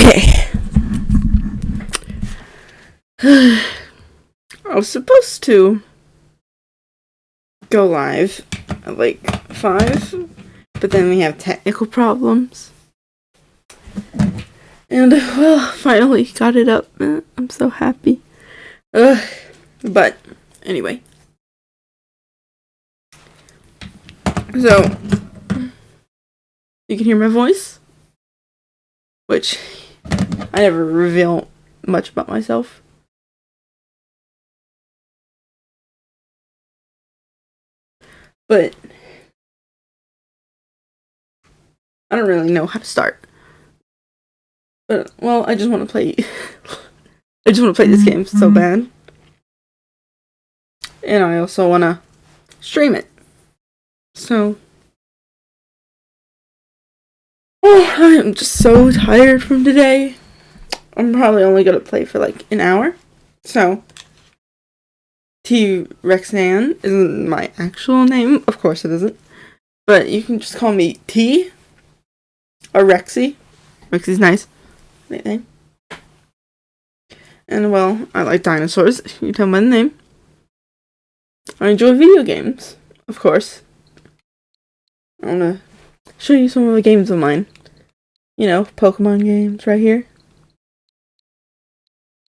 Okay. I was supposed to go live at like 5, but then we have technical problems. And, well, finally got it up. I'm so happy. But, anyway. So, you can hear my voice, which I never reveal much about myself. But I don't really know how to start. But, well, I just want to play. I just want to play this game so bad. And I also want to stream it. So, I am just so tired from today. I'm probably only going to play for like an hour. So, T-Rexan isn't my actual name. Of course it isn't. But you can just call me T. Or Rexy. Rexy's nice. Name. And, well, I like dinosaurs. You tell by the name. I enjoy video games. Of course. I want to show you some of the games of mine. You know, Pokemon games right here.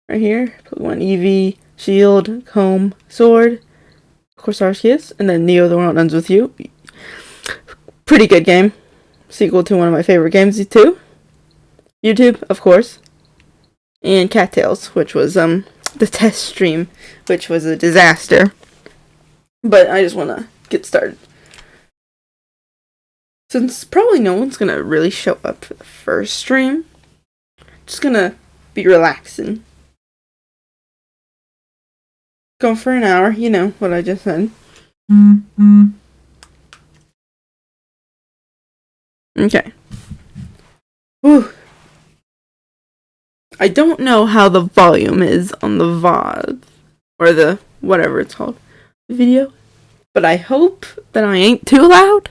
Right here. Pokemon Eevee, Shield, Comb, Sword. Of course, Arceus. And then Neo the World Ends With You. Pretty good game. Sequel to one of my favorite games, too. YouTube, of course. And Cattails, which was, the test stream, which was a disaster. But I just want to get started. Since probably no one's going to really show up for the first stream, just going to be relaxing. Go for an hour, you know what I just said. Okay. Whew. I don't know how the volume is on the VOD, or the whatever it's called, video, but I hope that I ain't too loud.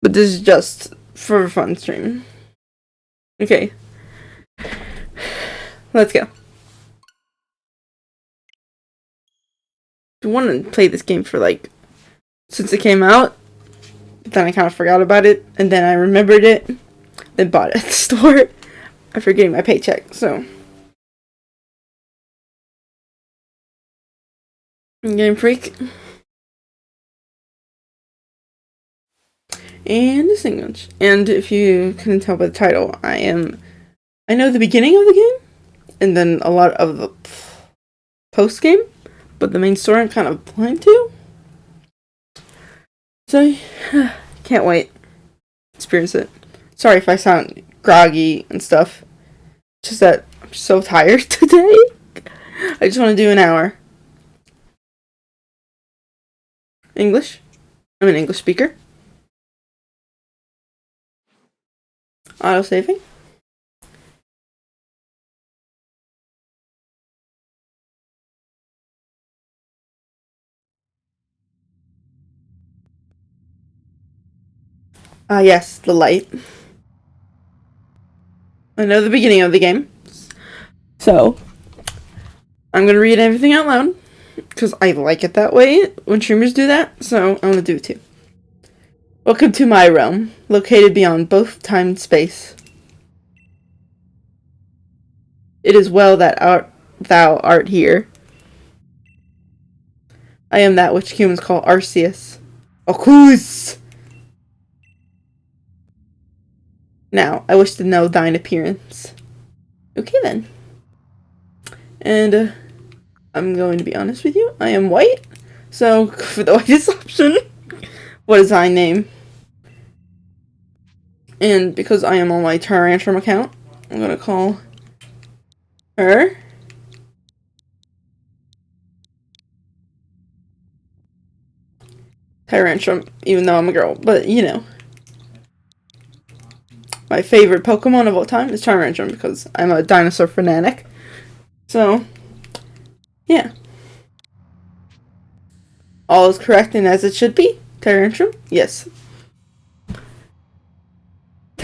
But this is just for a fun stream. Okay. Let's go. I want to play this game for like, since it came out, but then I kind of forgot about it, and then I remembered it, then bought it at the store after getting my paycheck, so. Game Freak. And this English. And if you couldn't tell by the title, I know the beginning of the game, and then a lot of the post game, but the main story I'm kind of blind to. So, can't wait. Experience it. Sorry if I sound groggy and stuff. Just that I'm so tired today. I just want to do an hour. English. I'm an English speaker. Auto-saving. Yes, the light. I know the beginning of the game. So, I'm going to read everything out loud. Because I like it that way when streamers do that. So, I'm going to do it too. Welcome to my realm, located beyond both time and space. It is well that thou art here. I am that which humans call Arceus. Okus! Now, I wish to know thine appearance. Okay then. And, I'm going to be honest with you. I am white. So, for the whitest option, what is thy name? And because I am on my Tyrantrum account, I'm going to call her Tyrantrum, even though I'm a girl. But, you know. My favorite Pokemon of all time is Tyrantrum because I'm a dinosaur fanatic. So, yeah. All is correct and as it should be. Tyrantrum? Yes.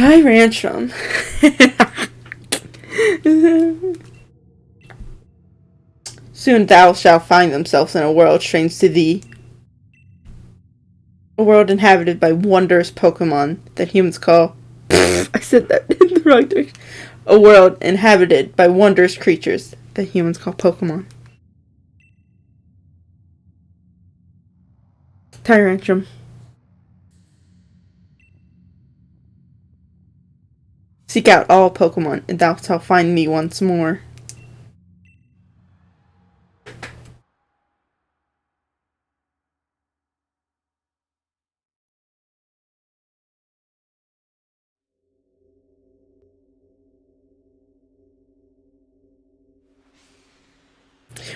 Tyrantrum. Soon thou shalt find themselves in a world strange to thee. A world inhabited by wondrous Pokemon that humans call... I said that in the wrong direction. A world inhabited by wondrous creatures that humans call Pokemon. Tyrantrum. Seek out all Pokemon, and thou shalt find me once more.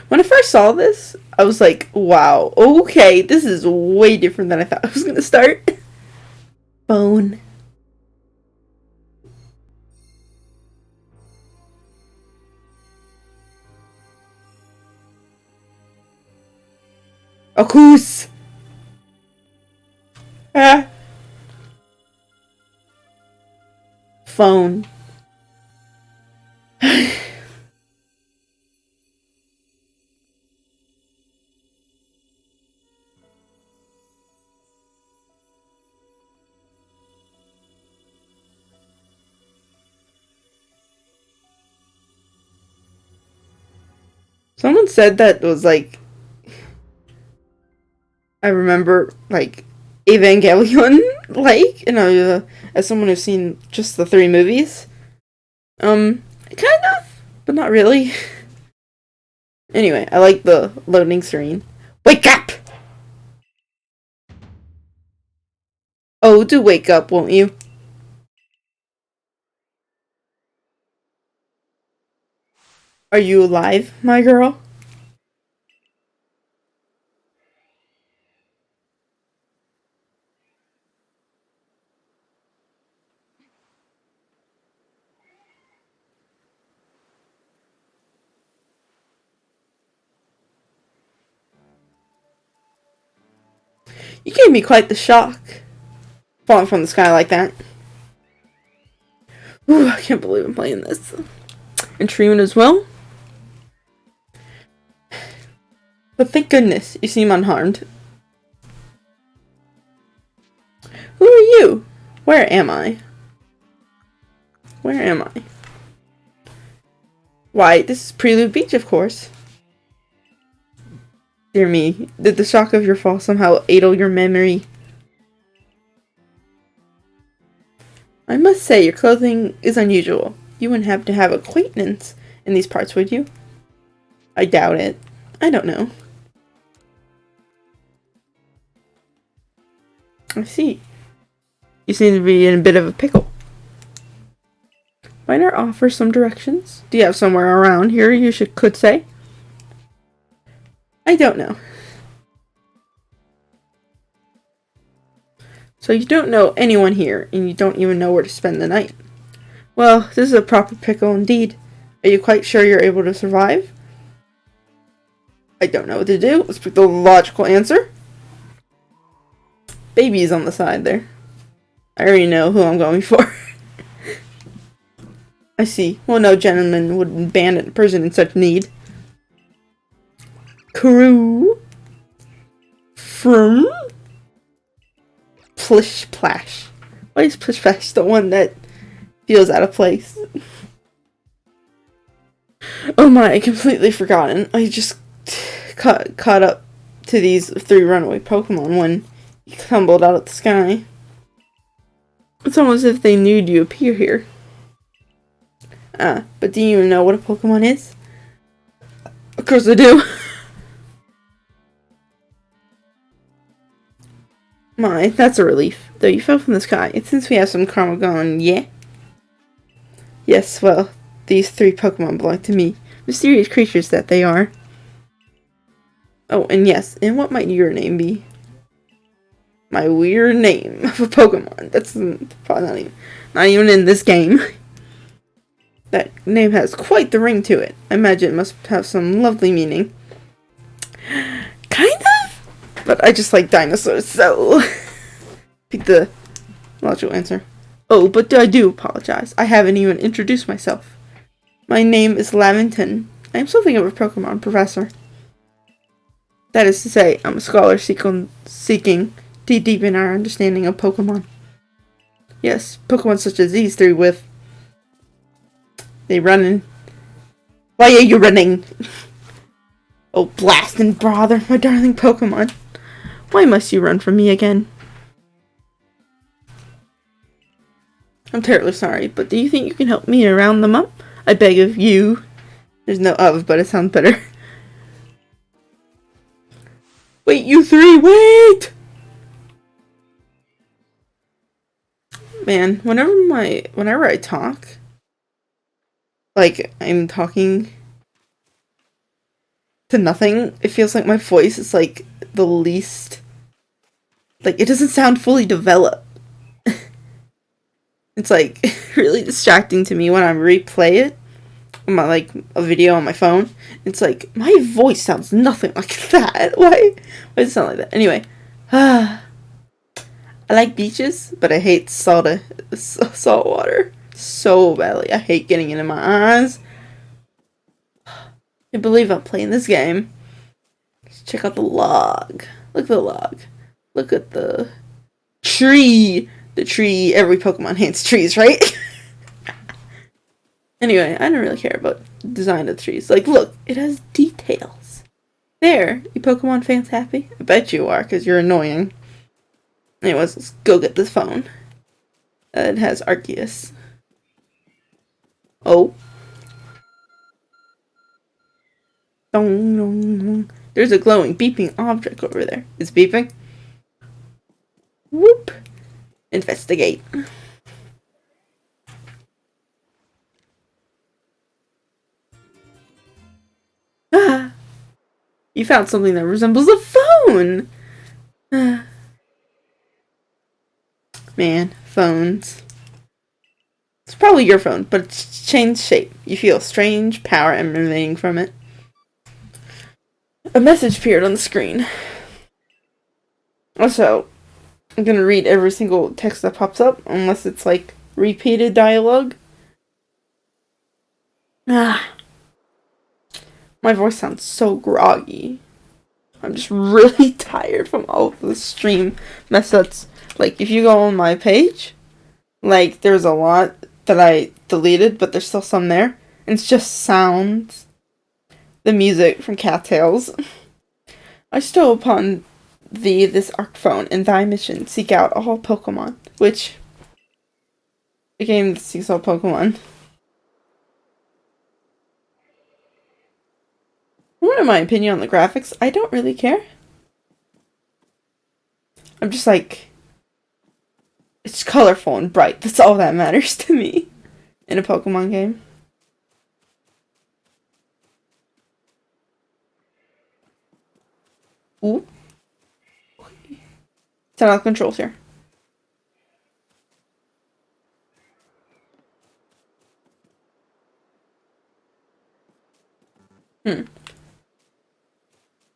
When I first saw this, I was like, wow, okay, this is way different than I thought it was gonna start. Bone. Okus! Ah. Phone. Someone said that was like, I remember like Evangelion, like, you know, as someone who's seen just the 3 movies. Kind of, but not really. Anyway, I like the loading screen. Wake up! Oh, do wake up, won't you? Are you alive, my girl? You gave me quite the shock. Falling from the sky like that. Ooh, I can't believe I'm playing this. And Treeman as well. But thank goodness, you seem unharmed. Who are you? Where am I? Where am I? Why, this is Prelude Beach, of course. Dear me, did the shock of your fall somehow addle your memory? I must say, your clothing is unusual. You wouldn't have to have acquaintance in these parts, would you? I doubt it. I don't know. I see. You seem to be in a bit of a pickle. Might I offer some directions? Do you have somewhere around here you could say? I don't know. So you don't know anyone here, and you don't even know where to spend the night. Well, this is a proper pickle indeed. Are you quite sure you're able to survive? I don't know what to do. Let's pick the logical answer. Baby's on the side there. I already know who I'm going for. I see. Well, no gentleman would abandon a person in such need. Crew. From. Plish Plash. Why is Plish Plash the one that feels out of place? Oh my, I completely forgotten. I just caught up to these 3 runaway Pokemon when you tumbled out of the sky. It's almost as if they knew you appear here. Ah, but do you even know what a Pokemon is? Of course I do. My, that's a relief. Though you fell from the sky, and since we have some karma going, yeah? Yes, well, these 3 Pokemon belong to me. Mysterious creatures that they are. Oh, and yes, and what might your name be? My weird name of a Pokemon. That's probably not even in this game. That name has quite the ring to it. I imagine it must have some lovely meaning. Kind of? But I just like dinosaurs, so... Pick the logical answer. Oh, but I do apologize. I haven't even introduced myself. My name is Lavington. I am something of a Pokemon professor. That is to say, I'm a scholar seeking to deepen our understanding of Pokemon. Yes, Pokemon such as these three with... They running. Why are you running? Oh, blast and bother, my darling Pokemon. Why must you run from me again? I'm terribly sorry, but do you think you can help me round them up? I beg of you. There's no of, but it sounds better. Wait, you three, wait! Man, whenever I talk, like I'm talking to nothing, it feels like my voice is like the least, like it doesn't sound fully developed. It's like really distracting to me when I replay it on my, like, a video on my phone. It's like my voice sounds nothing like that. Why does it sound like that? Anyway, I like beaches, but I hate salt water so badly. I hate getting it in my eyes. I can't believe I'm playing this game. Let's check out the log. Look at the log. Look at the tree. The tree. Every Pokemon hates trees, right? Anyway, I don't really care about the design of the trees. Like, look, it has details. There, you Pokemon fans happy? I bet you are, because you're annoying. Anyways, let's go get this phone. It has Arceus. Oh. Dong, dong, dong. There's a glowing, beeping object over there. It's beeping. Whoop. Investigate. Ah. You found something that resembles a phone. Ah. Man, phones. It's probably your phone, but it's changed shape. You feel strange power emanating from it. A message appeared on the screen. Also, I'm gonna read every single text that pops up, unless it's like repeated dialogue. Ah. My voice sounds so groggy. I'm just really tired from all of the stream mess ups. Like, if you go on my page, like, there's a lot that I deleted, but there's still some there. And it's just sounds. The music from Cattails. I stole upon thee this arc phone, and thy mission, seek out all Pokemon. Which, a game that seeks all Pokemon. What my opinion on the graphics? I don't really care. I'm just like, it's colorful and bright. That's all that matters to me in a Pokemon game. Ooh. Turn off controls here.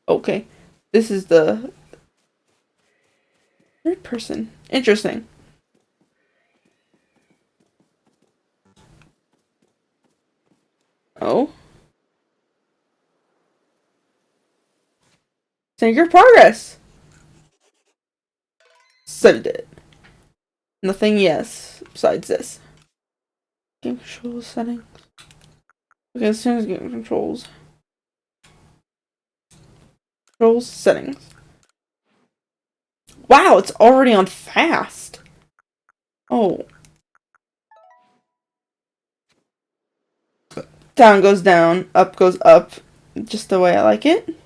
Okay. This is the third person. Interesting. Oh. Save your progress. Saved it. Nothing, yes, besides this. Game controls settings. Okay, as soon as game controls. Controls settings. Wow, it's already on fast. Oh. Down goes down, up goes up. Just the way I like it.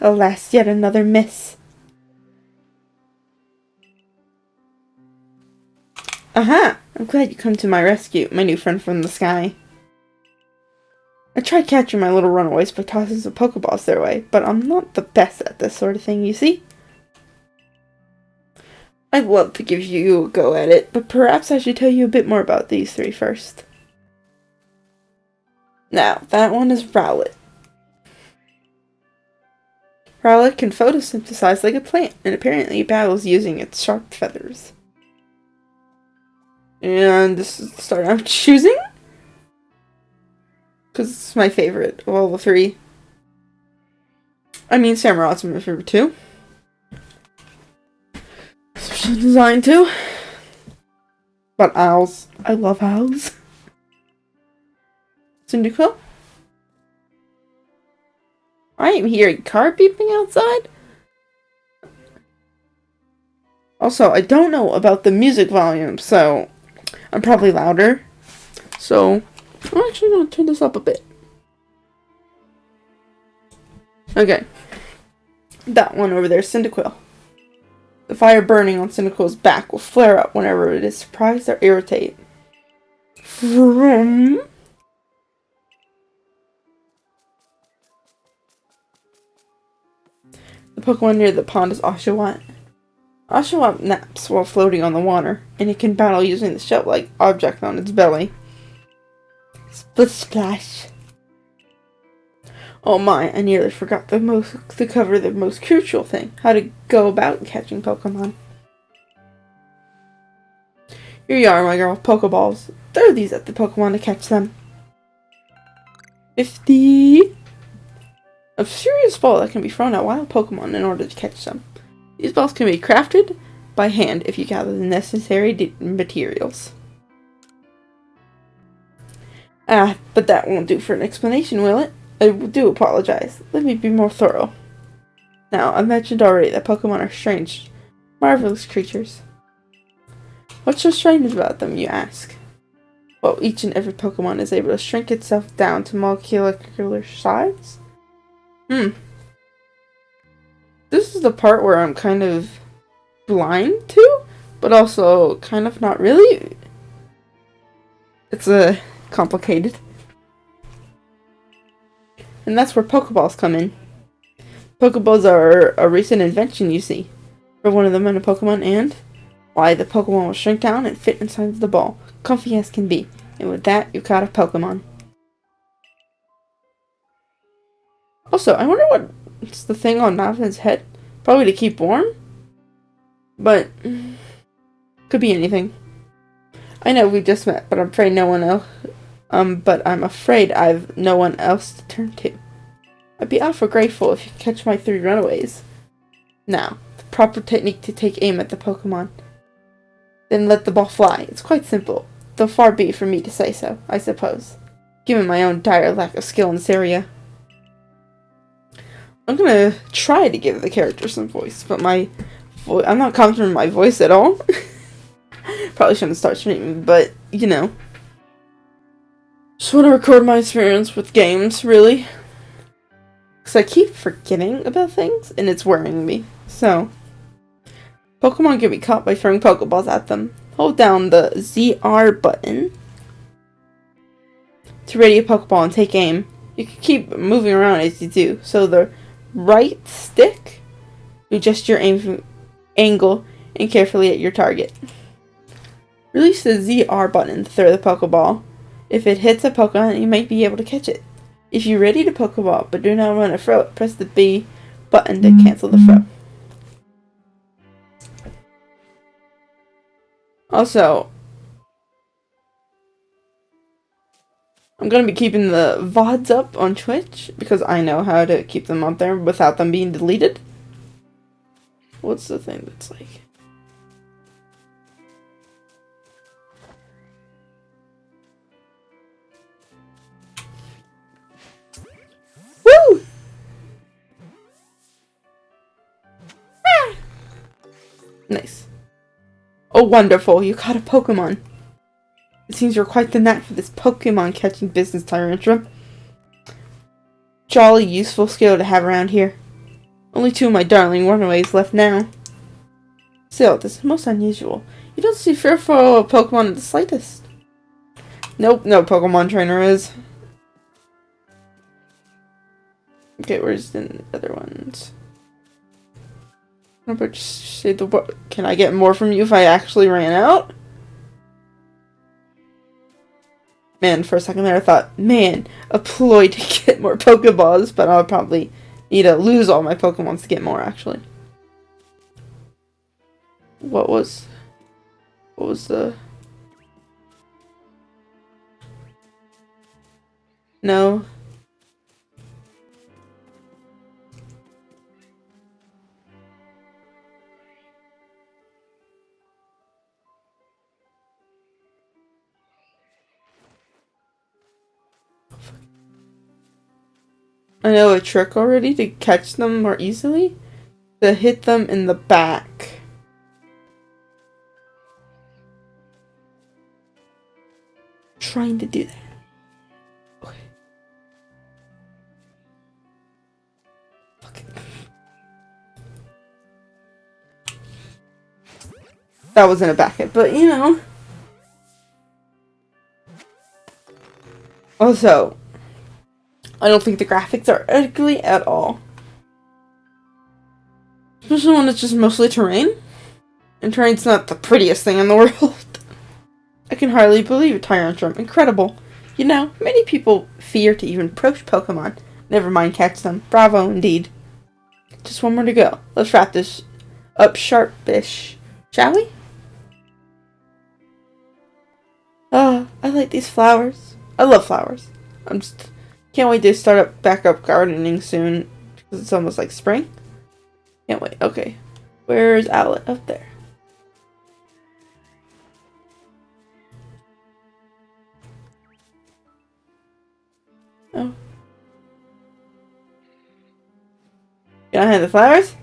Alas, yet another miss. Aha! I'm glad you come to my rescue, my new friend from the sky. I tried catching my little runaways by tossing some Pokeballs their way, but I'm not the best at this sort of thing, you see? I'd love to give you a go at it, but perhaps I should tell you a bit more about these three first. Now, that one is Rowlet. Rowlet can photosynthesize like a plant, and apparently battles using its sharp feathers. And this is the starter I'm choosing, because it's my favorite of all the three. I mean, Samurot's my favorite too. Special design too. But owls. I love owls. Cyndaquil. I am hearing car beeping outside. Also, I don't know about the music volume, so I'm probably louder. So, I'm actually going to turn this up a bit. Okay. That one over there, Cyndaquil. The fire burning on Cyndaquil's back will flare up whenever it is surprised or irritated. Vroom. The Pokemon near the pond is Oshawott. Oshawott naps while floating on the water, and it can battle using the shell-like object on its belly. Split Splash. Oh my, I nearly forgot to cover the most crucial thing, how to go about catching Pokemon. Here you are, my girl, Pokeballs. Throw these at the Pokemon to catch them. 50. A serious ball that can be thrown at wild Pokemon in order to catch them. These balls can be crafted by hand if you gather the necessary materials. But that won't do for an explanation, will it? I do apologize. Let me be more thorough. Now, I mentioned already that Pokemon are strange, marvelous creatures. What's so strange about them, you ask? Well, each and every Pokemon is able to shrink itself down to molecular size. This is the part where I'm kind of blind to, but also kind of not really. It's complicated. And that's where Pokeballs come in. Pokeballs are a recent invention, you see. For one of them in a Pokemon, and why, the Pokemon will shrink down and fit inside the ball, comfy as can be. And with that, you've got a Pokemon. Also, I wonder what's the thing on Nava's head? Probably to keep warm? But, could be anything. I know we just met, but I'm afraid no one else. But I'm afraid I've no one else to turn to. I'd be awful grateful if you could catch my 3 runaways. Now, the proper technique to take aim at the Pokemon. Then let the ball fly. It's quite simple, though far be it for me to say so, I suppose, given my own dire lack of skill in this area. I'm gonna try to give the character some voice, but I'm not confident in my voice at all. Probably shouldn't start streaming, but, you know. Just want to record my experience with games, really. Because I keep forgetting about things, and it's worrying me. So, Pokemon can be caught by throwing Pokeballs at them. Hold down the ZR button to ready a Pokeball and take aim. You can keep moving around as you do, so the right stick will adjust your aim angle and carefully at your target. Release the ZR button to throw the Pokeball. If it hits a Pokemon, you might be able to catch it. If you're ready to Pokeball but do not want to throw it, press the B button to cancel the throw. Also, I'm going to be keeping the VODs up on Twitch because I know how to keep them up there without them being deleted. What's the thing that's like? Woo! Ah! Nice. Oh, wonderful. You caught a Pokemon. It seems you're quite the knack for this Pokemon catching business, Tyrantrum. Jolly useful skill to have around here. Only 2 of my darling runaways left now. Still, this is most unusual. You don't see fearful of Pokemon in the slightest. Nope, no Pokemon trainer is. Okay, where's the other ones? Just say the can I get more from you if I actually ran out? Man, for a second there I thought, man, a ploy to get more Pokeballs, but I'll probably Need to lose all my Pokemons to get more, actually. What was the... No. I know a trick already to catch them more easily. To hit them in the back. Trying to do that. Okay. Fuck it. That wasn't a back hit, but you know. Also, I don't think the graphics are ugly at all. Especially when it's just mostly terrain. And terrain's not the prettiest thing in the world. I can hardly believe it, Tyrantrum. Incredible. You know, many people fear to even approach Pokemon. Never mind catch them. Bravo indeed. Just one more to go. Let's wrap this up sharpish. Shall we? Ah, I like these flowers. I love flowers. Can't wait to start back up gardening soon. Because it's almost like spring. Can't wait. Okay. Where's Owlet? Up there. Oh. Can I have the flowers?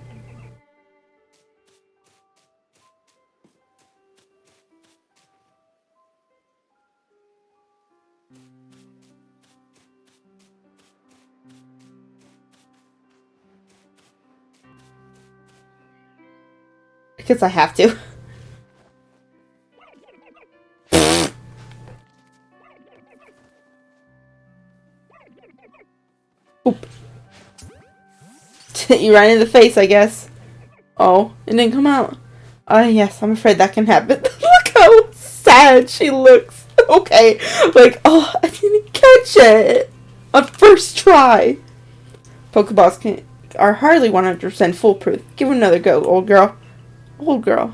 Because I have to. Oop. You right in the face, I guess. Oh, it didn't come out. Yes, I'm afraid that can happen. Look how sad she looks. Okay, like, oh, I didn't catch it on first try. Pokeballs are hardly 100% foolproof. Give it another go, old girl. Old girl.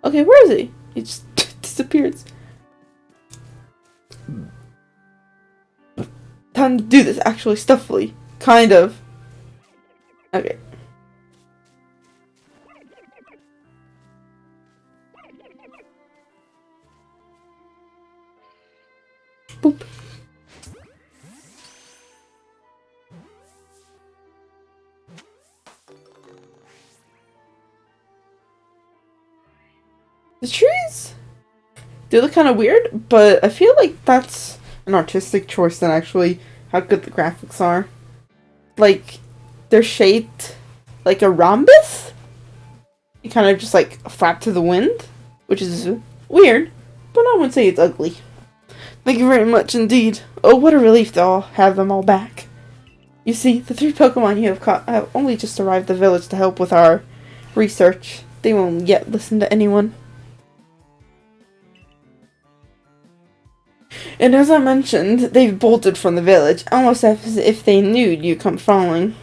Okay, where is he? He just disappears. Time to do this, actually, stuffily. Kind of. Okay. Boop. The trees do look kind of weird, but I feel like that's an artistic choice than actually how good the graphics are. Like, they're shaped like a rhombus. You kind of just like flap to the wind, which is weird, but I wouldn't say it's ugly. Thank you very much indeed. Oh, what a relief to have them all back. You see, the 3 Pokemon you have caught have only just arrived at the village to help with our research. They won't yet listen to anyone. And as I mentioned, they've bolted from the village, almost as if they knew you'd come falling.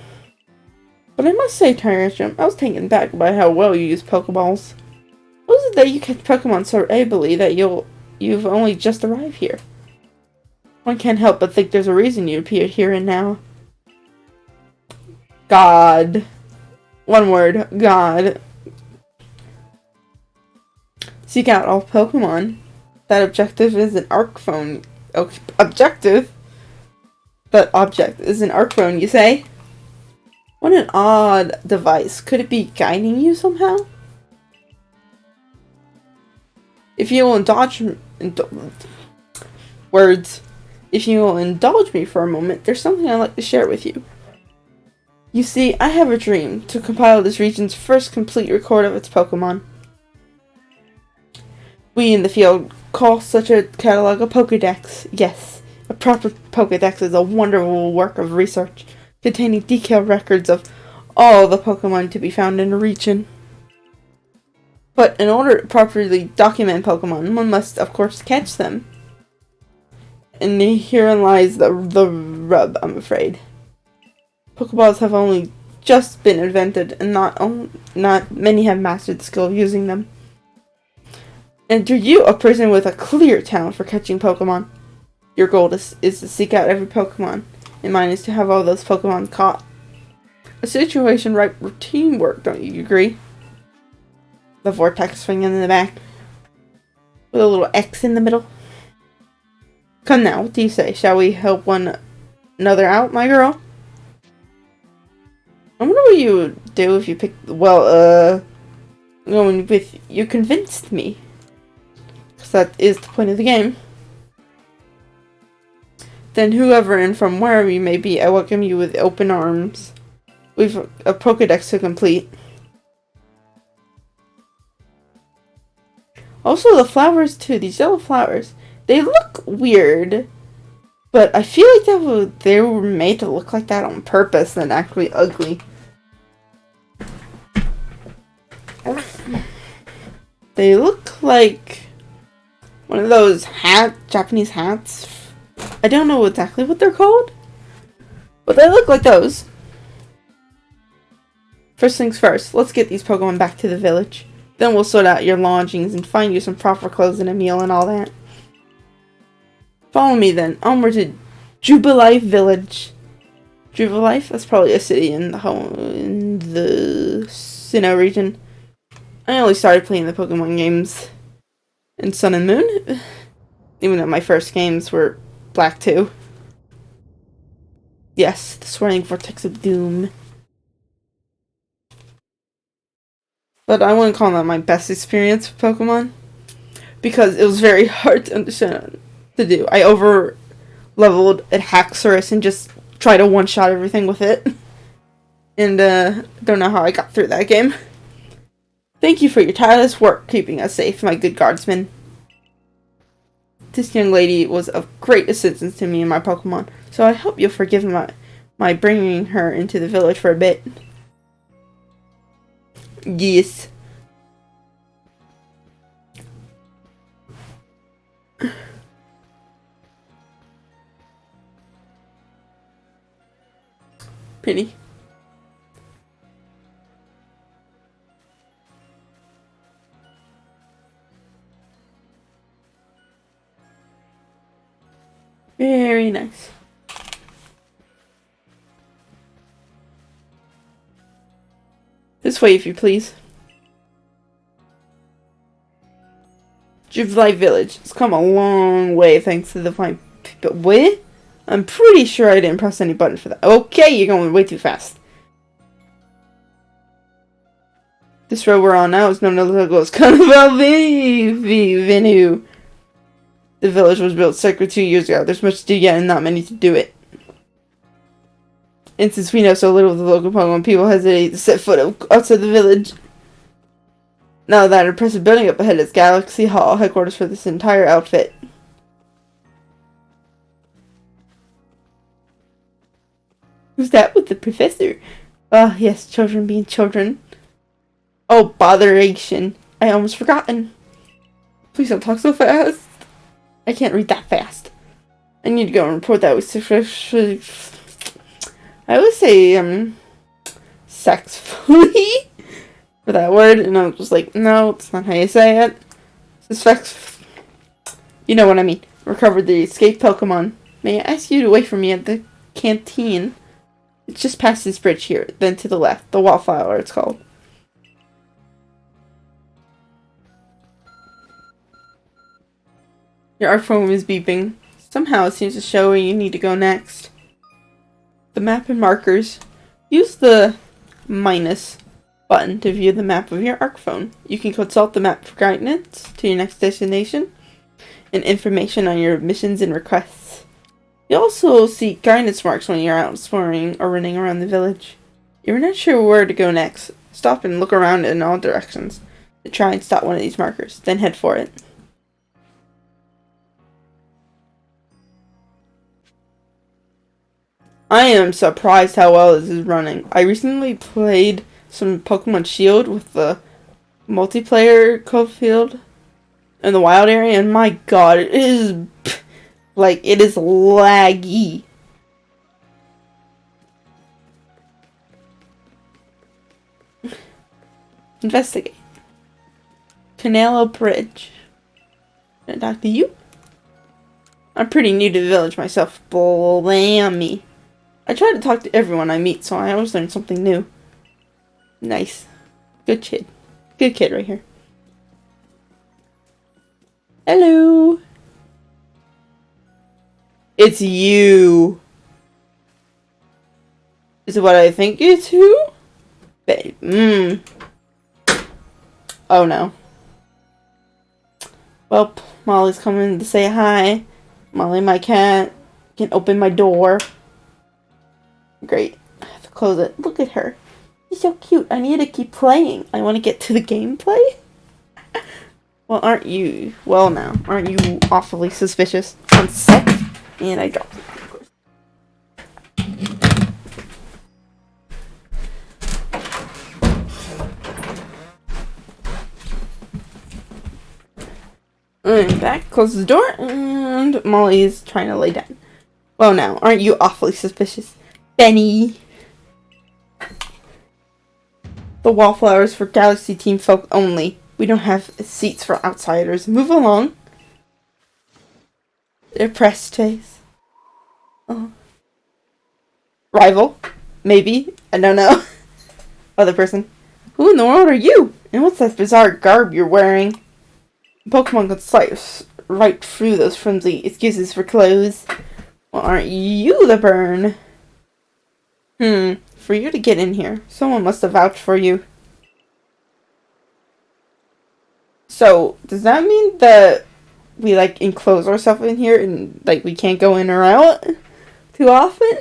But I must say, Tyrantrum, I was taken back by how well you use Pokeballs. How is it that you catch Pokemon so ably that you've only just arrived here? One can't help but think there's a reason you appeared here and now. God. One word. God. Seek out all Pokemon. That objective is an arc phone. Objective? That object is an arc phone, you say? What an odd device. Could it be guiding you somehow? If you will indulge me for a moment, there's something I'd like to share with you. You see, I have a dream to compile this region's first complete record of its Pokemon. We in the field call such a catalog a Pokédex. Yes, a proper Pokédex is a wonderful work of research, containing detailed records of all the Pokemon to be found in a region. But in order to properly document Pokemon, one must, of course, catch them. And herein lies the rub, I'm afraid. Pokeballs have only just been invented, and not many have mastered the skill of using them. Enter you, a person with a clear talent for catching Pokemon. Your goal is to seek out every Pokemon, and mine is to have all those Pokemon caught. A situation ripe for teamwork, don't you agree? The vortex swinging in the back, with a little X in the middle. Come now, what do you say? Shall we help one another out, my girl? I wonder what you would do if you picked... Well, going with... You convinced me. Because that is the point of the game. Then whoever and from wherever you may be, I welcome you with open arms. We've a Pokedex to complete. Also, the flowers too. These yellow flowers. They look weird. But I feel like they were made to look like that on purpose and actually ugly. They look like one of those Japanese hats. I don't know exactly what they're called, but they look like those. First things first, let's get these Pokemon back to the village. Then we'll sort out your lodgings and find you some proper clothes and a meal and all that. Follow me then, onward to Jubilife Village. Jubilife? That's probably a city in the Sinnoh region. I only started playing the Pokemon games in Sun and Moon, even though my first games were Black 2. Yes, the swirling vortex of doom. But I wouldn't call that my best experience with Pokemon, because it was very hard to understand to do. I over-leveled at Haxorus and just tried to one-shot everything with it. And, don't know how I got through that game. Thank you for your tireless work keeping us safe, my good guardsman. This young lady was of great assistance to me and my Pokemon, so I hope you'll forgive my bringing her into the village for a bit. Yes. Penny. Very nice. This way, if you please. Jubilife Village. It's come a long way thanks to the fine people. Wait? I'm pretty sure I didn't press any button for that. Okay, you're going way too fast. This road we're on now is known as Venue. The village was built circa 2 years ago. There's much to do yet and not many to do it. And since we know so little of the local Pokemon, people hesitate to set foot outside the village. Now that impressive building up ahead is Galaxy Hall, headquarters for this entire outfit. Who's that with the professor? Ah, yes, children being children. Oh, botheration. I almost forgotten. Please don't talk so fast. I can't read that fast. I need to go and report that I would say, sexfully for that word, and I was just like, no, that's not how you say it. You know what I mean. Recovered the escaped Pokemon. May I ask you to wait for me at the canteen? It's just past this bridge here, then to the left. The Wallflower, it's called. Your ARC phone is beeping. Somehow it seems to show where you need to go next. The map and markers. Use the minus button to view the map of your ARC phone. You can consult the map for guidance to your next destination and information on your missions and requests. You also see guidance marks when you're out exploring or running around the village. You're not sure where to go next. Stop and look around in all directions to try and stop one of these markers, then head for it. I am surprised how well this is running. I recently played some Pokemon Shield with the multiplayer co-field in the wild area, and my god, it is, like, it is laggy. Investigate. Canelo Bridge. Can I talk to you? I'm pretty new to the village myself. Blammy. I try to talk to everyone I meet, so I always learn something new. Nice. Good kid. Good kid right here. Hello. It's you. Is it what I think it's who? Babe. Oh no. Well, Molly's coming to say hi. Molly, my cat, can open my door. Great. I have to close it. Look at her. She's so cute. I need to keep playing. I want to get to the gameplay. Well, aren't you? Well, now, aren't you awfully suspicious? 1 sec. And I dropped it, of course. I'm back. Close the door. And Molly's trying to lay down. Well, now, aren't you awfully suspicious? Benny. The wallflowers for Galaxy Team folk only. We don't have seats for outsiders. Move along. Depressed face. Oh. Rival? Maybe. I don't know. Other person. Who in the world are you? And what's that bizarre garb you're wearing? Pokemon could slice right through those flimsy excuses for clothes. Well, aren't you the burn? For you to get in here, someone must have vouched for you. So, does that mean that we, like, enclose ourselves in here and, like, we can't go in or out too often?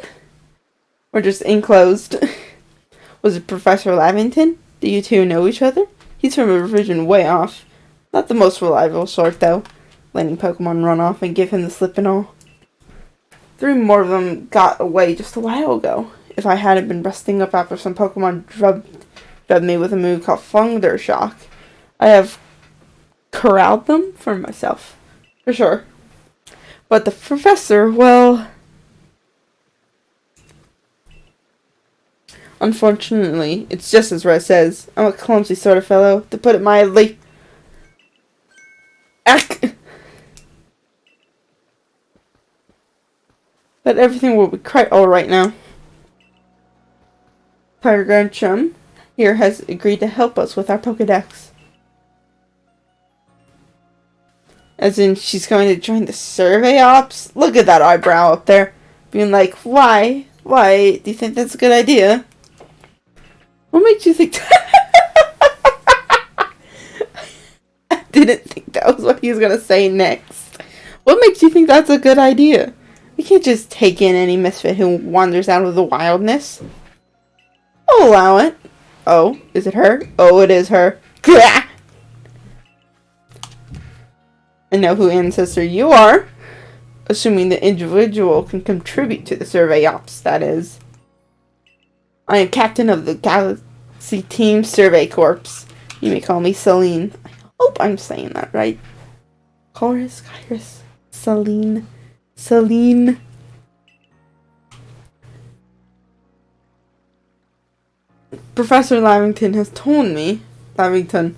Or just enclosed? Was it Professor Lavington? Do you two know each other? He's from a revision way off. Not the most reliable sort, though. Letting Pokemon run off and give him the slip and all. 3 more of them got away just a while ago. If I hadn't been resting up after some Pokemon drubbed me with a move called Thundershock, I have corralled them for myself. For sure. But the professor, well... Unfortunately, it's just as Red says. I'm a clumsy sort of fellow, to put it mildly. Ack! But everything will be quite alright now. Pyrogram Chum here has agreed to help us with our Pokedex. As in, she's going to join the survey ops? Look at that eyebrow up there. Being like, why? Why do you think that's a good idea? What makes you think that? I didn't think that was what he was going to say next. What makes you think that's a good idea? We can't just take in any misfit who wanders out of the wildness. I'll allow it. Oh, is it her? Oh, it is her. I know who ancestor you are. Assuming the individual can contribute to the survey ops, that is. I am captain of the Galaxy Team Survey Corps. You may call me Celine. I hope I'm saying that right. Chorus, Kyrus, Celine. Celine. Professor Lavington has told me, Lavington,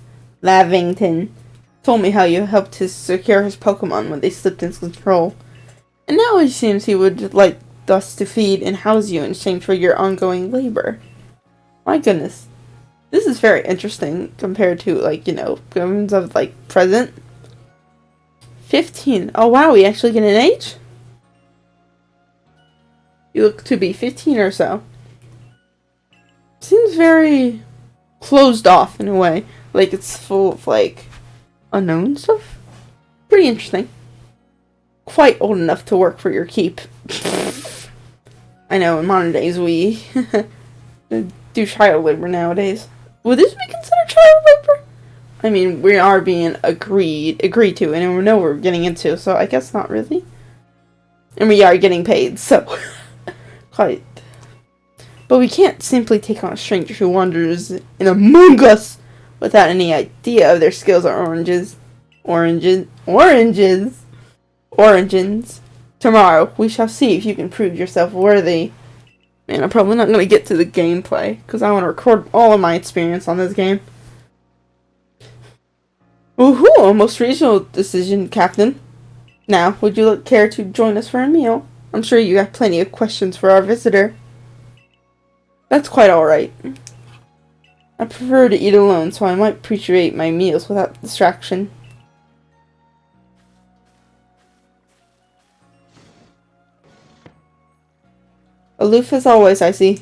told me how you helped to secure his Pokemon when they slipped into control. And now it seems he would like us to feed and house you in exchange for your ongoing labor. My goodness. This is very interesting compared to, like, you know, governments of, like, present. 15. Oh, wow, we actually get an age? You look to be 15 or so. Seems very closed off in a way. Like, it's full of, like, unknown stuff. Pretty interesting. Quite old enough to work for your keep. I know, in modern days we do child labor nowadays. Would this be considered child labor? I mean, we are being agreed to, and we know what we're getting into, so I guess not really. And we are getting paid, so quite. But we can't simply take on a stranger who wanders in among us without any idea of their skills or origins. Tomorrow, we shall see if you can prove yourself worthy. Man, I'm probably not going to get to the gameplay, because I want to record all of my experience on this game. Woohoo! Almost reasonable decision, Captain. Now, would you care to join us for a meal? I'm sure you got plenty of questions for our visitor. That's quite alright. I prefer to eat alone, so I might appreciate my meals without distraction. Aloof as always, I see.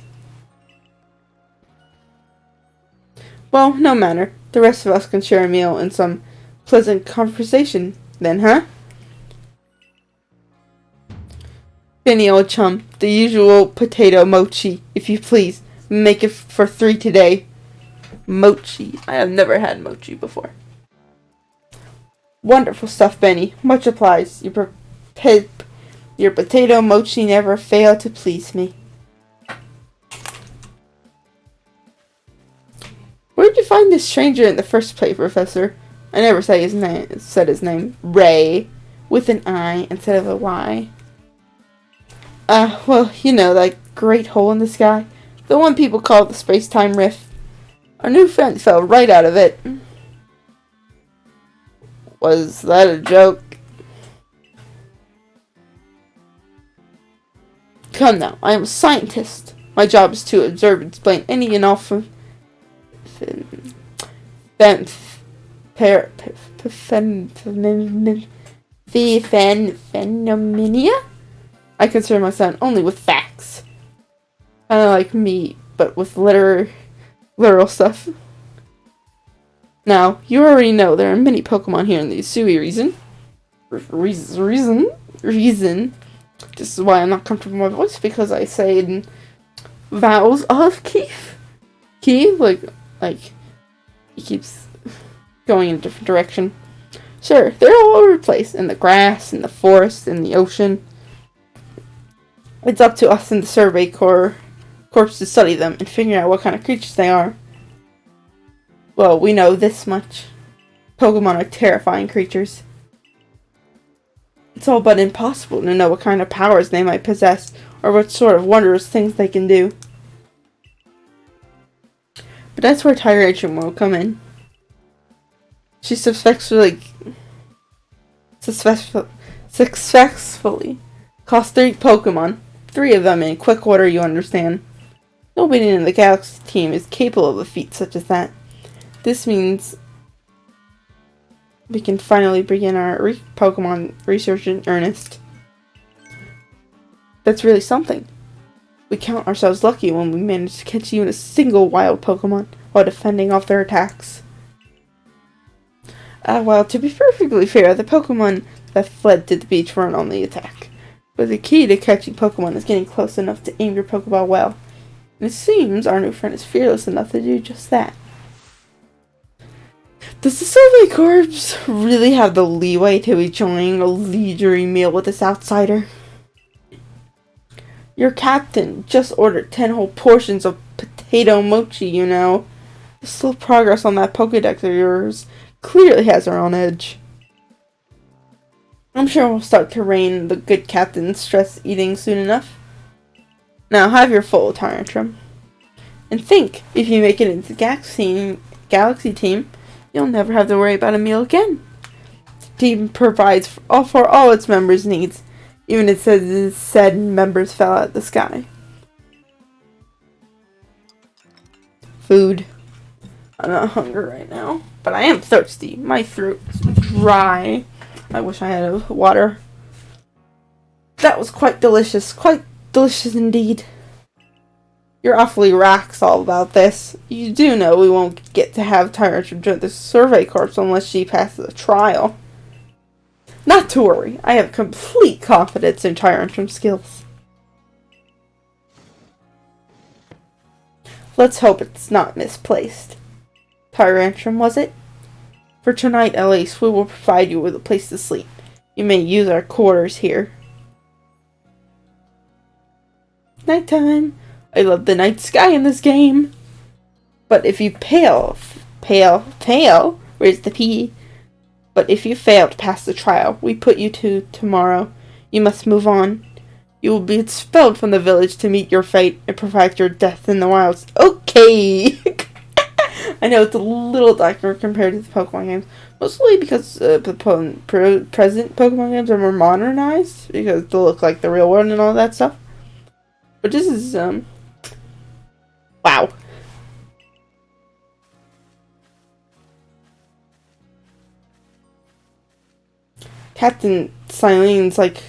Well, no matter. The rest of us can share a meal and some pleasant conversation, then, huh? Benny, old chum, the usual potato mochi, if you please. Make it for 3 today. Mochi. I have never had mochi before. Wonderful stuff, Benny. Much obliged. Your potato mochi never failed to please me. Where'd you find this stranger in the first place, Professor? I never said his name. Ray. With an I instead of a Y. Well, you know, that great hole in the sky. The one people call the space-time rift. Our new friend fell right out of it. Was that a joke? Come now, I am a scientist. My job is to observe and explain any and all phenomena. I concern myself only with facts. Kind of like me, but with literal stuff. Now, you already know there are many Pokemon here in the Usui reason. This is why I'm not comfortable with my voice, because I say it in vowels of key, like he keeps going in a different direction. Sure, they're all over the place, in the grass, in the forest, in the ocean. It's up to us in the Survey Corps to study them and figure out what kind of creatures they are. Well, we know this much. Pokemon are terrifying creatures. It's all but impossible to know what kind of powers they might possess or what sort of wondrous things they can do. But that's where Tyrantrum will come in. She successfully caught 3 Pokemon. 3 of them in quick order, you understand. Nobody in the Galaxy team is capable of a feat such as that. This means we can finally begin our Pokemon research in earnest. That's really something. We count ourselves lucky when we manage to catch even a single wild Pokemon while defending off their attacks. Well, to be perfectly fair, the Pokemon that fled to the beach weren't on the attack. But the key to catching Pokemon is getting close enough to aim your Pokeball well. And it seems our new friend is fearless enough to do just that. Does the Survey Corps really have the leeway to be enjoying a leisurely meal with this outsider? Your captain just ordered 10 whole portions of potato mochi, you know. The slow progress on that Pokédex of yours clearly has her on edge. I'm sure we'll start to rein the good captain's stress eating soon enough. Now have your full, Tyrantrum. And think, if you make it into the Galaxy team, you'll never have to worry about a meal again. The team provides for all its members' needs, even if it said members fell out of the sky. Food. I'm not hungry right now, but I am thirsty. My throat's dry. I wish I had water. That was quite delicious indeed. You're awfully lax all about this. You do know we won't get to have Tyrantrum join the Survey Corps unless she passes a trial. Not to worry, I have complete confidence in Tyrantrum's skills. Let's hope it's not misplaced. Tyrantrum, was it? For tonight, at least, we will provide you with a place to sleep. You may use our quarters here. Nighttime. I love the night sky in this game. But if you fail, where's the P? But if you fail to pass the trial, we put you to tomorrow. You must move on. You will be expelled from the village to meet your fate and provide your death in the wilds. Okay! I know it's a little darker compared to the Pokemon games, mostly because the present Pokemon games are more modernized because they look like the real world and all that stuff. But this is wow. Captain Silene's like,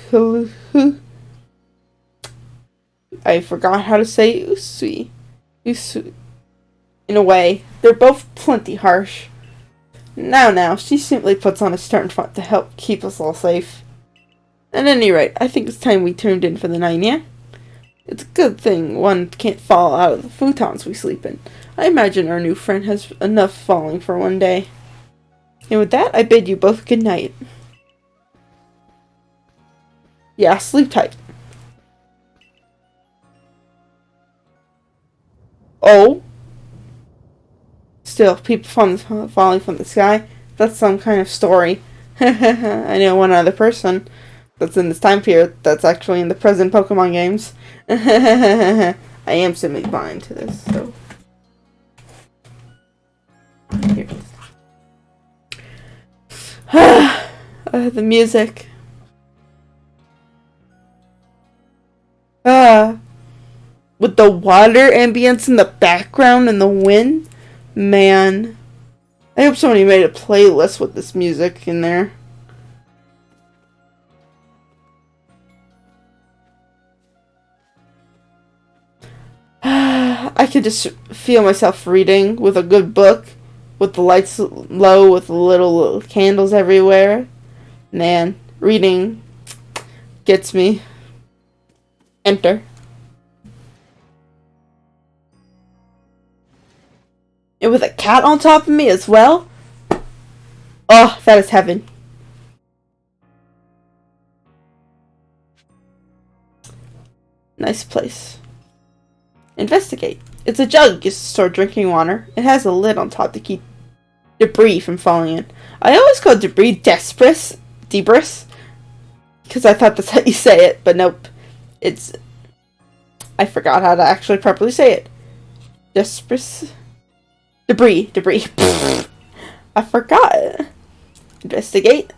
I forgot how to say Usui. Usui. In a way, they're both plenty harsh. Now, she simply puts on a stern front to help keep us all safe. At any rate, I think it's time we turned in for the night, yeah? It's a good thing one can't fall out of the futons we sleep in. I imagine our new friend has enough falling for one day. And with that, I bid you both good night. Yeah, sleep tight. Oh? Still, people falling from the sky? That's some kind of story. I know one other person that's in this time period that's actually in the present Pokemon games. I am simply blind to this, so. Here it is. The music. With the water ambience in the background and the wind. Man. I hope somebody made a playlist with this music in there. I could just feel myself reading with a good book, with the lights low, with little candles everywhere. Man, reading gets me. Enter. And with a cat on top of me as well? Oh, that is heaven. Nice place. Investigate. It's a jug used to store drinking water. It has a lid on top to keep debris from falling in. I always call debris debris, because I thought that's how you say it, but nope. It's... I forgot how to actually properly say it. Debris. I forgot. Investigate.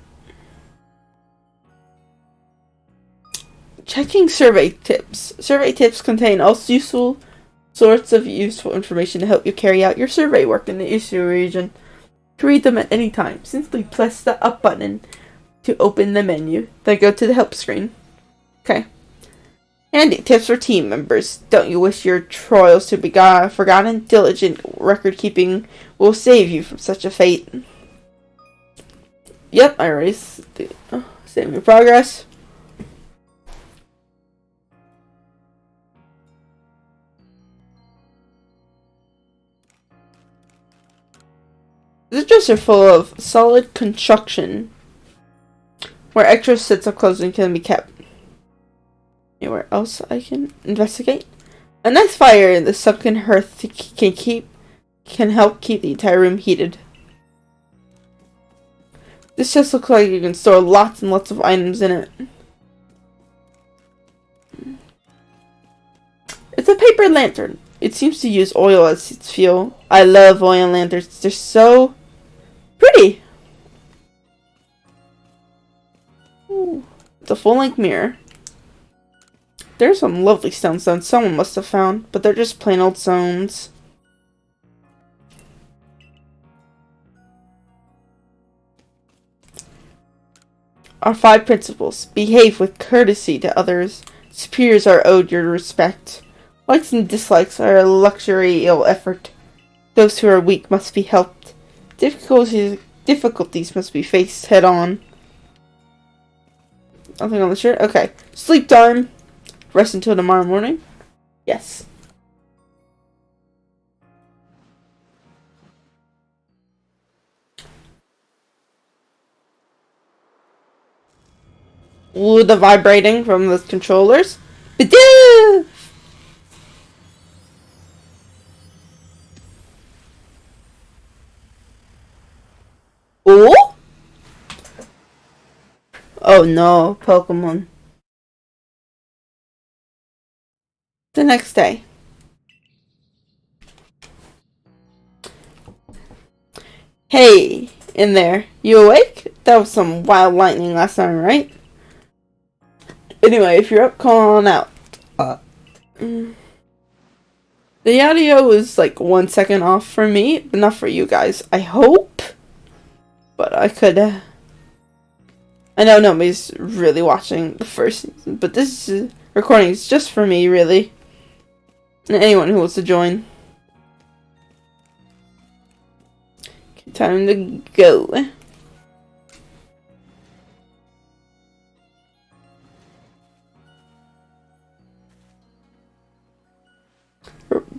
Checking survey tips. Survey tips contain all sorts of useful information to help you carry out your survey work in the issue region. To read them at any time, simply press the up button to open the menu. Then go to the help screen. Okay. Handy tips for team members. Don't you wish your trials to be forgotten? Diligent record keeping will save you from such a fate. Yep, I already saved your progress. The dresses are full of solid construction, where extra sets of clothing can be kept. Anywhere else I can investigate? A nice fire in the sunken hearth can help keep the entire room heated. This chest looks like you can store lots and lots of items in it. It's a paper lantern. It seems to use oil as its fuel. I love oil lanterns. They're so pretty. Ooh, it's a full-length mirror. There's some lovely stones someone must have found, but they're just plain old stones. Our 5 principles. Behave with courtesy to others. Superiors are owed your respect. Likes and dislikes are a luxury ill effort. Those who are weak must be helped. Difficulties must be faced head on. Nothing on the shirt? Okay. Sleep time. Rest until tomorrow morning? Yes. Ooh, the vibrating from the controllers. Ba-doo! Ooh? Oh no, Pokemon. The next day. Hey, in there. You awake? That was some wild lightning last time, right? Anyway, if you're up, call on out. The audio is like 1 second off for me, but not for you guys. I hope. But I could. I know nobody's really watching the first season, but this recording is just for me, really. And anyone who wants to join. Okay, time to go.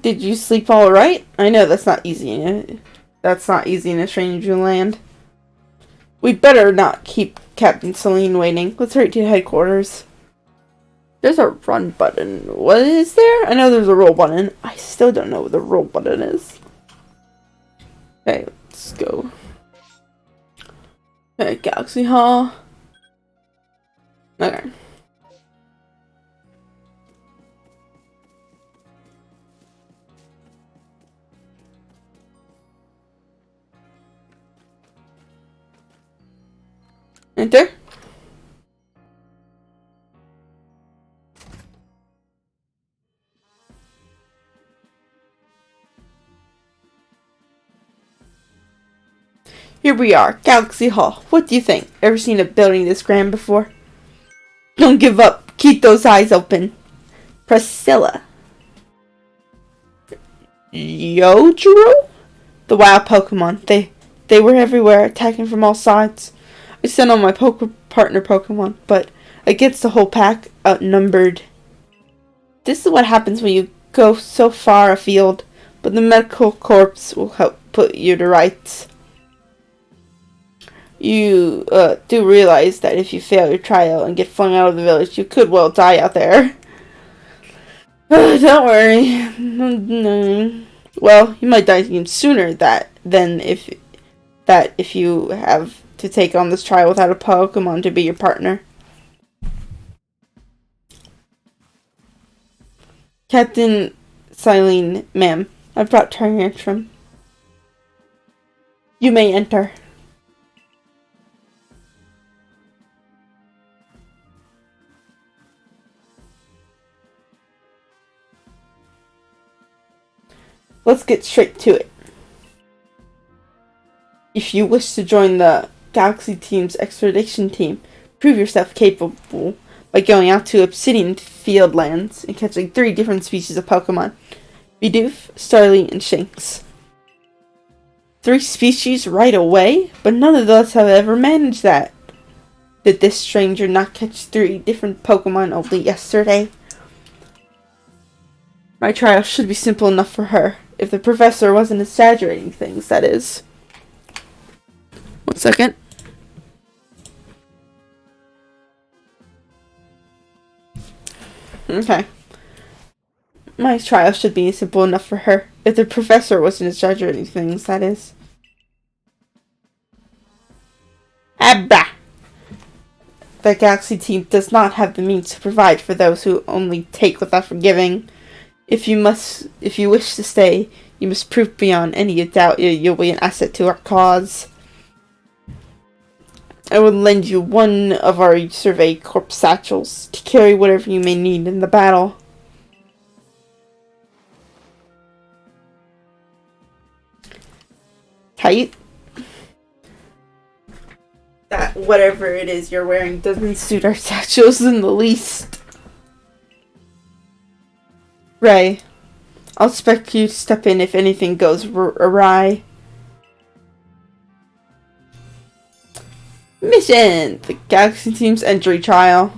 Did you sleep all right? I know that's not easy. That's not easy in a stranger land. We better not keep Captain Celine waiting. Let's hurry to headquarters. There's a run button. What is there? I know there's a roll button. I still don't know what the roll button is. Okay, let's go. Okay, Galaxy Hall. Okay. Enter. Here we are, Galaxy Hall. What do you think? Ever seen a building this grand before? Don't give up. Keep those eyes open. Priscilla. Yojiro? The wild Pokemon. They were everywhere, attacking from all sides. I sent on my partner Pokemon, but against the whole pack, outnumbered. This is what happens when you go so far afield, but the medical corps will help put you to rights. You do realize that if you fail your trial and get flung out of the village, you could well die out there. Don't worry. Well, you might die even sooner than if you have to take on this trial without a Pokemon to be your partner. Captain Celine, ma'am, I brought Tantrum. You may enter. Let's get straight to it. If you wish to join the Galaxy Team's expedition team, prove yourself capable by going out to Obsidian Fieldlands and catching 3 different species of Pokemon. Bidoof, Starly, and Shinx. 3 species right away? But none of us have ever managed that. Did this stranger not catch 3 different Pokemon only yesterday? My trial should be simple enough for her. If the professor wasn't exaggerating things, that is. 1 second. Okay. My trial should be simple enough for her. If the professor wasn't exaggerating things, that is. Abba! The Galaxy Team does not have the means to provide for those who only take without forgiving. If you wish to stay, you must prove beyond any doubt you'll be an asset to our cause. I will lend you one of our Survey Corps satchels to carry whatever you may need in the battle. Tight. That whatever it is you're wearing doesn't suit our satchels in the least. Ray, I'll expect you to step in if anything goes awry. Mission! The Galaxy Team's entry trial.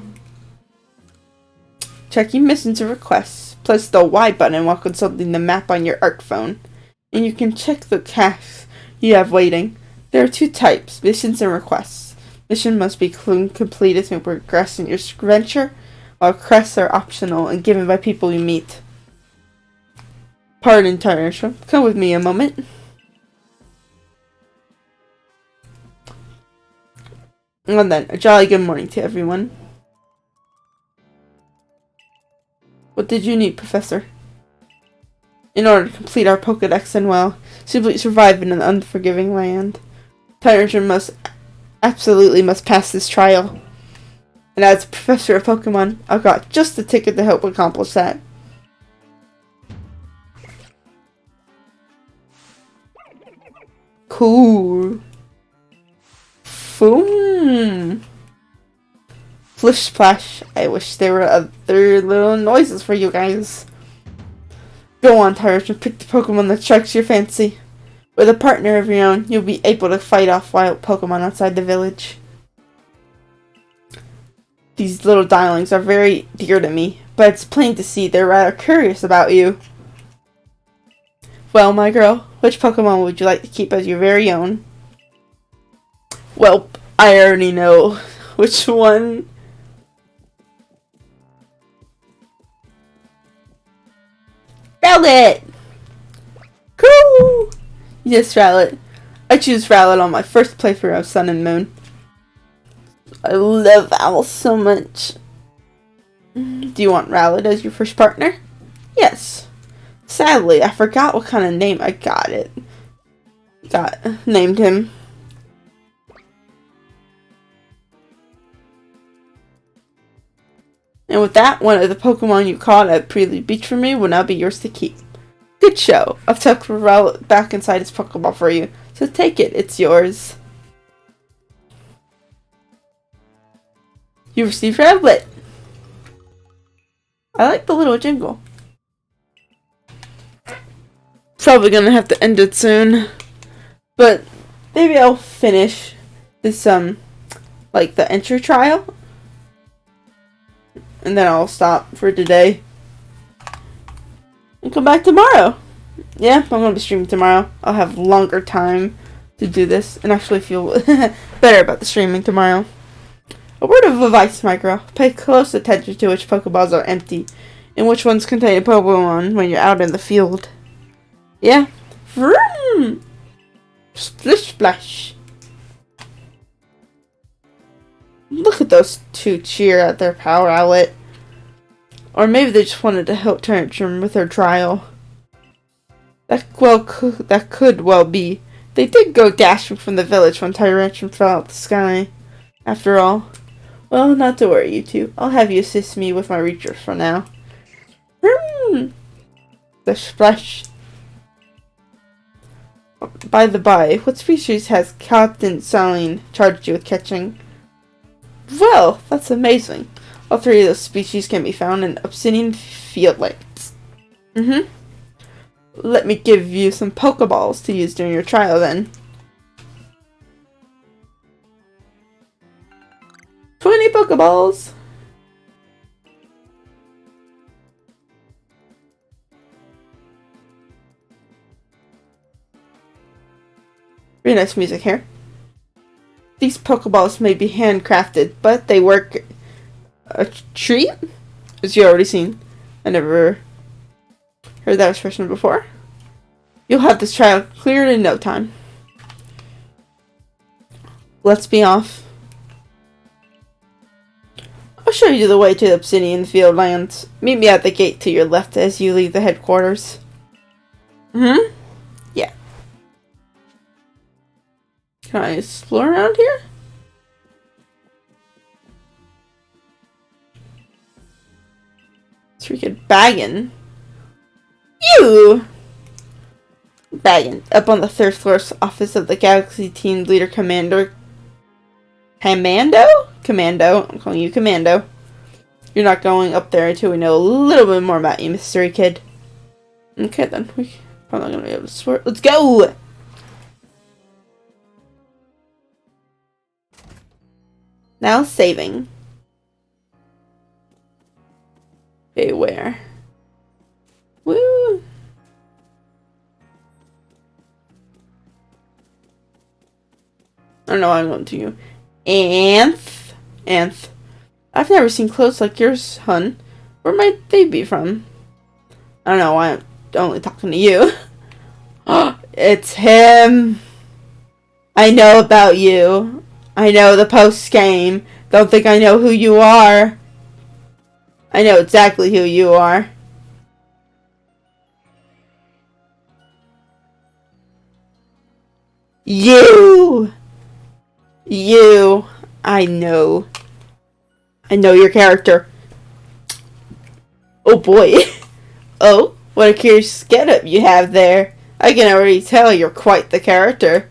Checking missions and requests. Press the Y button while consulting the map on your ARC phone. And you can check the tasks you have waiting. There are 2 types, missions and requests. Mission must be completed to progress in your venture, while requests are optional and given by people you meet. Pardon, Tantrum. Come with me a moment. And then, a jolly good morning to everyone. What did you need, Professor? In order to complete our Pokedex and, well, simply survive in an unforgiving land. Tyrantrum absolutely must pass this trial. And as a professor of Pokemon, I've got just the ticket to help accomplish that. Cool. Boom. Flish splash. I wish there were other little noises for you guys. Go on, Tyrantrum, pick the Pokemon that strikes your fancy. With a partner of your own, you'll be able to fight off wild Pokemon outside the village. These little dialings are very dear to me, but it's plain to see they're rather curious about you. Well, my girl, which Pokemon would you like to keep as your very own? Well, I already know which one. Rowlet! Cool! Yes, Rowlet. I choose Rowlet on my first playthrough of Sun and Moon. I love Owl so much. Do you want Rowlet as your first partner? Yes. Sadly, I forgot what kind of name I named him. And with that, one of the Pokemon you caught at Prelude Beach for me will now be yours to keep. Good show. I've tucked Rowlet back inside its Pokeball for you, so take it, it's yours. You received Rowlet. I like the little jingle. Probably gonna have to end it soon, but maybe I'll finish this like the entry trial, and then I'll stop for today and come back tomorrow. Yeah, I'm gonna be streaming tomorrow. I'll have longer time to do this and actually feel better about the streaming tomorrow. A word of advice, my girl. Pay close attention to which Pokeballs are empty and which ones contain a Pokemon when you're out in the field. Yeah. Vroom! Splish splash. Look at those two cheer at their power outlet. Or maybe they just wanted to help Tyrantrum with her trial. That could well be. They did go dashing from the village when Tyrantrum fell out the sky. After all. Well, not to worry, you two. I'll have you assist me with my research for now. The splash. By the by, what species has Captain Saline charged you with catching? Well, that's amazing. All three of those species can be found in Obsidian Field Lakes. Let me give you some Pokeballs to use during your trial then. 20 Pokeballs! Very nice music here. These Pokeballs may be handcrafted, but they work a treat, as you already seen. I never heard that expression before. You'll have this trial cleared in no time. Let's be off. I'll show you the way to the Obsidian Field Lands. Meet me at the gate to your left as you leave the headquarters. Yeah. Can I explore around here? It's freaking Baggin. You! Baggin. Up on the third floor office of the Galaxy Team Leader Commander. Commando? I'm calling you Commando. You're not going up there until we know a little bit more about you, mystery kid. Okay then. We're probably not gonna be able to swear. Let's go! Now saving. Okay, where? Woo! I don't know why I'm going to you. Anth. I've never seen clothes like yours, hun. Where might they be from? I don't know why I'm only talking to you. It's him. I know about you. I know the post game. Don't think I know who you are. I know exactly who you are. You! You. I know. I know your character. Oh boy. Oh, what a curious getup you have there. I can already tell you're quite the character.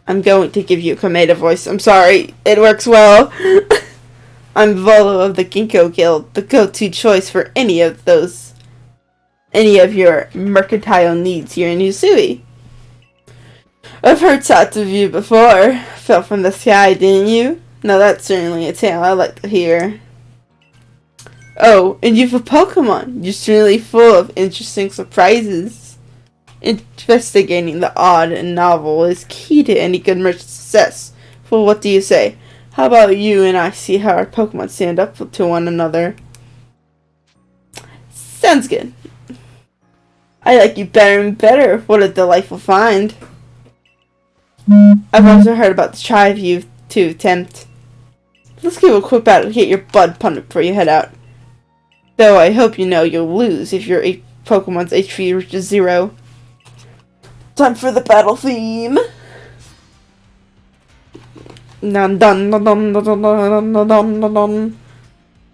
I'm going to give you a Komeda voice. I'm sorry. It works well. I'm Volo of the Ginkgo Guild, the go-to choice for any of your mercantile needs here in Usui. I've heard shots of you before. Fell from the sky, didn't you? Now that's certainly a tale I like to hear. Oh, and you've a Pokemon. You're certainly full of interesting surprises. Investigating the odd and novel is key to any good merchant's success. Well, what do you say? How about you and I see how our Pokemon stand up to one another? Sounds good. I like you better and better. What a delightful find. I've also heard about the try of you to attempt. Let's give a quick battle to get your blood pumped before you head out. Though I hope you know you'll lose if your Pokemon's HP reaches 0. Time for the battle theme. Dun dun dun dun dun dun dun dun dun dun.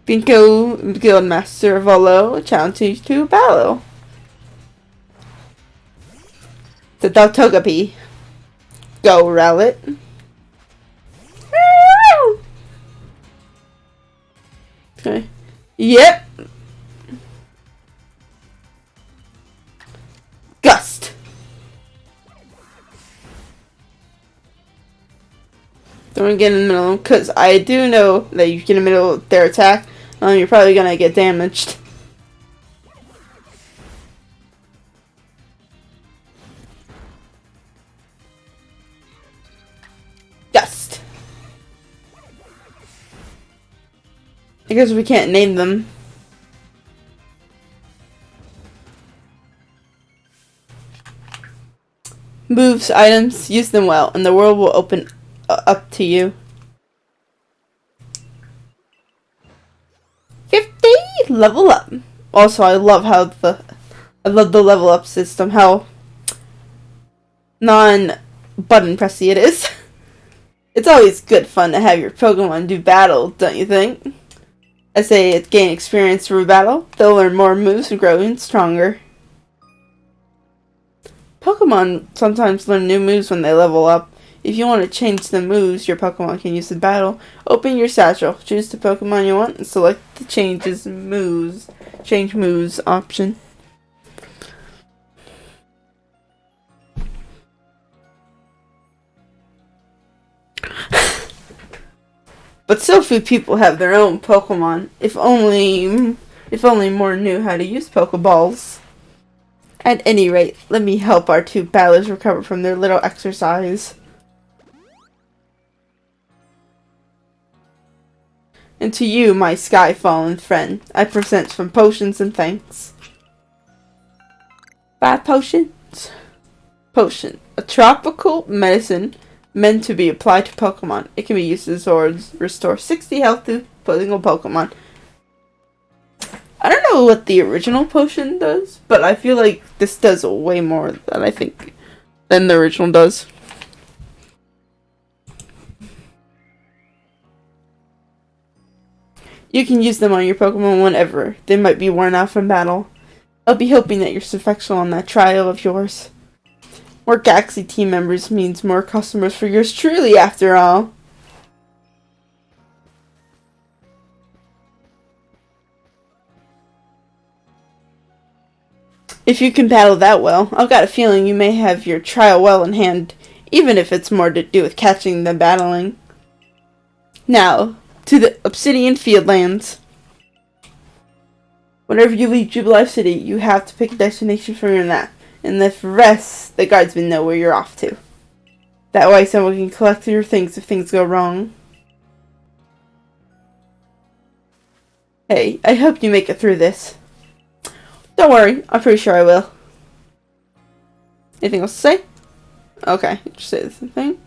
Ginkgo Guildmaster Volo challenge to battle. The Togepi. Go, Rowlet. Okay. Yep. Gust. Don't get in the middle, because I do know that you get in the middle of their attack, you're probably gonna get damaged. Gust. I guess we can't name them. Moves, items, use them well, and the world will open up to you. 50 level up. Also, I love the level up system. How non-button pressy it is. It's always good fun to have your Pokemon do battle, don't you think? As they gain experience through battle, they'll learn more moves and grow even stronger. Pokemon sometimes learn new moves when they level up. If you want to change the moves your Pokemon can use in battle, open your satchel, choose the Pokemon you want, and select the change moves option. But so few people have their own Pokemon. If only more knew how to use Pokeballs. At any rate, let me help our two battlers recover from their little exercise. And to you, my sky-fallen friend, I present some potions and thanks. 5 potions. Potion. A tropical medicine meant to be applied to Pokemon. It can be used to restore 60 health to a single Pokemon. I don't know what the original potion does, but I feel like this does way more than the original does. You can use them on your Pokemon whenever. They might be worn out from battle. I'll be hoping that you're successful on that trial of yours. More Galaxy team members means more customers for yours truly, after all. If you can battle that well, I've got a feeling you may have your trial well in hand, even if it's more to do with catching than battling. Now, to the Obsidian Fieldlands. Whenever you leave Jubilife City, you have to pick a destination from your map, and the rest, the guardsmen know where you're off to. That way someone can collect your things if things go wrong. Hey, I hope you make it through this. Don't worry, I'm pretty sure I will. Anything else to say? Okay, just say the same thing.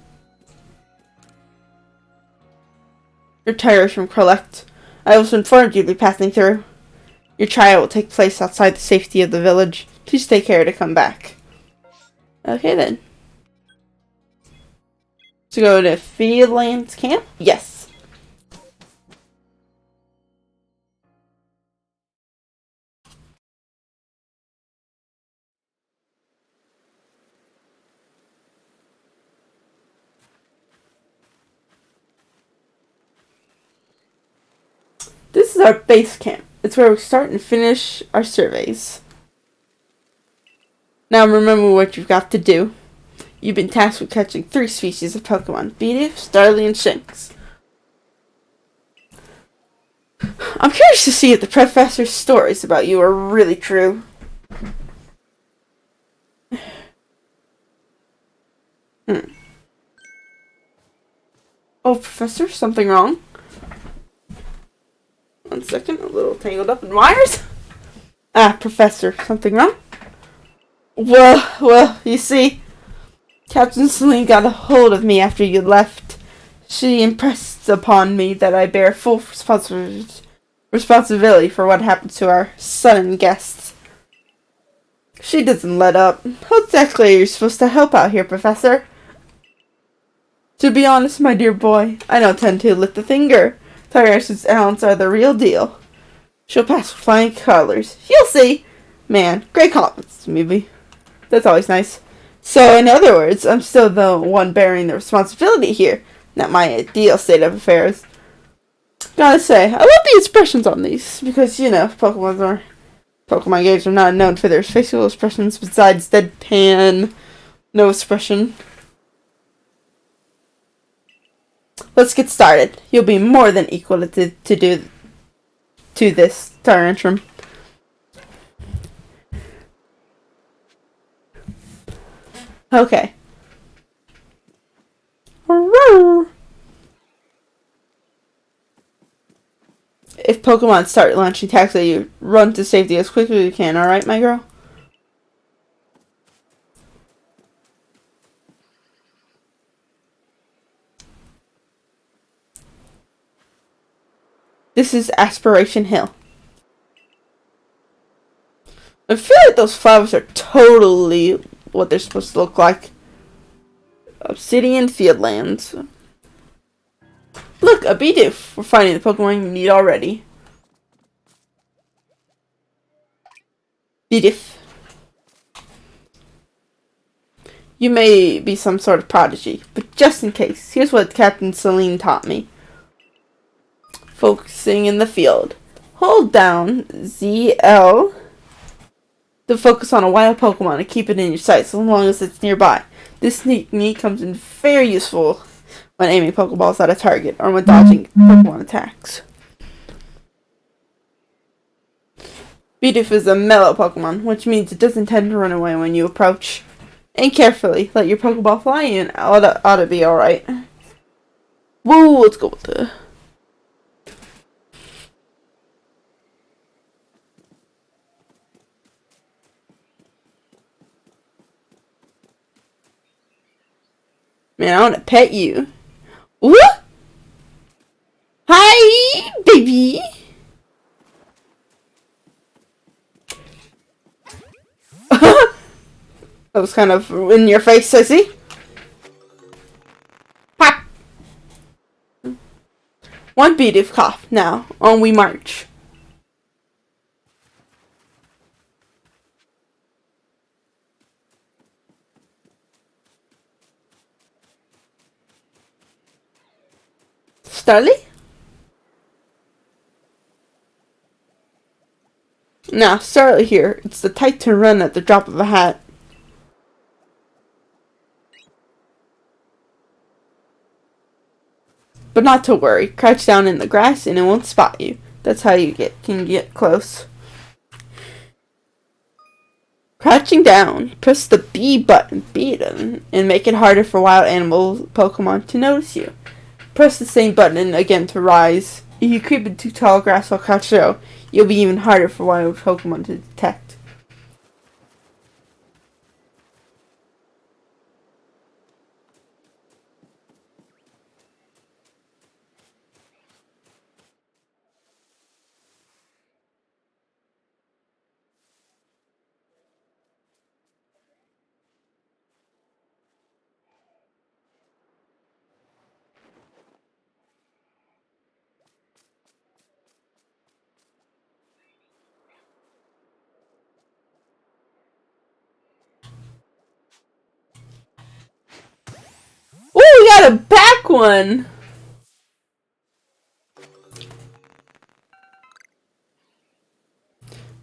Your tires from collect. I was informed you'd be passing through. Your trial will take place outside the safety of the village. Please take care to come back. Okay then. To go to Fieldlands Camp? Yes. This is our base camp. It's where we start and finish our surveys. Now remember what you've got to do. You've been tasked with catching 3 species of Pokemon: Bidoof, Starly, and Shinx. I'm curious to see if the professor's stories about you are really true. Oh, Professor, something wrong? 1 second, a little tangled up in wires. Ah, Professor, something wrong? Well, you see, Captain Celine got a hold of me after you left. She impressed upon me that I bear full responsibility for what happened to our sudden guests. She doesn't let up. How exactly are you supposed to help out here, Professor? To be honest, my dear boy, I don't tend to lift a finger. Tyrannosaurus Allens are the real deal. She'll pass with flying colors. You'll see. Man, great compliments, maybe. That's always nice. So, in other words, I'm still the one bearing the responsibility here. Not my ideal state of affairs. Gotta say, I love the expressions on these, because, Pokemon games are not known for their facial expressions besides deadpan, no expression. Let's get started. You'll be more than equal to this tantrum. Okay. If Pokemon start launching attacks at you, run to safety as quickly as you can, alright, my girl? This is Aspiration Hill. I feel like those flowers are totally what they're supposed to look like. Obsidian Fieldlands. Look, a Bidoof. We're finding the Pokemon you need already. Bidoof. You may be some sort of prodigy, but just in case, here's what Captain Celine taught me. Focusing in the field. Hold down ZL to focus on a wild Pokemon and keep it in your sight so long as it's nearby. This technique comes in very useful when aiming Pokeballs at a target or when dodging Pokemon attacks. Bidoof is a mellow Pokemon, which means it doesn't tend to run away when you approach. Aim carefully, let your Pokeball fly, and ought to be alright. Woo, let's go with the... Man, I want to pet you. Woo! Hi, baby! That was kind of in your face, sissy. Pop! 1 Bidoof cough. Now, on we march. Starly? Now, Starly here. It's the type to run at the drop of a hat. But not to worry. Crouch down in the grass and it won't spot you. That's how you can get close. Crouching down, press the B button, and make it harder for wild animal Pokemon to notice you. Press the same button again to rise. If you creep into tall grass while crouched low, you'll be even harder for wild Pokemon to detect. got a back one!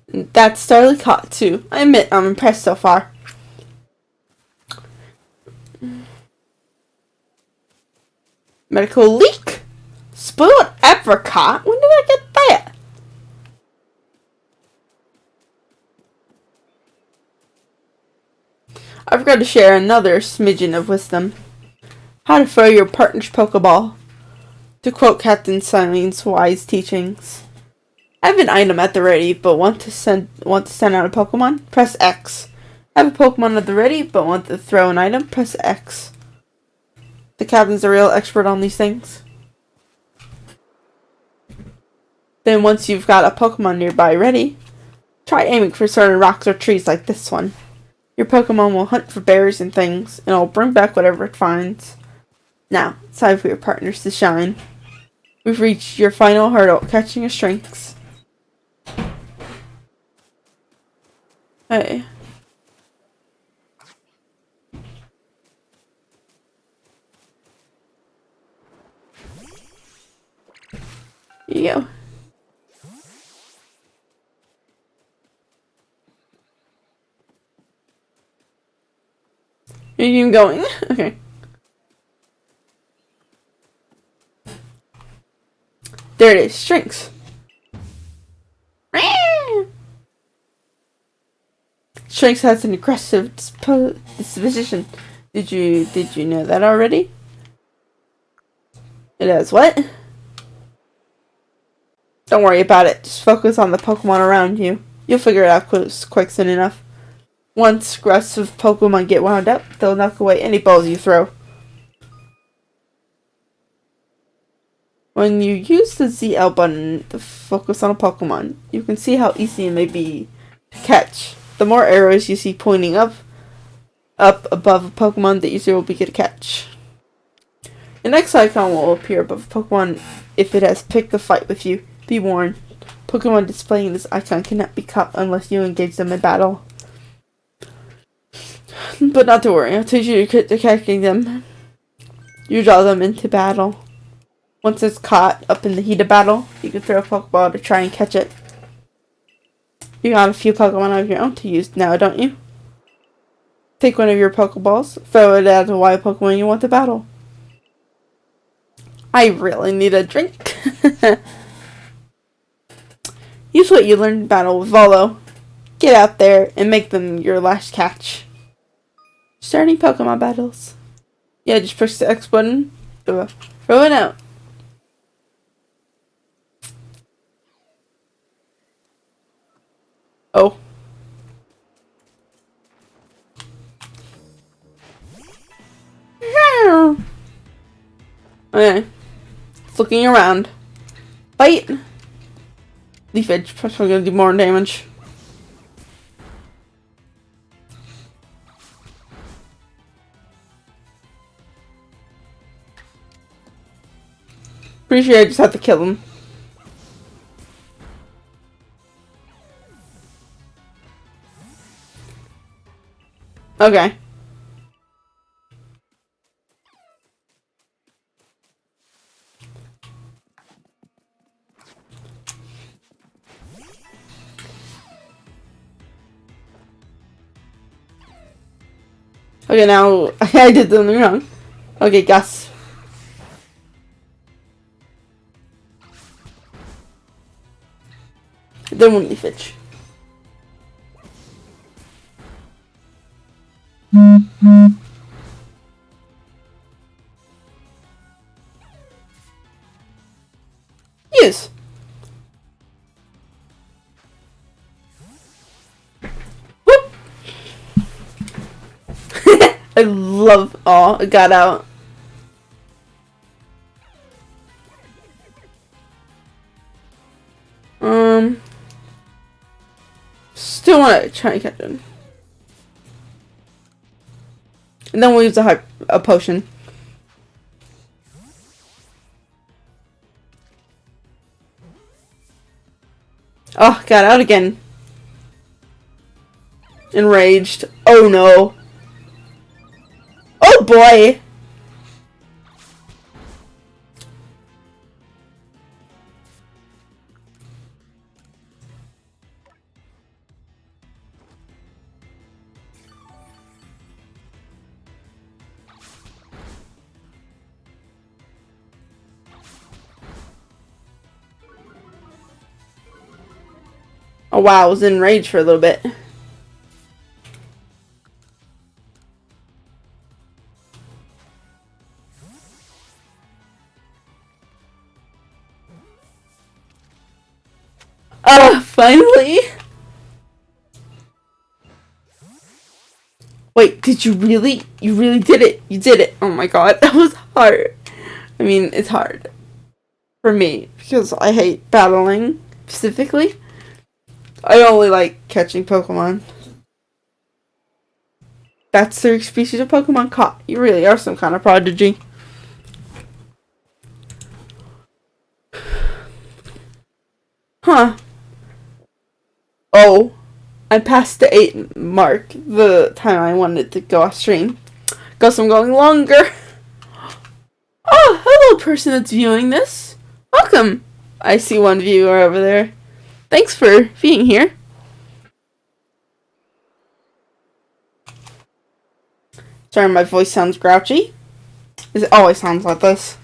That's totally caught too. I admit I'm impressed so far. Medical leak? Spoiled apricot? When did I get that? I forgot to share another smidgen of wisdom. How to throw your partner's Pokeball. To quote Captain Silene's wise teachings. I have an item at the ready, but want to send out a Pokemon? Press X. I have a Pokemon at the ready, but want to throw an item? Press X. The captain's a real expert on these things. Then once you've got a Pokemon nearby ready, try aiming for certain rocks or trees like this one. Your Pokemon will hunt for berries and things, and it'll bring back whatever it finds. Now, it's time for your partners to shine. We've reached your final hurdle, catching your strengths. Hey. Here you go. Are you even going? Okay. There it is. Strengths. Strengths has an aggressive disposition. Did you know that already? It has what? Don't worry about it. Just focus on the Pokemon around you. You'll figure it out quick soon enough. Once aggressive Pokemon get wound up, they'll knock away any balls you throw. When you use the ZL button to focus on a Pokemon, you can see how easy it may be to catch. The more arrows you see pointing up above a Pokemon, the easier it will be to catch. The next icon will appear above a Pokemon if it has picked a fight with you. Be warned, Pokemon displaying this icon cannot be caught unless you engage them in battle. But not to worry, I'll teach you to catching them. You draw them into battle. Once it's caught up in the heat of battle, you can throw a Pokeball to try and catch it. You got a few Pokemon of your own to use now, don't you? Take one of your Pokeballs, throw it at a wild Pokemon you want to battle. I really need a drink. Use what you learned in battle with Volo. Get out there and make them your last catch. Starting Pokemon battles. Yeah, just push the X button. Throw it out. Oh. Okay. It's looking around. Bite. Leaf Edge. Probably gonna do more damage. Pretty sure I just have to kill him. Okay. Okay, now I did something wrong. Okay, Gus. Then we'll leaf it. Yes. Whoop. I love. Oh, it got out. Still want to try and catch him. And then we'll use a potion. Oh, got out again. Enraged. Oh no. Oh boy. Oh wow, I was in rage for a little bit. Finally! Wait, did you really? You really did it. You did it. Oh my god, that was hard. I mean, it's hard. For me, because I hate battling, specifically. I only like catching Pokemon. That's 3 species of Pokemon caught. You really are some kind of prodigy. Huh. Oh. I passed the 8 mark the time I wanted to go off stream. Guess I'm going longer. Oh, hello person that's viewing this. Welcome. I see one viewer over there. Thanks for being here. Sorry, my voice sounds grouchy. It always sounds like this.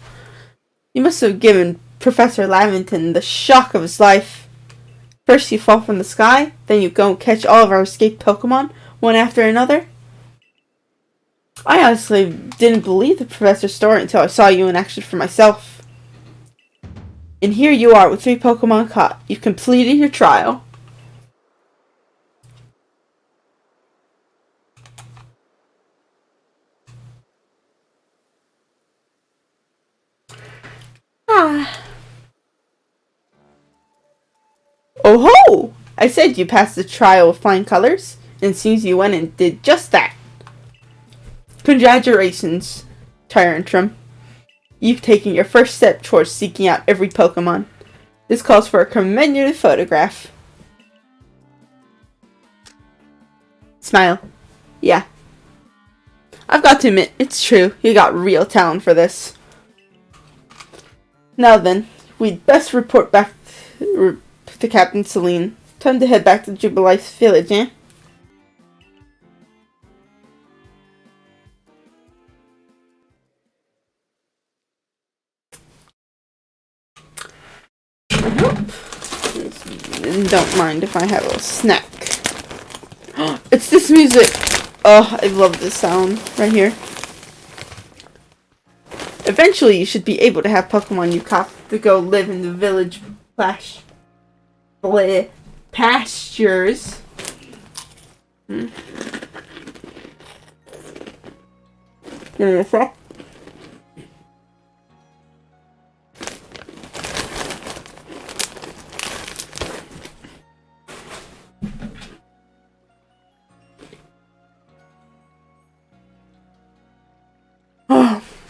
You must have given Professor Lavington the shock of his life. First you fall from the sky, then you go and catch all of our escaped Pokemon, one after another. I honestly didn't believe the professor's story until I saw you in action for myself. And here you are with 3 Pokemon caught. You've completed your trial. Ah. Oh ho! I said you passed the trial with flying colors, and it seems you went and did just that. Congratulations, Tyrantrum. You've taken your first step towards seeking out every Pokemon. This calls for a commemorative photograph. Smile. Yeah. I've got to admit, it's true. You got real talent for this. Now then, we'd best report back to Captain Celine. Time to head back to Jubilife Village, eh? Don't mind if I have a snack. It's this music! Oh, I love this sound right here. Eventually, you should be able to have Pokemon you caught to go live in the village pastures. Give me a sec.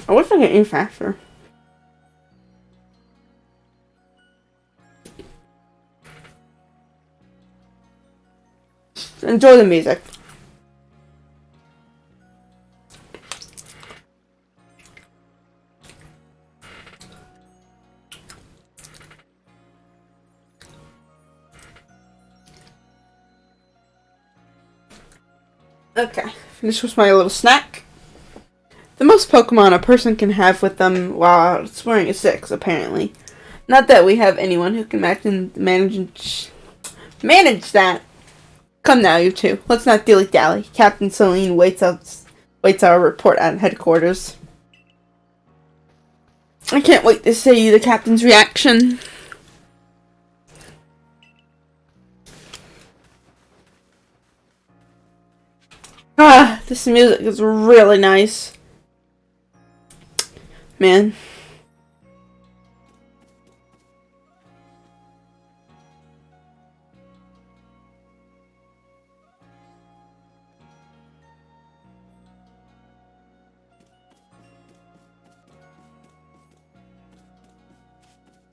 I wish I could eat faster. Enjoy the music. Okay, this was my little snack. The most Pokemon a person can have with them while exploring is 6, apparently. Not that we have anyone who can manage that. Come now, you two. Let's not dilly-dally. Captain Celine waits our report at headquarters. I can't wait to see the captain's reaction. Ah, this music is really nice. Man.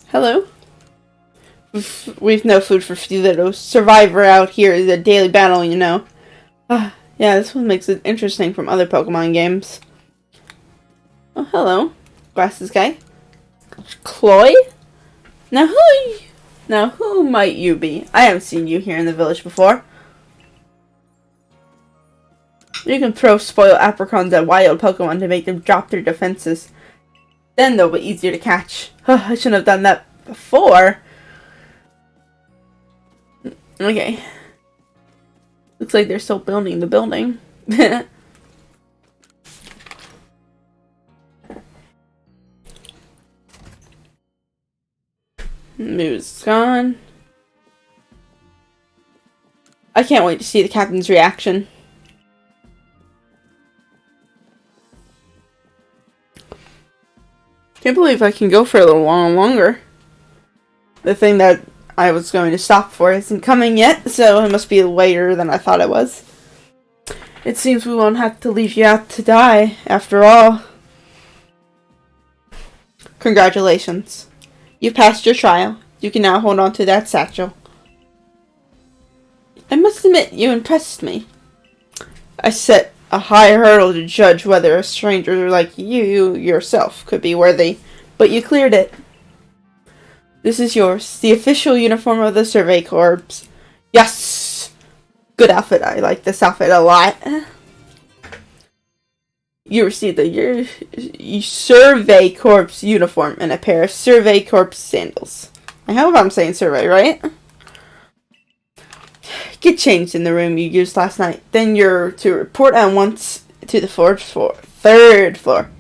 Hello. We've no food for few little survivor out here is a daily battle, you know. Ah, yeah, this one makes it interesting from other Pokemon games. Oh, hello. Glasses guy. Chloe? Now who might you be? I haven't seen you here in the village before. You can throw spoiled apricons at wild Pokemon to make them drop their defenses. Then they'll be easier to catch. I shouldn't have done that before. Okay. Looks like they're still building the building. Move's gone. I can't wait to see the captain's reaction. Can't believe I can go for a little while longer. The thing that I was going to stop for isn't coming yet, so it must be later than I thought it was. It seems we won't have to leave you out to die, after all. Congratulations. You passed your trial. You can now hold on to that satchel. I must admit, you impressed me. I set a high hurdle to judge whether a stranger like you yourself could be worthy, but you cleared it. This is yours, the official uniform of the Survey Corps. Yes! Good outfit, I like this outfit a lot. You received the Survey Corps uniform and a pair of Survey Corps sandals. I hope I'm saying survey, right? Get changed in the room you used last night. Then you're to report at once to the third floor.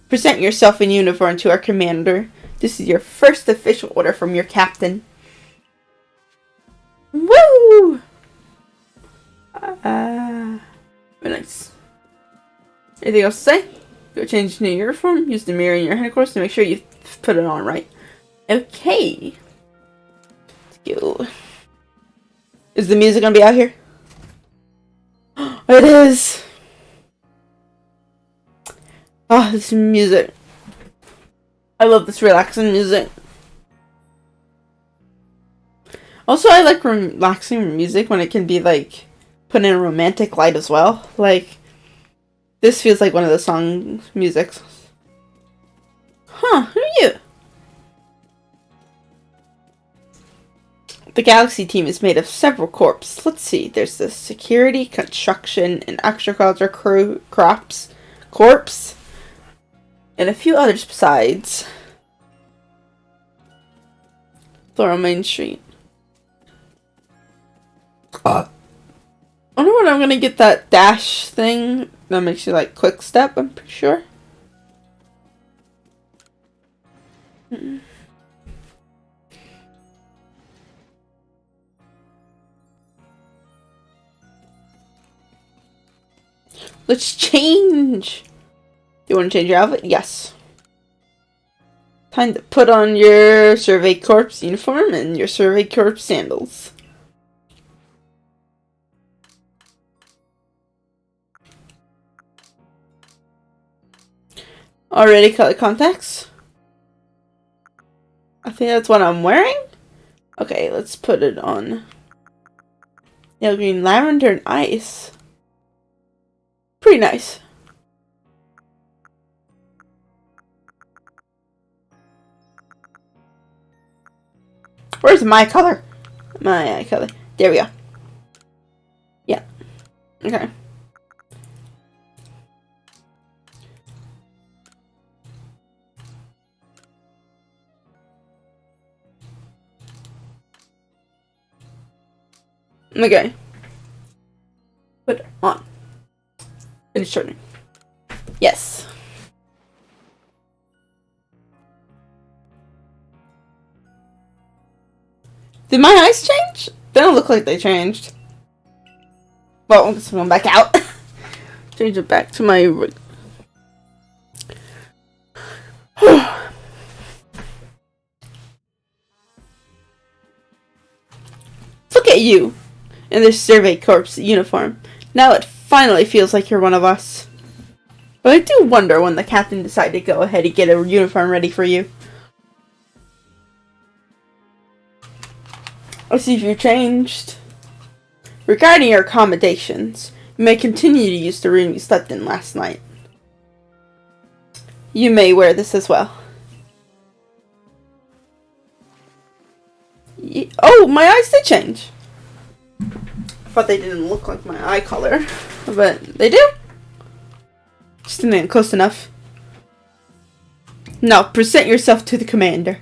Present yourself in uniform to our commander. This is your first official order from your captain. Woo! Very nice. Anything else to say? Go change into your uniform. Use the mirror in your headquarters to make sure you put it on right. Okay. Let's go. Is the music gonna be out here? It is! Oh, this music. I love this relaxing music. Also, I like relaxing music when it can be, like, put in a romantic light as well. Like, this feels like one of the song musics. Huh, who are you? The Galaxy team is made of several corps. Let's see, there's the security, construction, and agriculture corps, and a few others besides. Floral Main Street. I wonder when I'm gonna get that dash thing that makes you like quick step, I'm pretty sure. Let's change. You want to change your outfit? Yes. Time to put on your Survey Corps uniform and your Survey Corps sandals. Already color contacts? I think that's what I'm wearing. Okay, let's put it on. Yellow, green, lavender, and ice. Pretty nice. Where's my color? My eye color. There we go. Yeah. Okay. Okay. Put it on. Finish turning. Yes. Did my eyes change? They don't look like they changed. Well, I'm just going back out. Change it back to my... Look at you in this Survey Corps uniform. Now it finally feels like you're one of us. But I do wonder when the captain decided to go ahead and get a uniform ready for you. Let's see if you changed. Regarding your accommodations, you may continue to use the room you slept in last night. You may wear this as well. Oh, my eyes did change. I thought they didn't look like my eye color, but they do. Just didn't get close enough. Now, present yourself to the commander.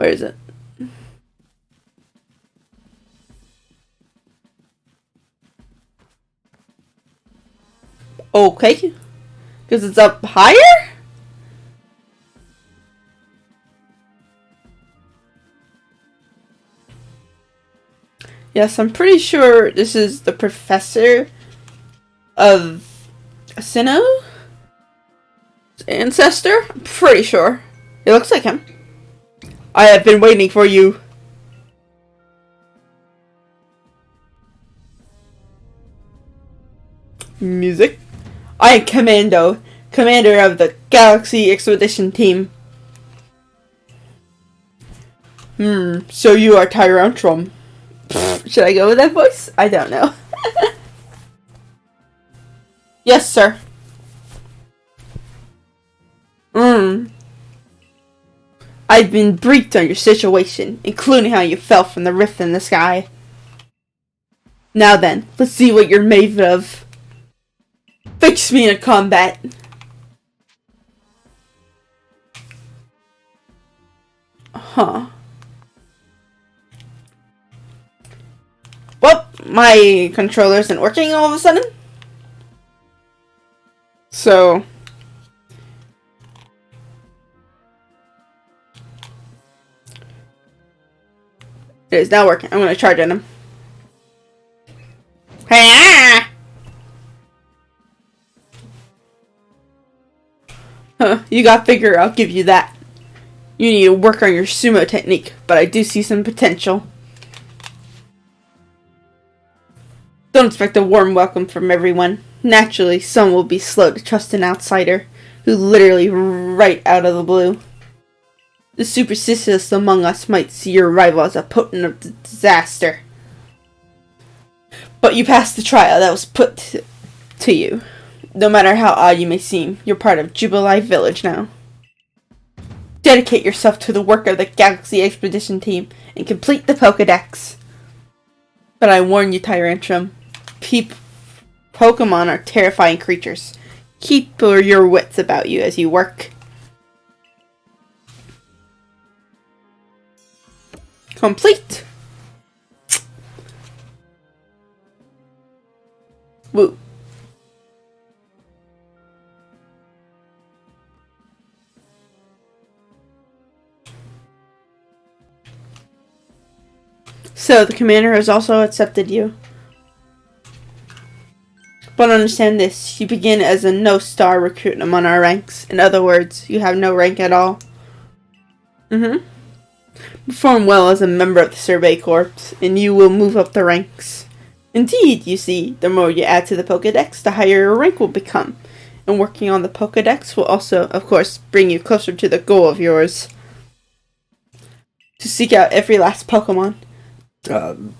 Where is it? Okay. Because it's up higher? Yes, I'm pretty sure this is the professor of Asino? Ancestor? I'm pretty sure. It looks like him. I have been waiting for you. Music. I am Commando, commander of the Galaxy Expedition Team. So you are Tyrantrum. Should I go with that voice? I don't know. Yes, sir. I've been briefed on your situation, including how you fell from the rift in the sky. Now then, let's see what you're made of. Fix me in combat. Huh. Well, my controller isn't working all of a sudden. So... it is now working. I'm going to charge at him. Huh, you got bigger, I'll give you that. You need to work on your sumo technique, but I do see some potential. Don't expect a warm welcome from everyone. Naturally, some will be slow to trust an outsider, who literally right out of the blue. The superstitious among us might see your arrival as a potent disaster. But you passed the trial that was put to you. No matter how odd you may seem, you're part of Jubilee Village now. Dedicate yourself to the work of the Galaxy Expedition Team and complete the Pokedex. But I warn you, Tyrantrum, Pokemon are terrifying creatures. Keep your wits about you as you work. Complete. Woo. So, the commander has also accepted you. But understand this, you begin as a no-star recruit among our ranks. In other words, you have no rank at all. Perform well as a member of the Survey Corps, and you will move up the ranks. Indeed, you see, the more you add to the Pokedex, the higher your rank will become. And working on the Pokedex will also, of course, bring you closer to the goal of yours. To seek out every last Pokemon. Oh,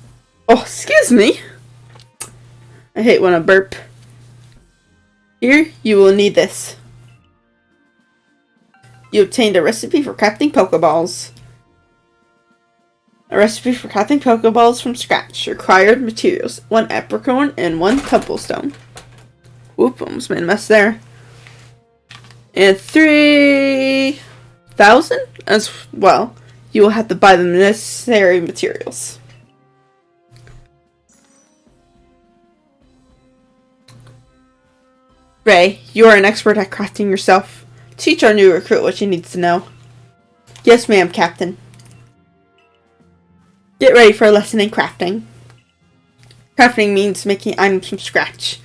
excuse me. I hate when I burp. Here, you will need this. You obtained a recipe for crafting Pokeballs. A recipe for crafting Pokeballs from scratch. Required materials: 1 apricorn and 1 Tumblestone. Whoop, almost made a mess there. And 3,000 as well. You will have to buy the necessary materials. Ray, you are an expert at crafting yourself. Teach our new recruit what she needs to know. Yes, ma'am, Captain. Get ready for a lesson in crafting. Crafting means making items from scratch.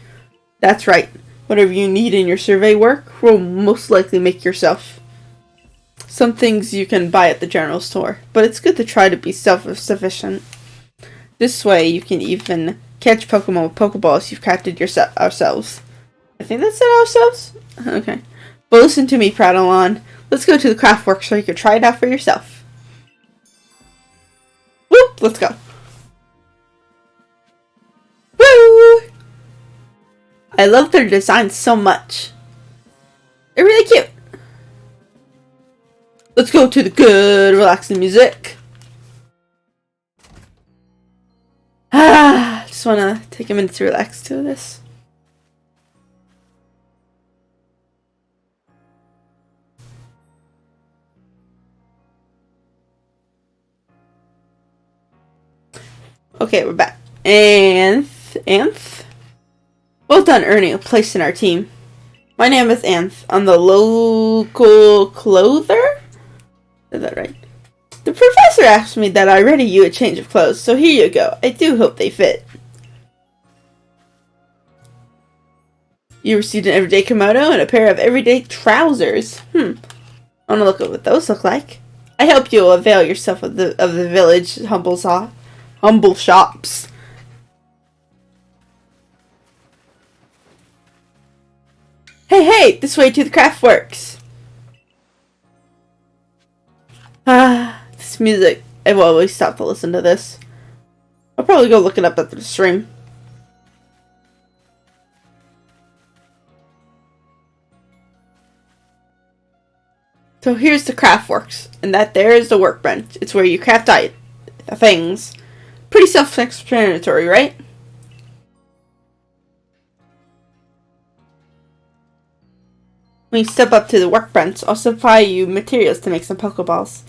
That's right. Whatever you need in your survey work, will most likely make yourself. Some things you can buy at the general store, but it's good to try to be self-sufficient. This way, you can even catch Pokemon with Pokeballs you've crafted ourselves. I think that's it, ourselves? Okay. But listen to me, prattle on. Let's go to the craft work so you can try it out for yourself. Whoop! Let's go. Woo! I love their designs so much. They're really cute. Let's go to the good, relaxing music. Just want to take a minute to relax to this. Okay, we're back. Anth? Well done earning a place in our team. My name is Anth. I'm the local clother? Is that right? The professor asked me that I ready you a change of clothes, so here you go. I do hope they fit. You received an everyday kimono and a pair of everyday trousers. I wanna look at what those look like. I hope you'll avail yourself of the village humble shops. Hey, this way to the craft works. This music. I've always stopped to listen to this. I'll probably go look it up after the stream. So here's the craft works, and that there is the workbench. It's where you craft things. Pretty self-explanatory, right? When you step up to the workbench, I'll supply you materials to make some Pokeballs.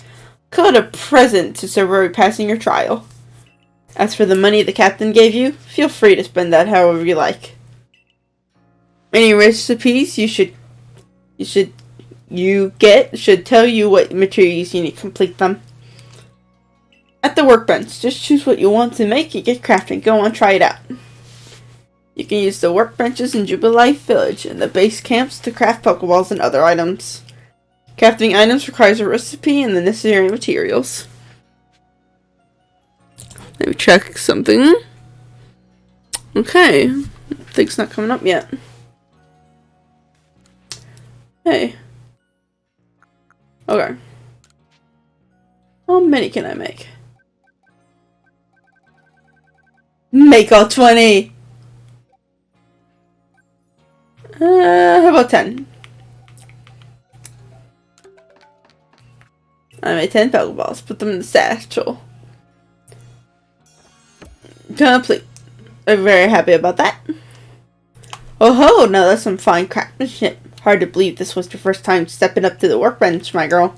Call it a present to Sir passing your trial. As for the money the captain gave you, feel free to spend that however you like. Any recipes should tell you what materials you need to complete them. At the workbench, just choose what you want to make and get crafting. Go on, try it out. You can use the workbenches in Jubilife Village and the base camps to craft Pokeballs and other items. Crafting items requires a recipe and the necessary materials. Let me check something. Okay. Thing's not coming up yet. Hey. Okay. How many can I make? Make all 20! How about 10? I made 10 Pokeballs. Put them in the satchel. Complete. I'm very happy about that. Oh ho! Now that's some fine craftsmanship. Hard to believe this was your first time stepping up to the workbench, my girl.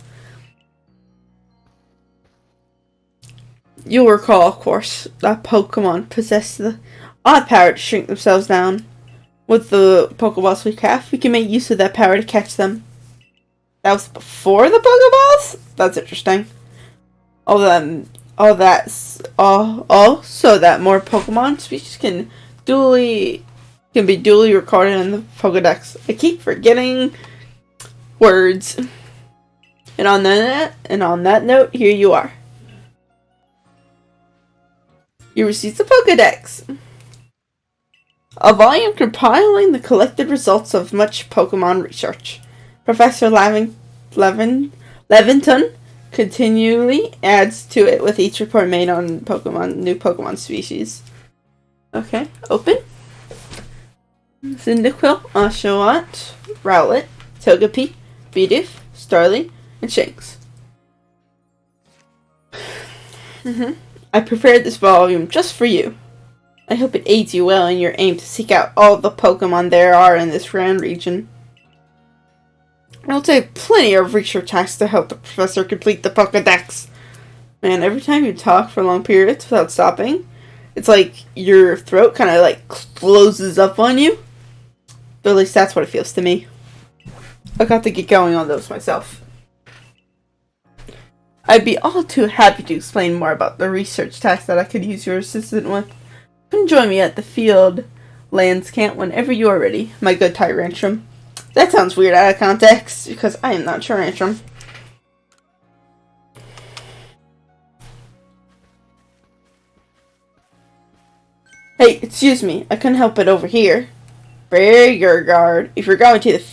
You'll recall, of course, that Pokemon possess the odd power to shrink themselves down. With the Pokeballs we craft, we can make use of that power to catch them. That was before the Pokeballs? That's interesting. So that more Pokemon species can be duly recorded in the Pokedex. I keep forgetting words. And on that note, here you are. You received the Pokedex. A volume compiling the collected results of much Pokemon research. Professor Levinton continually adds to it with each report made on new Pokemon species. Okay, open. Cyndaquil, Oshawott, Rowlet, Togepi, Bidoof, Starly, and Shanks. I prepared this volume just for you. I hope it aids you well in your aim to seek out all the Pokemon there are in this grand region. It'll take plenty of research tasks to help the professor complete the Pokedex. Man, every time you talk for long periods without stopping, it's like your throat kind of like closes up on you. But at least that's what it feels to me. I got to get going on those myself. I'd be all too happy to explain more about the research tasks that I could use your assistance with. Come join me at the field lands camp whenever you are ready, my good Tyrantrum. That sounds weird out of context, because I am not Tyrantrum. Hey, excuse me, I couldn't help it over here. Beauregard, if you're going to the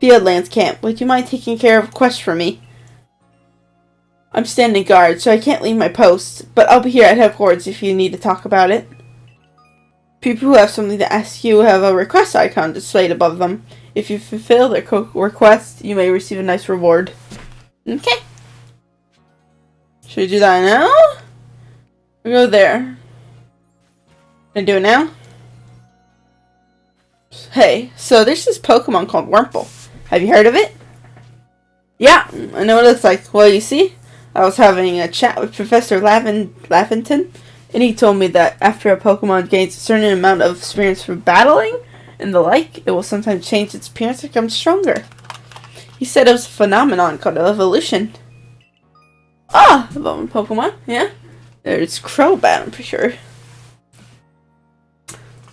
Fieldlands camp, would you mind taking care of a quest for me? I'm standing guard, so I can't leave my post, but I'll be here at headquarters if you need to talk about it. People who have something to ask you have a request icon displayed above them. If you fulfill their request, you may receive a nice reward. Okay. Should we do that now? We go there. Can I do it now? Hey, so there's this Pokemon called Wurmple. Have you heard of it? Yeah, I know what it looks like. Well, you see, I was having a chat with Professor Laventon, and he told me that after a Pokemon gains a certain amount of experience from battling and the like, it will sometimes change its appearance and become stronger. He said it was a phenomenon called evolution. Ah, about Pokemon, yeah. There's Crobat, I'm pretty sure.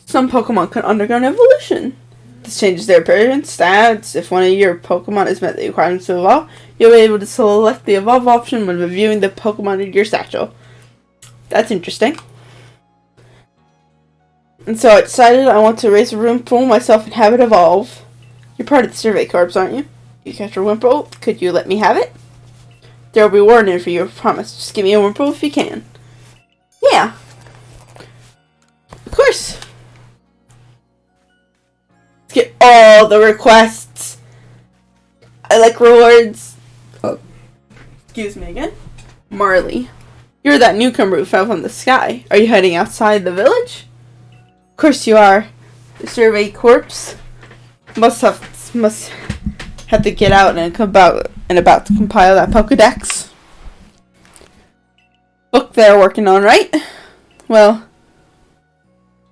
Some Pokemon can undergo an evolution. This changes their appearance, stats. If one of your Pokemon has met the requirements to evolve, you'll be able to select the evolve option when reviewing the Pokemon in your satchel. That's interesting. And so I decided I want to raise a Wimple myself and have it evolve. You're part of the Survey Corps, aren't you? You catch a Wimple. Could you let me have it? There'll be a reward in it for you, I promise. Just give me a Wimple if you can. Yeah. Of course. Let's get all the requests. I like rewards. Oh. Excuse me again. Marley. You're that newcomer who fell from the sky. Are you heading outside the village? Of course you are. The Survey Corps must have to get out and about to compile that Pokedex. Book they're working on, right? Well,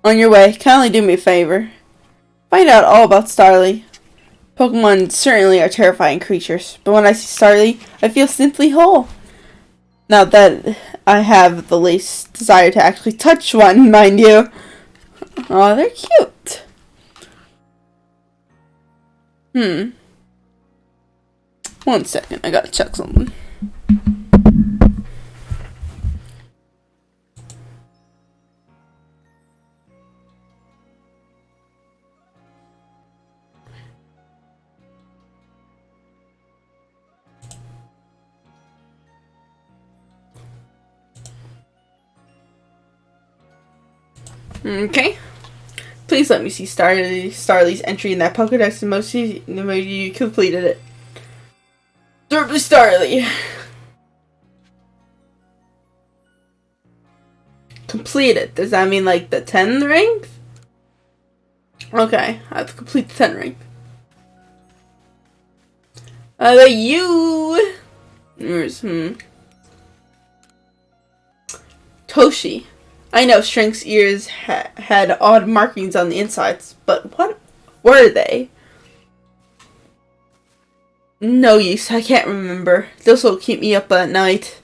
on your way. Kindly do me a favor. Find out all about Starly. Pokemon certainly are terrifying creatures, but when I see Starly, I feel simply whole. Not that I have the least desire to actually touch one, mind you. Aw, they're cute. One second, I gotta check something. Okay. Please let me see Starly's entry in that Pokedex the most you completed it. Derby Starly. Completed. Does that mean like the 10 rank? Okay, I have to complete the 10 rank. You. There's Toshi. I know Shrink's ears had odd markings on the insides, but what were they? No use, I can't remember. This will keep me up at night.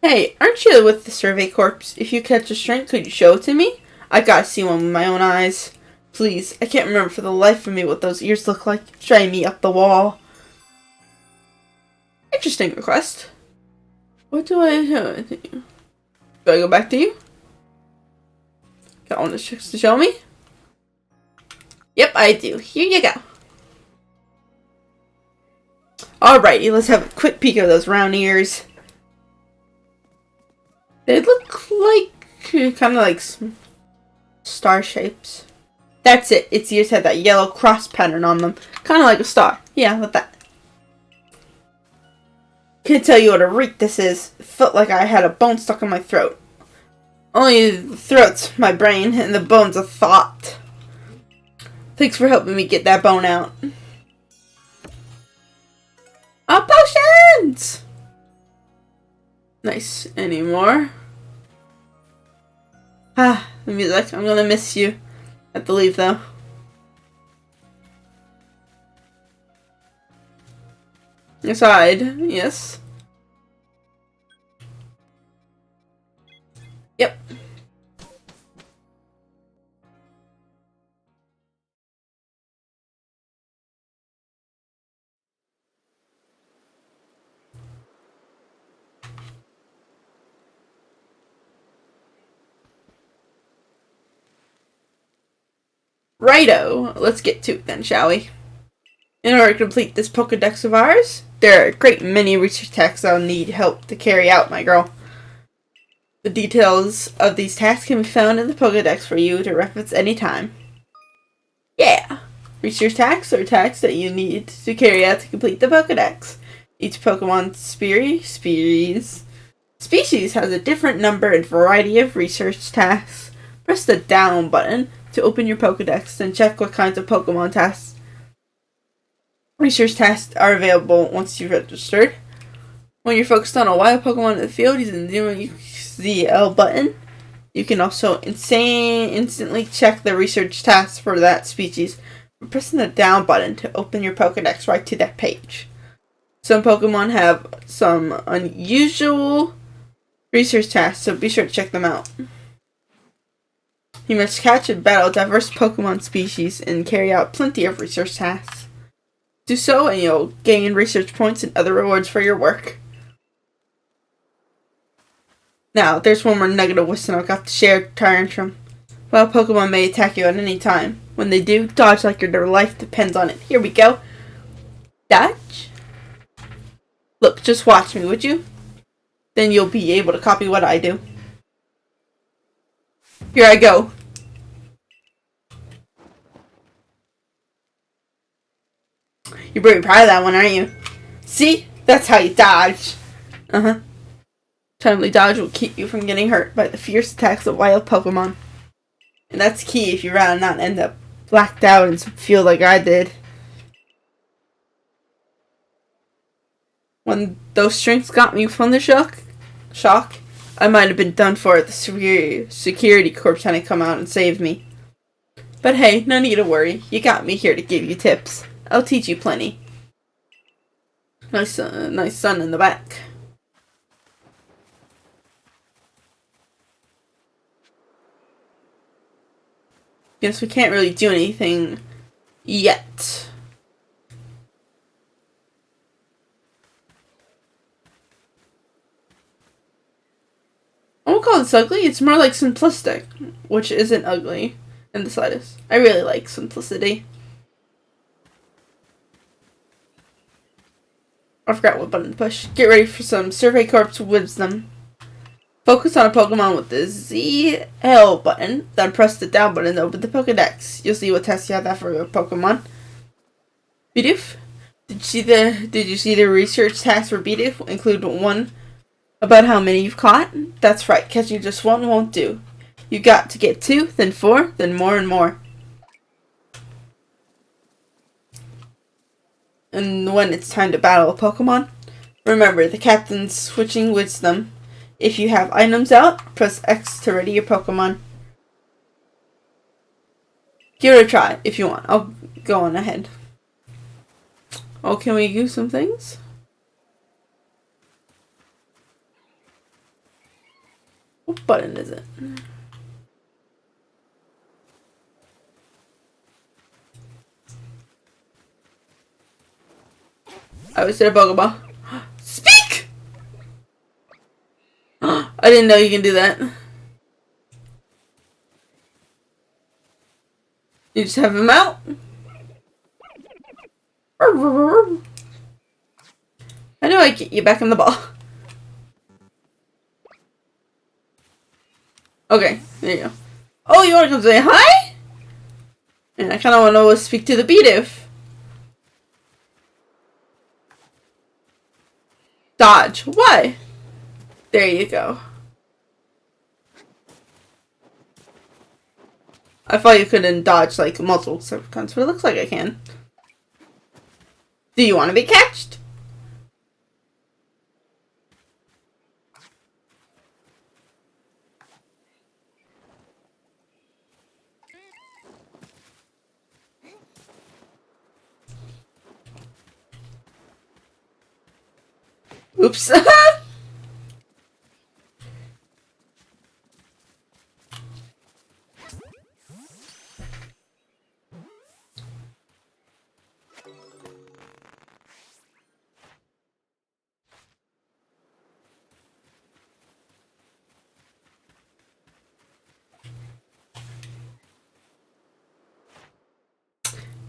Hey, aren't you with the Survey Corps? If you catch a Shrink, could you show it to me? I gotta see one with my own eyes. Please, I can't remember for the life of me what those ears look like. Driving me up the wall. Interesting request. What do I do? Do I go back to you? Got one of the tricks to show me? Yep, I do. Here you go. Alrighty, let's have a quick peek of those round ears. They look like, kind of like star shapes. That's it. Its ears have that yellow cross pattern on them. Kind of like a star. Yeah, like that. Can't tell you what a reek this is. It felt like I had a bone stuck in my throat. Only the throat's my brain, and the bone's a thought. Thanks for helping me get that bone out. Oh, potions! Nice. Any more? Ah, the music. I'm gonna miss you. I have to leave, though. Inside. Yes. Yep. Righto. Let's get to it then, shall we? In order to complete this Pokedex of ours, there are a great many research tasks I'll need help to carry out, my girl. The details of these tasks can be found in the Pokedex for you to reference anytime. Yeah! Research tasks are tasks that you need to carry out to complete the Pokedex. Each Pokemon species has a different number and variety of research tasks. Press the down button to open your Pokedex and check what kinds of Pokemon research tasks are available once you've registered. When you're focused on a wild Pokemon in the field, using the L button, You can also instantly check the research tasks for that species by pressing the down button to open your Pokedex right to that page. Some Pokemon have some unusual research tasks, so be sure to check them out. You must catch and battle diverse Pokemon species and carry out plenty of research tasks. Do so and you'll gain research points and other rewards for your work. Now, there's one more nugget of wisdom I've got to share, Tyrantrum. While Pokemon may attack you at any time, when they do, dodge like their life depends on it. Here we go. Dodge. Look, just watch me, would you? Then you'll be able to copy what I do. Here I go. You're pretty proud of that one, aren't you? See? That's how you dodge. Timely dodge will keep you from getting hurt by the fierce attacks of wild Pokemon. And that's key if you rather not end up blacked out and feel like I did. When those strings got me from the shock, I might have been done for at the security corps trying to come out and save me. But hey, no need to worry. You got me here to give you tips. I'll teach you plenty. Nice sun in the back. Guess we can't really do anything yet. I won't call this ugly, it's more like simplistic, which isn't ugly in the slightest. I really like simplicity. I forgot what button to push. Get ready for some Survey Corps wisdom. Focus on a Pokemon with the ZL button, then press the down button to open the Pokedex. You'll see what tests you have that for your Pokemon. Bidoof. Did you see the research task for Bidoof? Include one about how many you've caught? That's right, catching just one won't do. You got to get 2, then 4, then more and more. And when it's time to battle a Pokemon, remember the captain's switching wisdom. If you have items out, press X to ready your Pokemon. Give it a try if you want. I'll go on ahead. Oh, can we do some things? What button is it? I was at a Pokeball. Speak! I didn't know you can do that. You just have him out. How do I get you back in the ball? Okay, there you go. Oh, you want to come say hi? And I kind of want to speak to the Bidoof. Dodge. Why? There you go. I thought you couldn't dodge like multiple times, but it looks like I can. Do you want to be catched? Oops.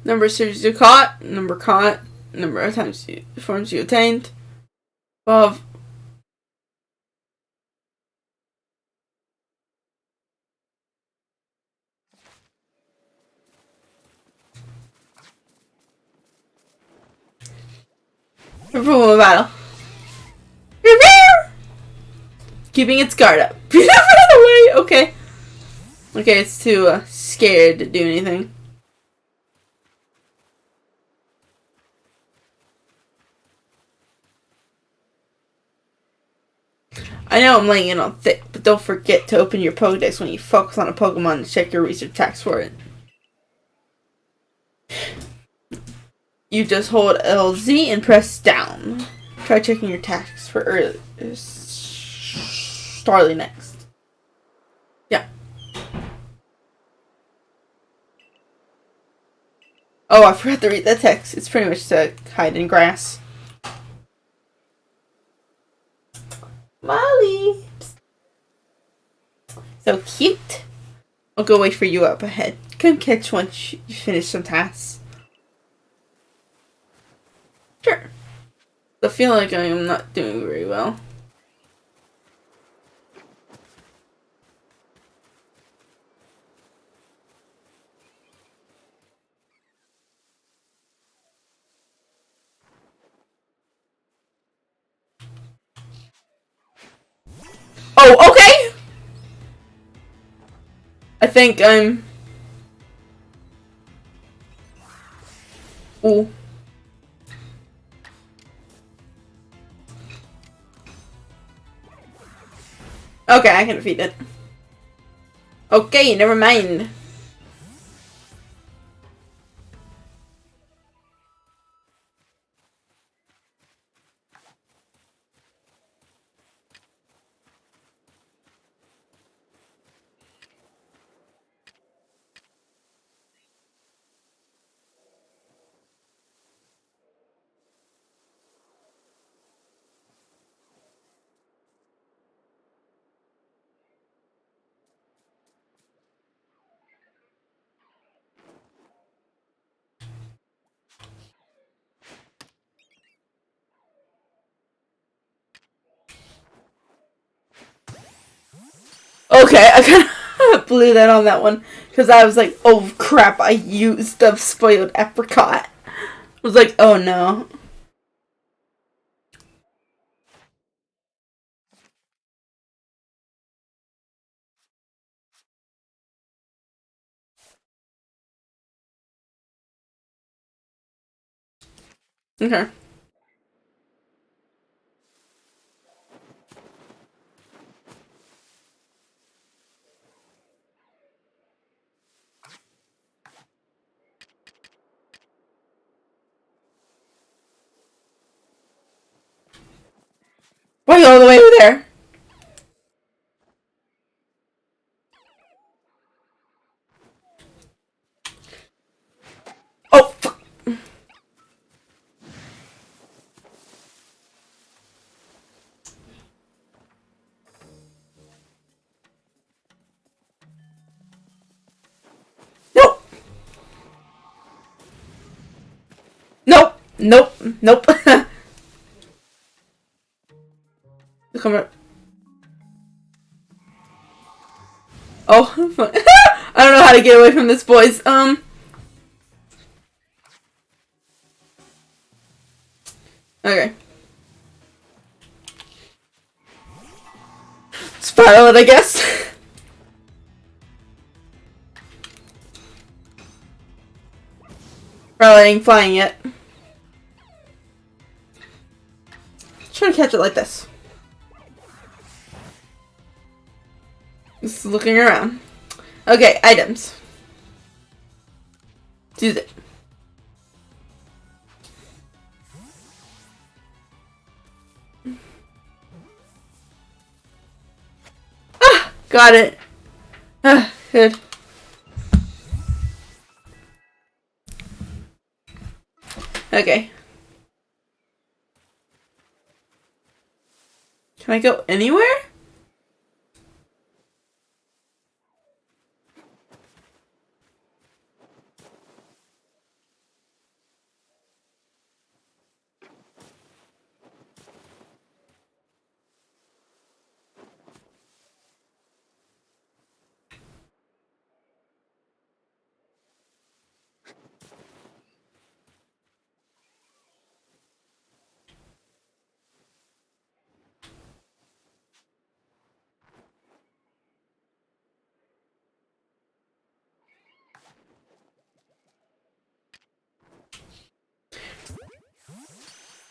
Number of series you caught, number of times forms you attained. 12. Approval of battle. Keeping its guard up. Run away. Okay. Okay, it's too scared to do anything. I know I'm laying it on thick, but don't forget to open your Pokedex when you focus on a Pokemon and check your research tags for it. You just hold LZ and press down. Try checking your tags for Starly next. Yeah. Oh, I forgot to read that text. It's pretty much to hide in grass. Molly! So cute. I'll go wait for you up ahead. Come catch once you finish some tasks. Sure. I feel like I am not doing very well. Oh, okay! I think I'm... Ooh. Okay, I can defeat it. Okay, never mind. Okay, I kind of blew that on that one. Because I was like, oh crap, I used the spoiled apricot. I was like, oh no. Okay. Why are you all the way over there? Oh, fuck. Nope. Nope. Nope. Nope. Come here. Oh, I don't know how to get away from this, boys. Okay. Spiral it, I guess. Probably ain't flying yet. Try to catch it like this. Just looking around. Okay, items. Do that. Ah, got it. Ah, good. Okay. Can I go anywhere?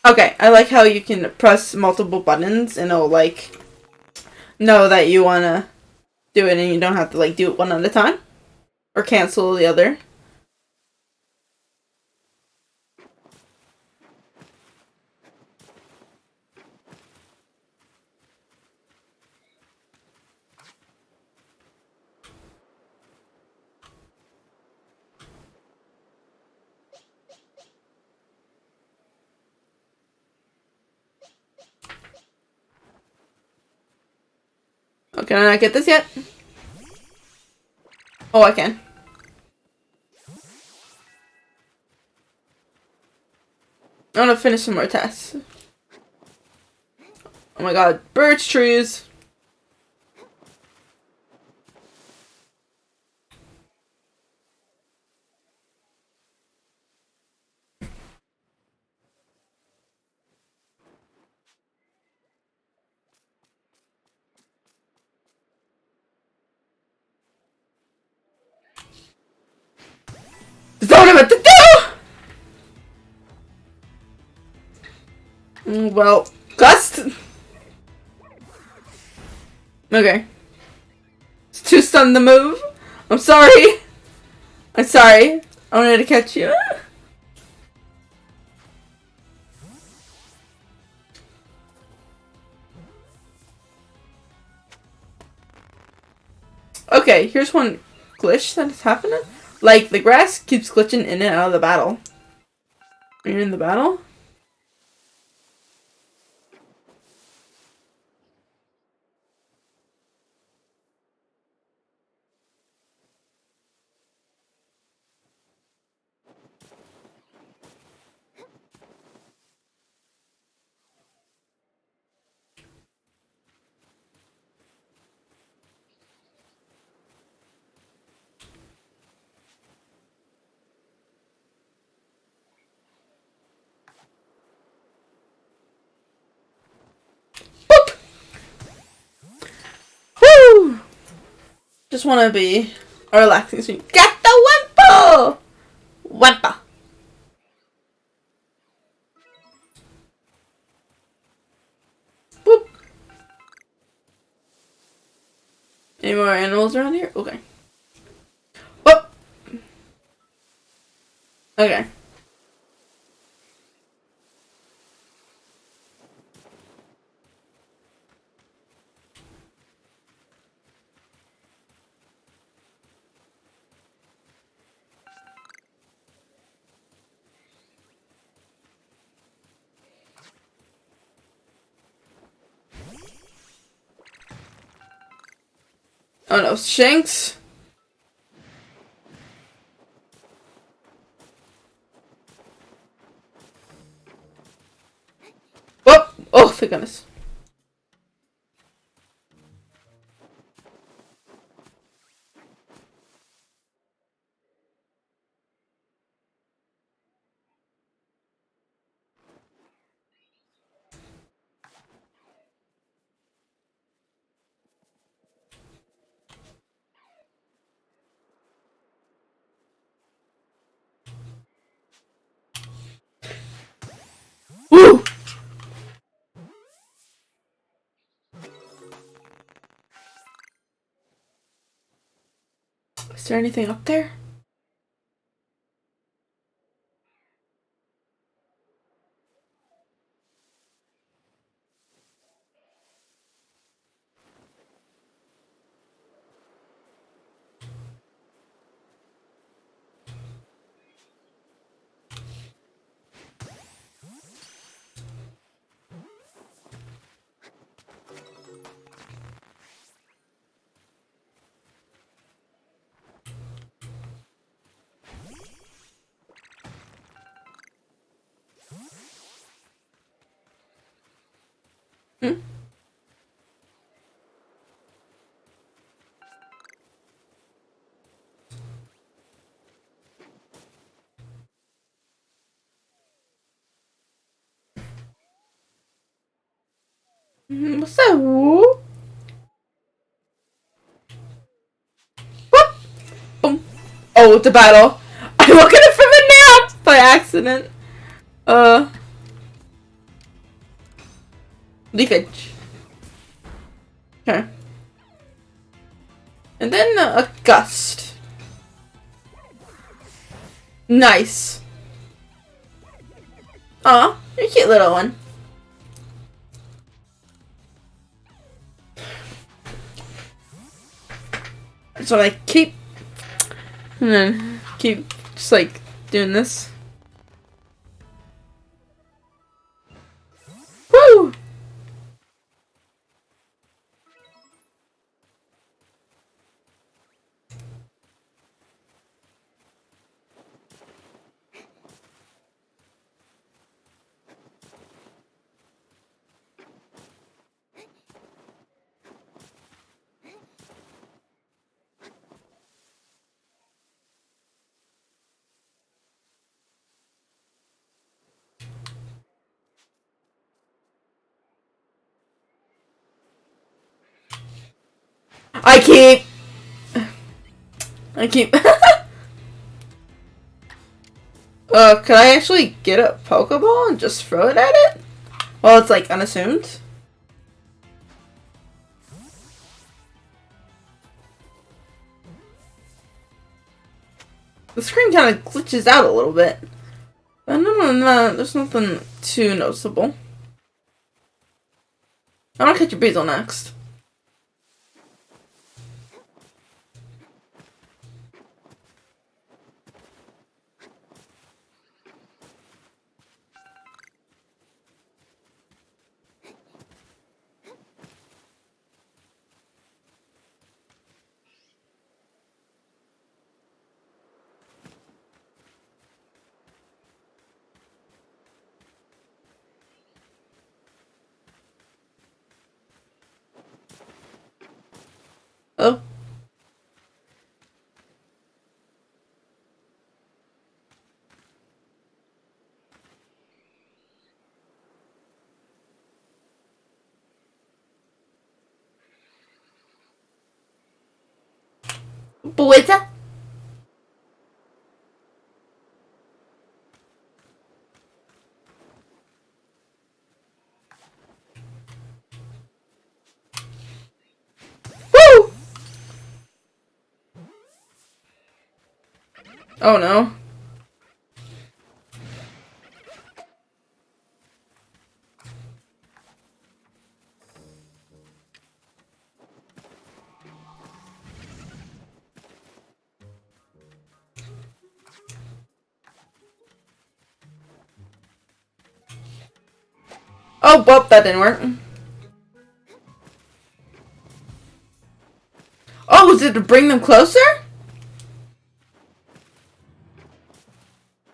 Okay, I like how you can press multiple buttons and it'll like know that you wanna do it and you don't have to like do it one at a time or cancel the other. Oh, can I not get this yet? Oh, I can. I want to finish some more tests. Oh my god, birch trees. Don't know what to do! Well, gust? Okay. It's too stunned to move. I'm sorry. I'm sorry. I wanted to catch you. Okay, here's one glitch that is happening. Like, the grass keeps glitching in and out of the battle. Are you in the battle? Boop! Woo! Just want to be a relaxing stream. Get the Wimple! Wimpa! Boop! Any more animals around here? Okay. Whoop! Okay. Oh no, Shanks. Whoop! Oh, thank goodness. Woo! Is there anything up there? Hmm? What's that? Whoop! Whoop! Boom! Oh, it's a battle. I woke it up from a nap by accident. Leafage. Okay. And then a gust. Nice. Aw, you're a cute little one. So I keep and then keep just like doing this. Woo! I keep could I actually get a Pokeball and just throw it at it? Well, it's like unassumed. The screen kind of glitches out a little bit. But no, there's nothing too noticeable. I'm gonna catch a Beetle next. Oh. Bueta? Woo! Oh no. Oh, well, that didn't work. Oh, was it to bring them closer?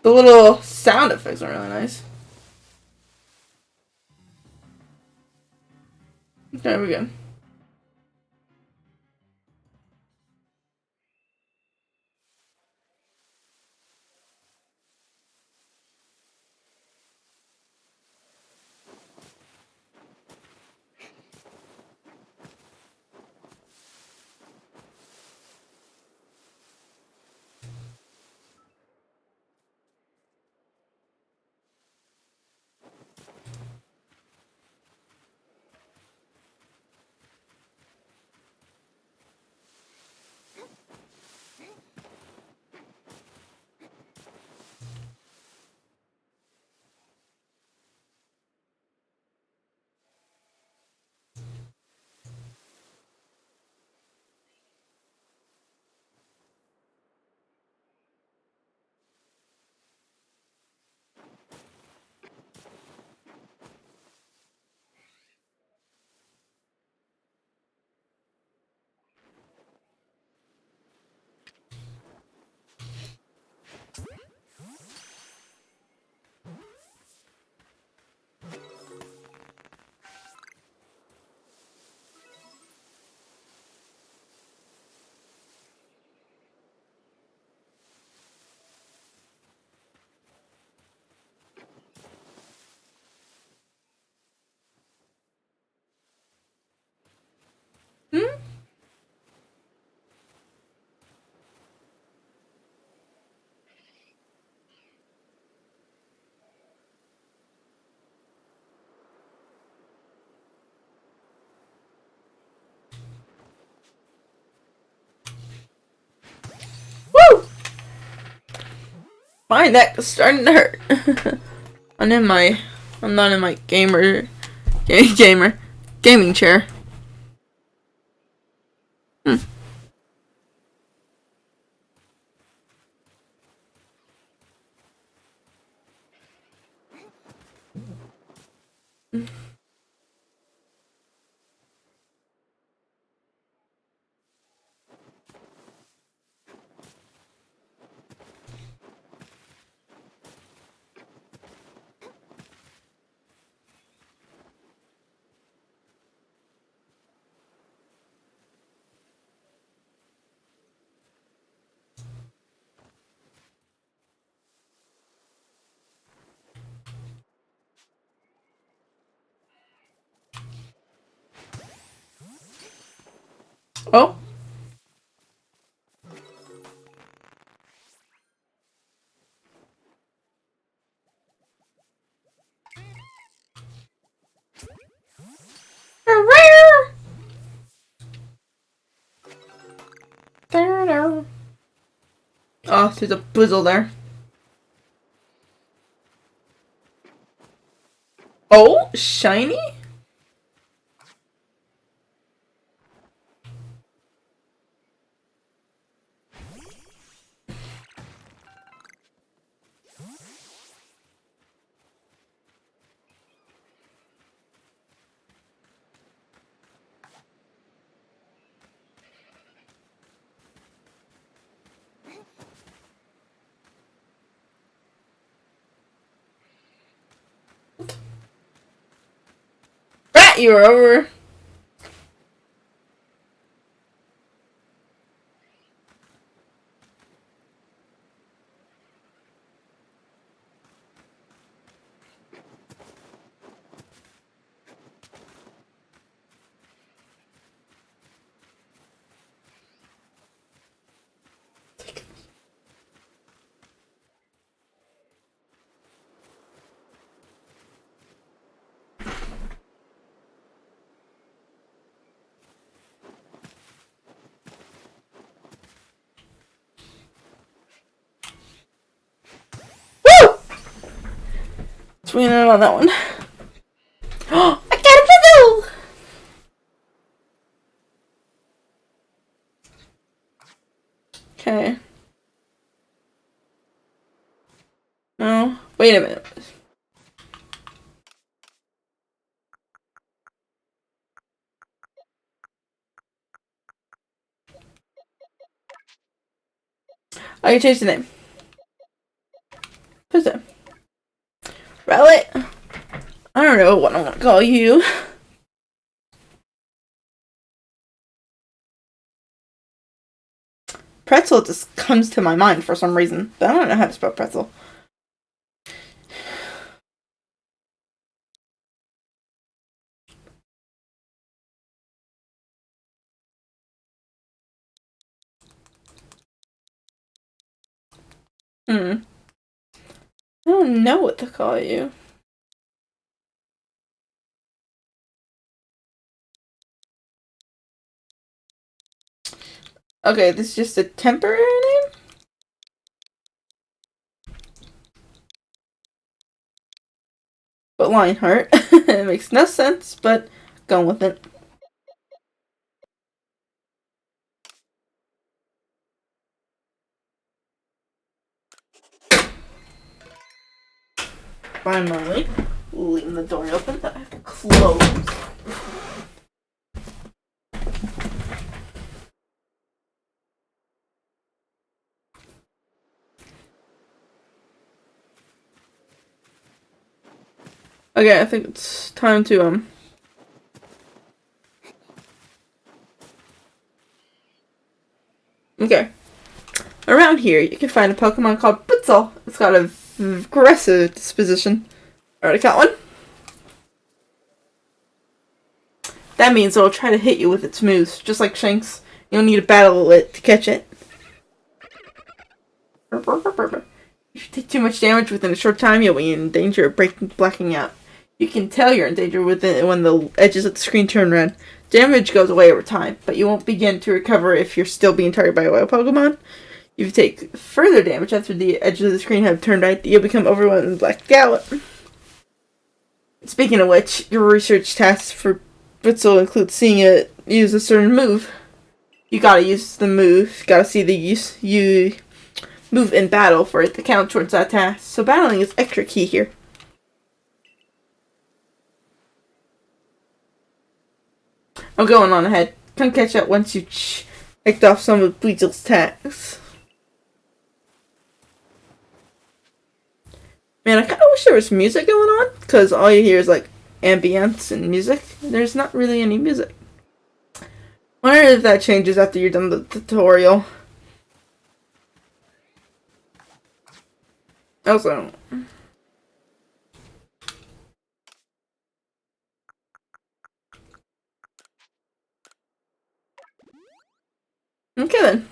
The little sound effects are really nice. Okay, we're good. My neck is starting to hurt. I'm not in my gaming chair. Oh. Oh, there's a blizzle there. Oh, shiny? Rat, you're over. Woo! Swinging in on that one. Oh, I got a blizzle! Okay. No. Wait a minute. I can change the name. Who's that? Relic? I don't know what I want to call you. Pretzel just comes to my mind for some reason, but I don't know how to spell pretzel. I don't know what to call you. Okay, this is just a temporary name? But Lionheart. It makes no sense, but going with it. Finally, leaving the door open that I have to close. Okay, I think it's time to, Okay. Around here, you can find a Pokemon called Blitzel. It's got a aggressive disposition. Already got one? That means it'll try to hit you with its moves, just like Shanks. You'll need to battle it to catch it. If you take too much damage within a short time, you'll be in danger of blacking out. You can tell you're in danger when the edges of the screen turn red. Damage goes away over time, but you won't begin to recover if you're still being targeted by a wild Pokemon. If you take further damage after the edges of the screen have turned right, you'll become overwhelmed and blacked out. Speaking of which, your research tasks for Britzel include seeing it use a certain move. You gotta use the move. You gotta see the use you move in battle for it to count towards that task. So battling is extra key here. I'm going on ahead. Come catch up once you checked off some of Weasel's tasks. Man, I kind of wish there was music going on, because all you hear is like ambience and music. There's not really any music. Wonder if that changes after you're done the tutorial. Also, okay then.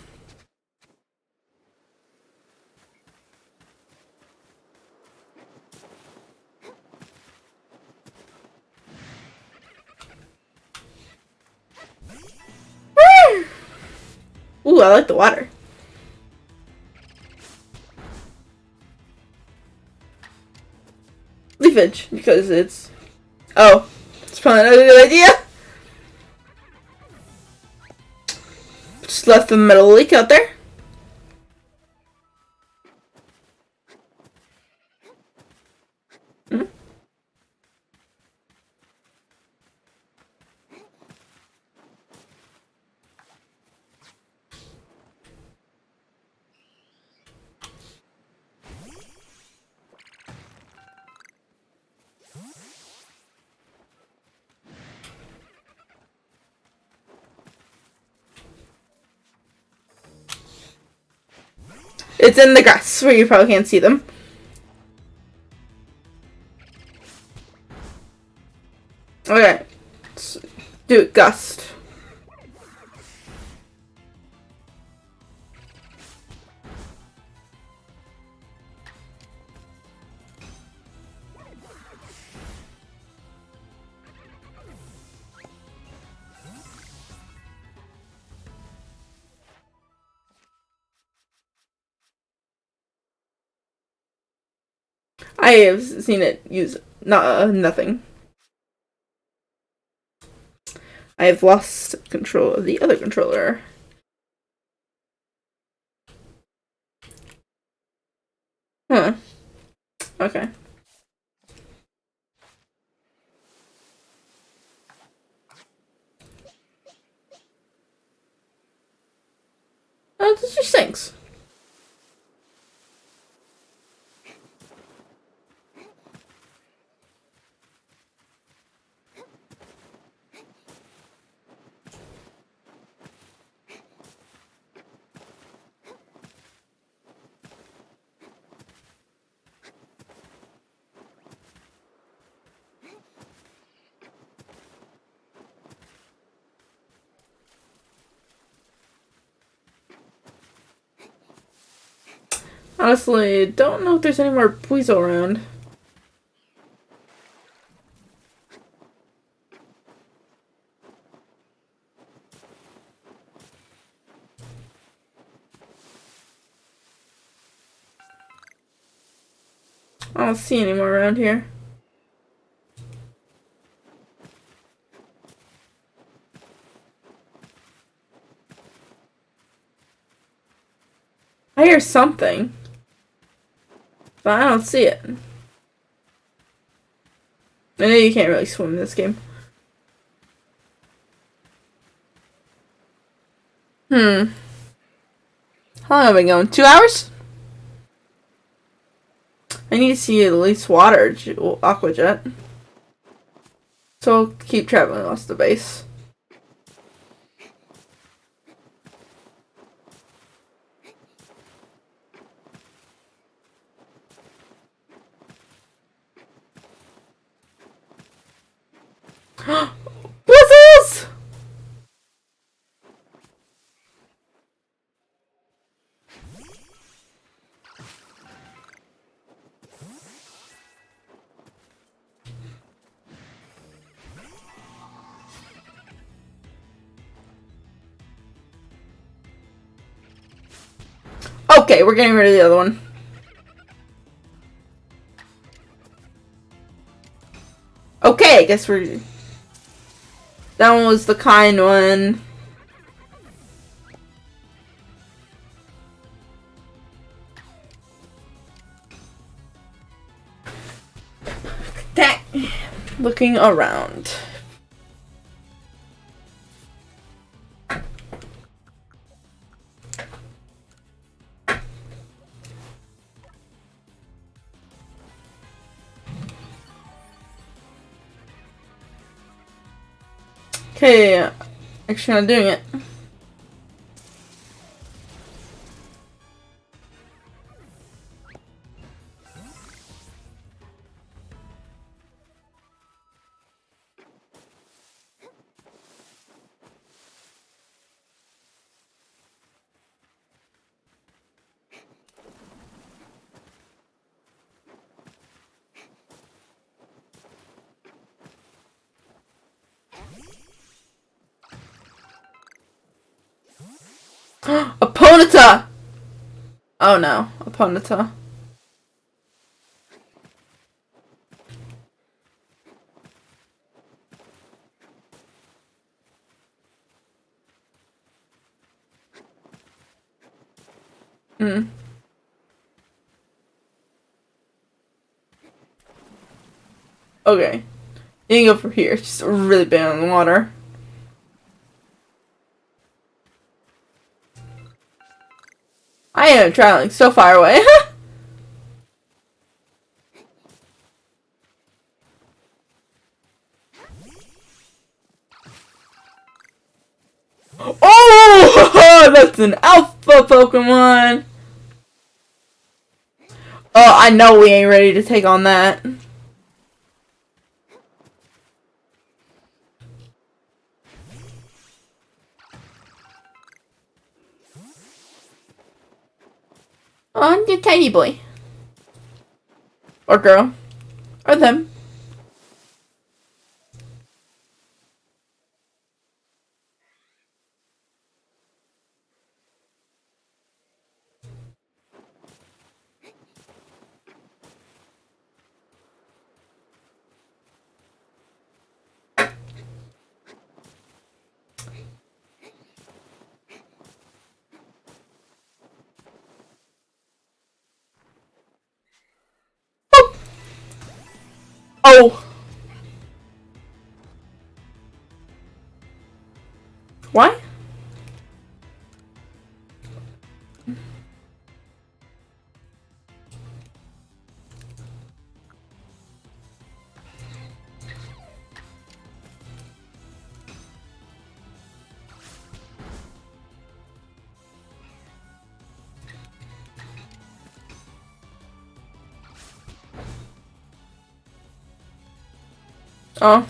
Ooh, I like the water. Leafage, because it's... Oh, it's probably not a good idea. Just left the metal leak out there. Hmm? It's in the grass, where you probably can't see them. Okay. Let's do it, Gust. I have seen it use nothing. I have lost control of the other controller. Huh. Okay. Oh, this just sinks. Honestly, don't know if there's any more Weasel around. I don't see any more around here. I hear something, but I don't see it. I know you can't really swim in this game. How long have I been going? 2 hours? I need to see at least water, aqua jet. So I'll keep traveling across the base. Whistles! Okay, we're getting rid of the other one. Okay, I guess we're... That one was the kind one. That... Looking around. Okay, actually not doing it. Aponita! Oh no, Aponita. Hmm. Okay. You can go for here. It's just really bad on the water. I am traveling so far away. Oh! That's an alpha Pokemon! Oh, I know we ain't ready to take on that. Oh, you tiny boy. Or girl. Or them. Oh! Oh! What? Oh.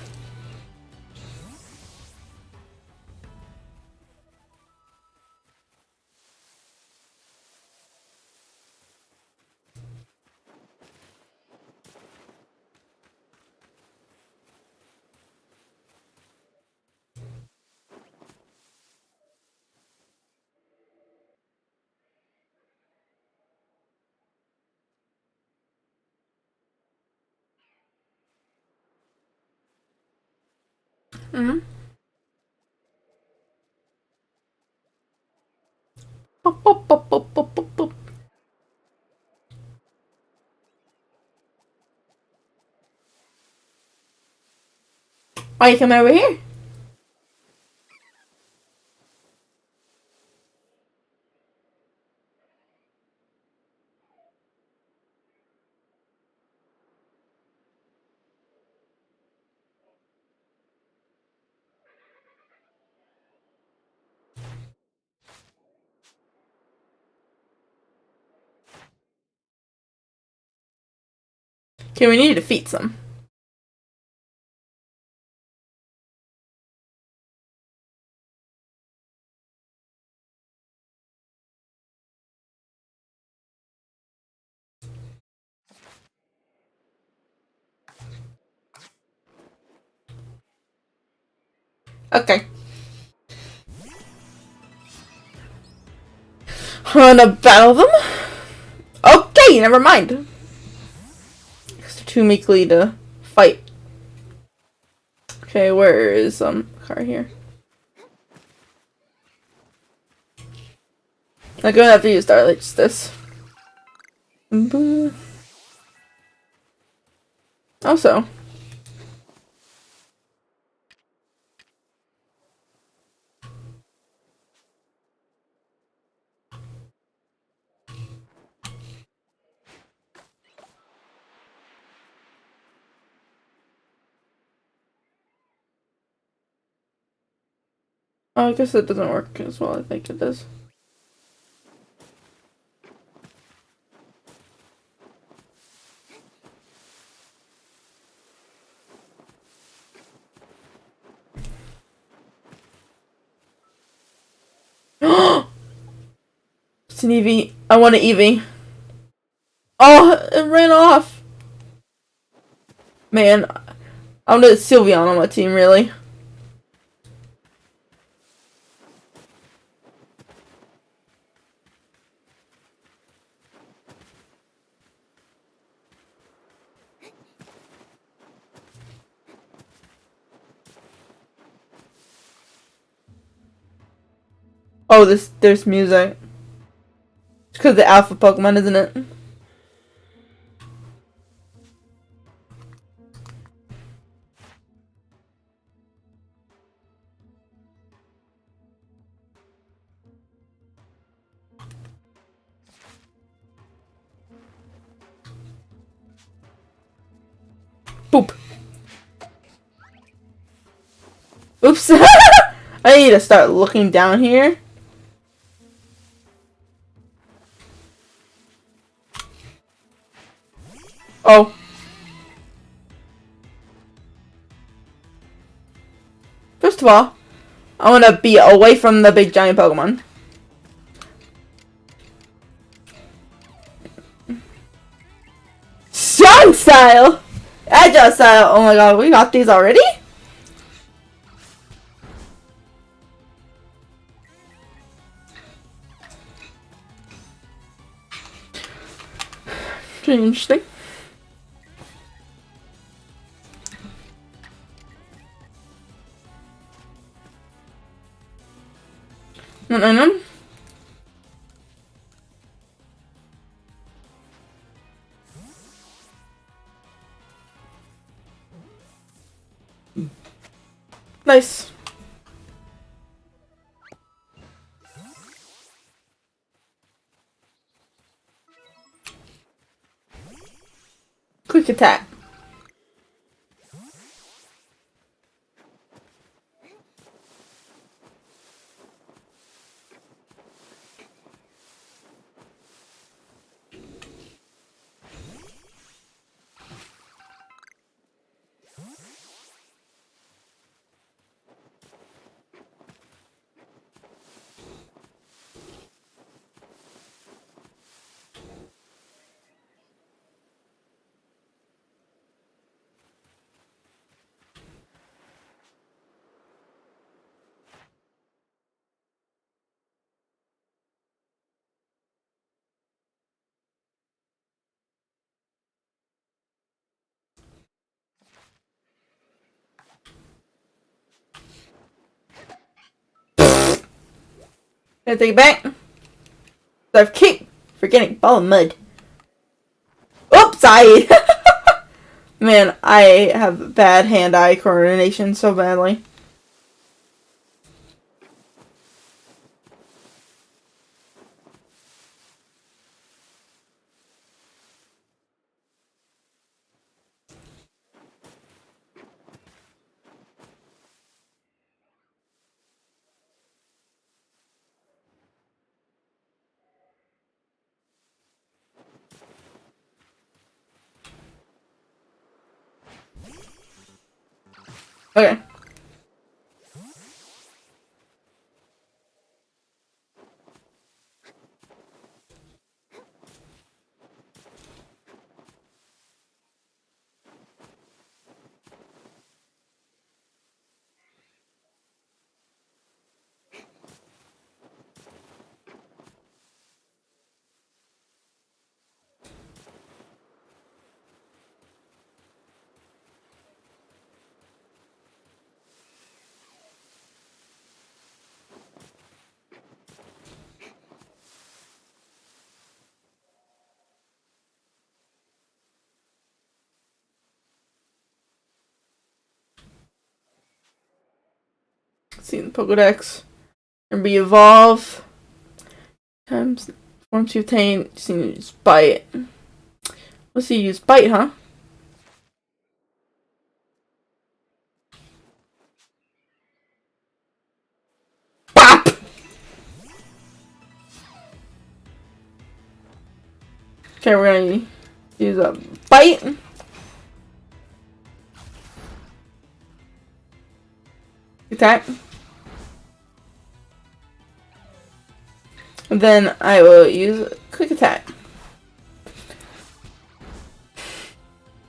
Mm-hmm. Boop, boop, boop, boop, boop, boop, boop. Why you coming over here? Okay, we need to defeat some. Okay. I'm gonna battle them. Okay, never mind. They're too meekly to fight. Okay, where is car here? I'm gonna have to use Starlight just this. Also. Oh, I guess it doesn't work as well. I think it does. It's an Eevee. I want an Eevee. Oh, it ran off. Man, I wanted Sylveon on my team, really. Oh, there's music. It's because the alpha Pokemon, isn't it? Boop. Oops. I need to start looking down here. Oh. First of all, I want to be away from the big giant Pokemon. Strong style! Agile style! Oh my god, we got these already? Pretty interesting. Mm-mm. Nice. Quick attack. Gonna take it back. So I keep forgetting ball of mud. Oops, I. Man, I have bad hand-eye coordination so badly. Okay. see in the Pokedex. Remember, you evolve. Times forms you obtain. Just need to use bite. Let's see, use bite, huh? Bop! Okay, we're gonna use a bite. Attack. And then I will use a quick attack.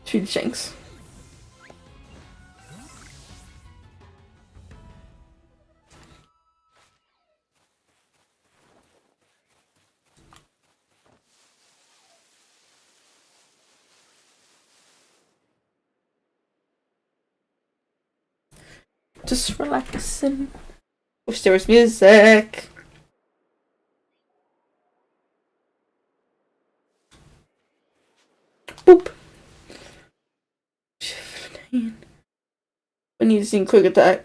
Shoot Shanks. Just relaxing. Wish there was music. Boop. I need to see quick attack.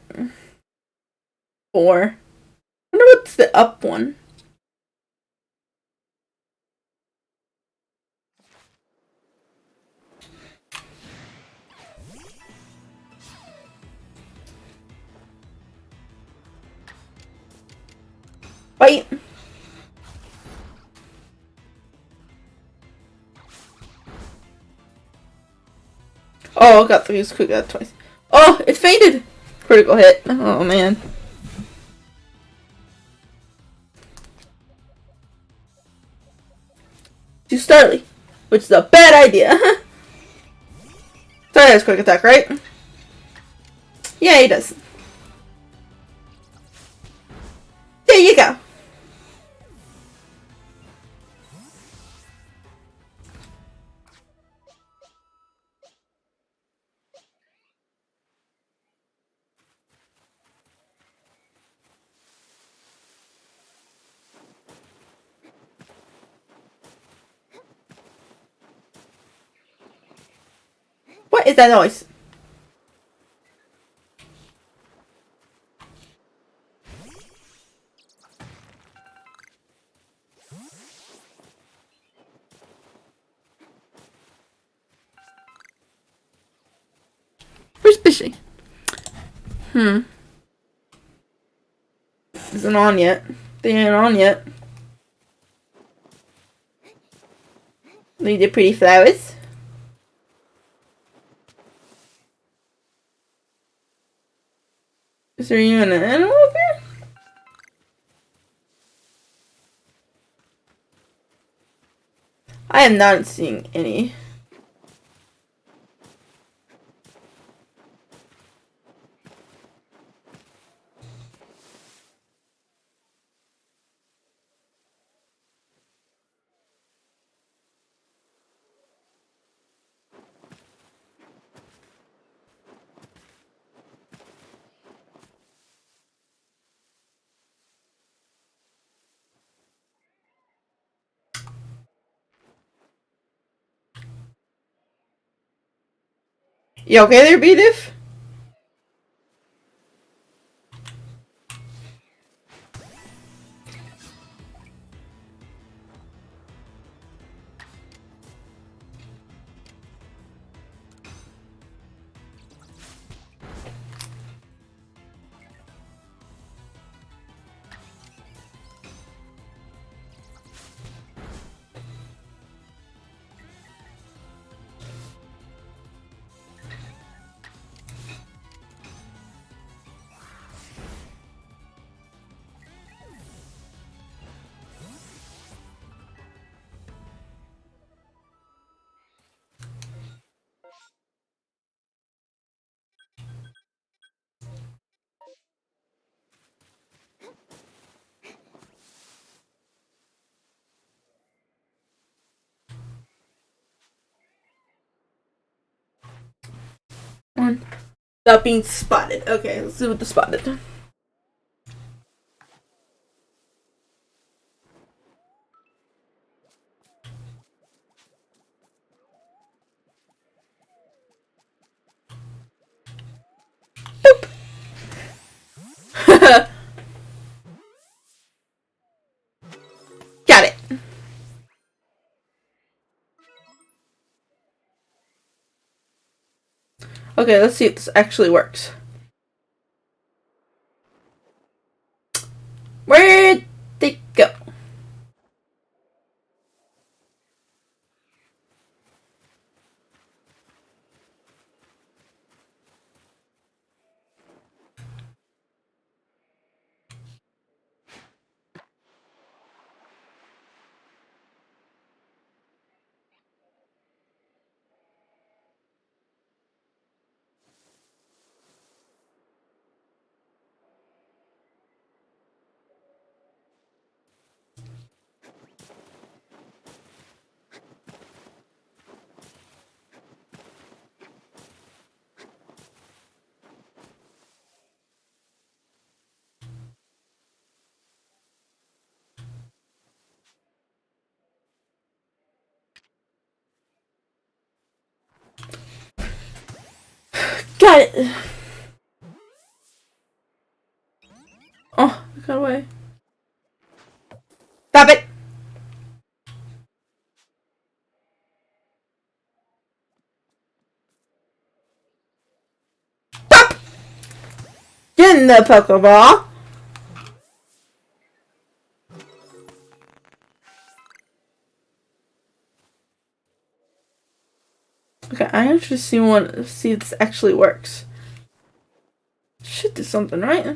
4. I wonder what's the up one. Bite. Oh, got to use quick attack twice. Oh, it fainted. Critical hit. Oh man. Too Starly, which is a bad idea. Sorry, that's quick attack, right? Yeah, he does. There you go. What is that noise? Where's Bishy? Isn't on yet. They ain't on yet. Need the pretty flowers. Is there even an animal up here? I am not seeing any. You okay there, Beediff? One. Without being spotted. Okay, let's see what the spotted. Got it. Okay, let's see if this actually works. Where'd they go? Got it. Oh, it got away. Stop it. Stop. Get in the Pokeball. Okay, I actually want to see if this actually works. Should do something, right?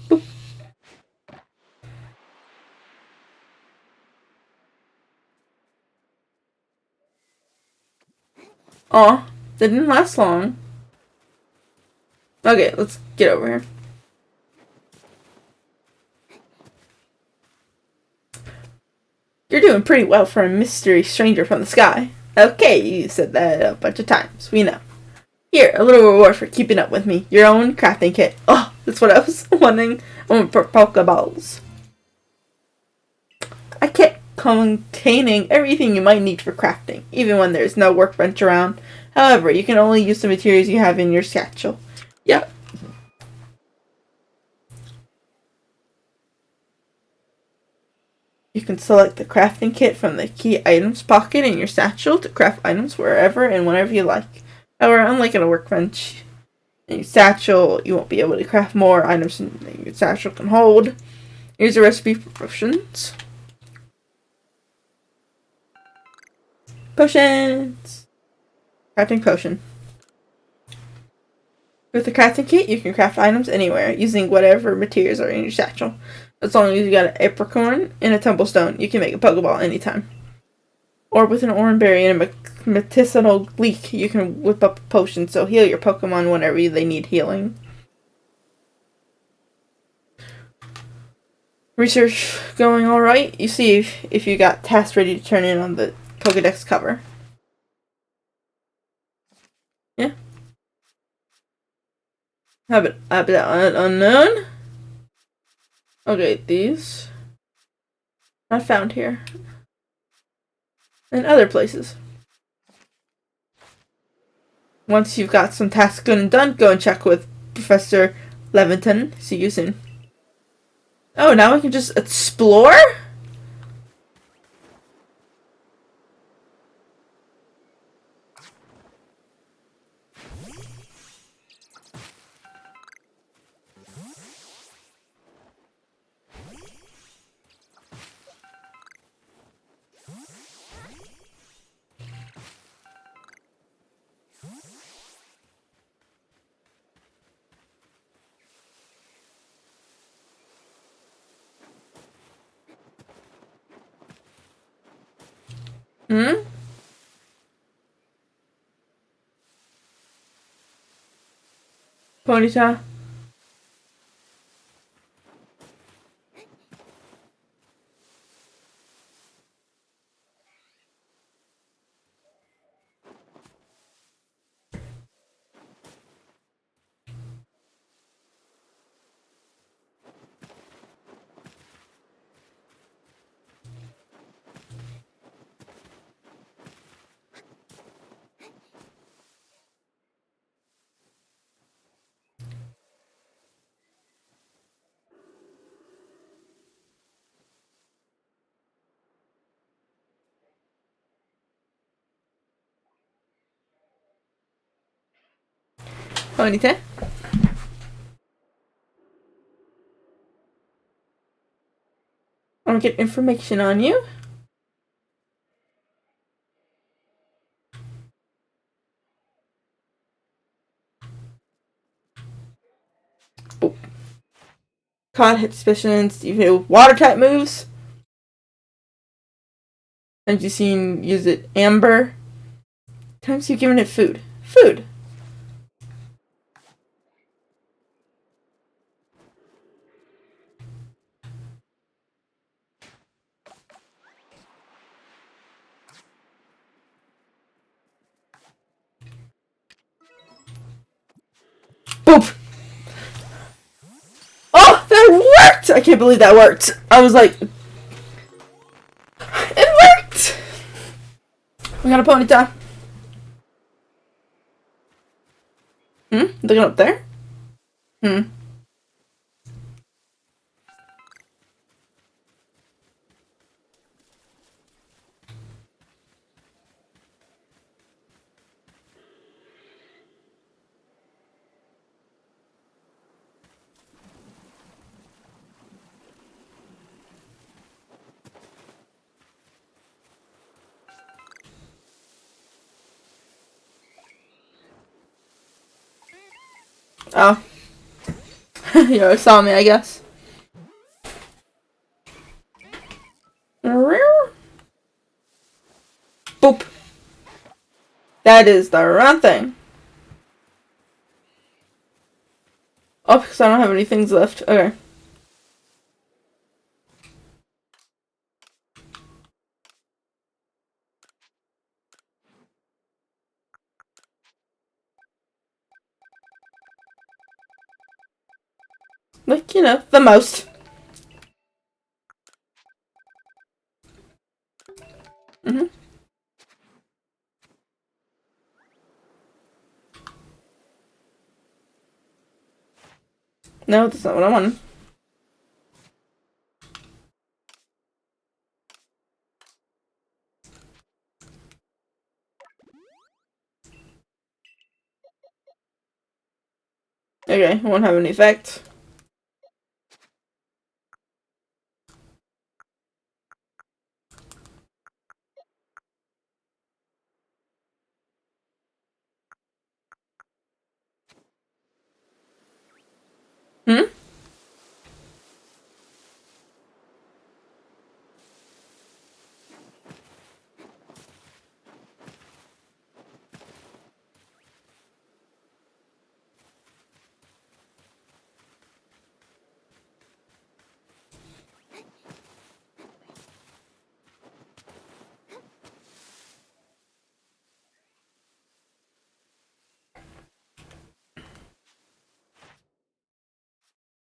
Boop. Aw, that didn't last long. Okay, let's get over here. You're doing pretty well for a mystery stranger from the sky. Okay, you said that a bunch of times. We know. Here, a little reward for keeping up with me. Your own crafting kit. Oh, that's what I was wanting. I want Pokeballs. A kit containing everything you might need for crafting, even when there's no workbench around. However, you can only use the materials you have in your satchel. Yep. You can select the crafting kit from the key items pocket in your satchel to craft items wherever and whenever you like. However, unlike in a workbench, in your satchel, you won't be able to craft more items than your satchel can hold. Here's a recipe for potions. Potions! Crafting potion. With the crafting kit, you can craft items anywhere, using whatever materials are in your satchel. As long as you got an apricorn and a tumblestone, you can make a Pokeball anytime. Or with an oranberry and a medicinal leek, you can whip up a potion, so heal your Pokemon whenever they need healing. Research going alright? You see if you got tasks ready to turn in on the Pokedex cover. Yeah. Habitat unknown. Okay, these. Not found here. And other places. Once you've got some tasks good and done, go and check with Professor Levinton. See you soon. Oh, now we can just explore? Hmm? Ponyta? Ponytail. I'm gonna get information on you. Boop. Caught hit suspicions. You know water type moves. And you seen use it amber. Times you've given it food. Food. Boop! Oh, that worked! I can't believe that worked. I was like, it worked! We got a ponytail. Looking up there? Oh. You already saw me, I guess. Boop. That is the wrong thing. Oh, because I don't have any things left. Okay. Like, you know, the most. No, that's not what I wanted. Okay, won't have any effect.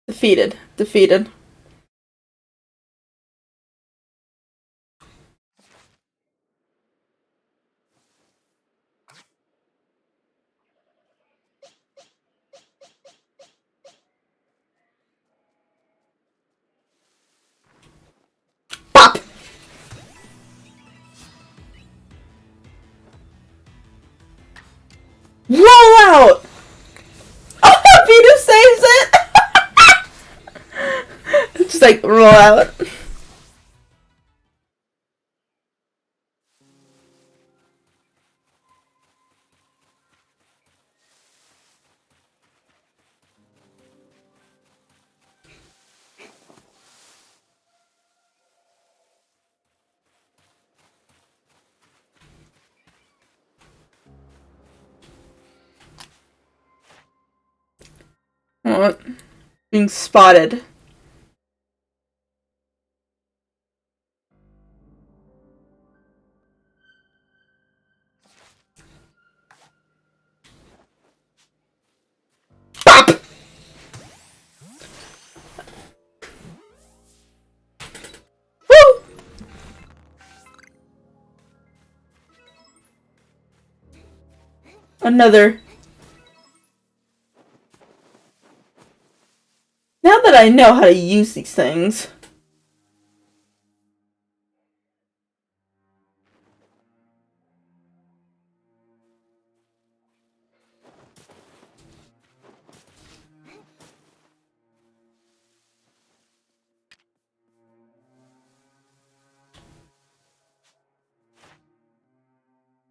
Defeated. Defeated. Pop! Roll out! Oh, Peter saves it! It's just like, roll out. What? Being spotted. Pop! Woo! Another. Now that I know how to use these things.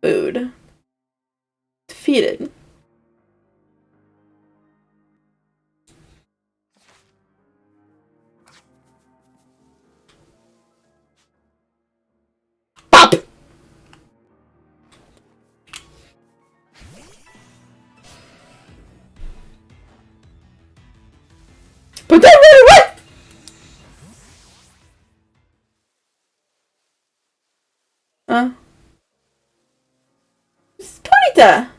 Food. Defeated. Pop! But that really what? It's Ponyta!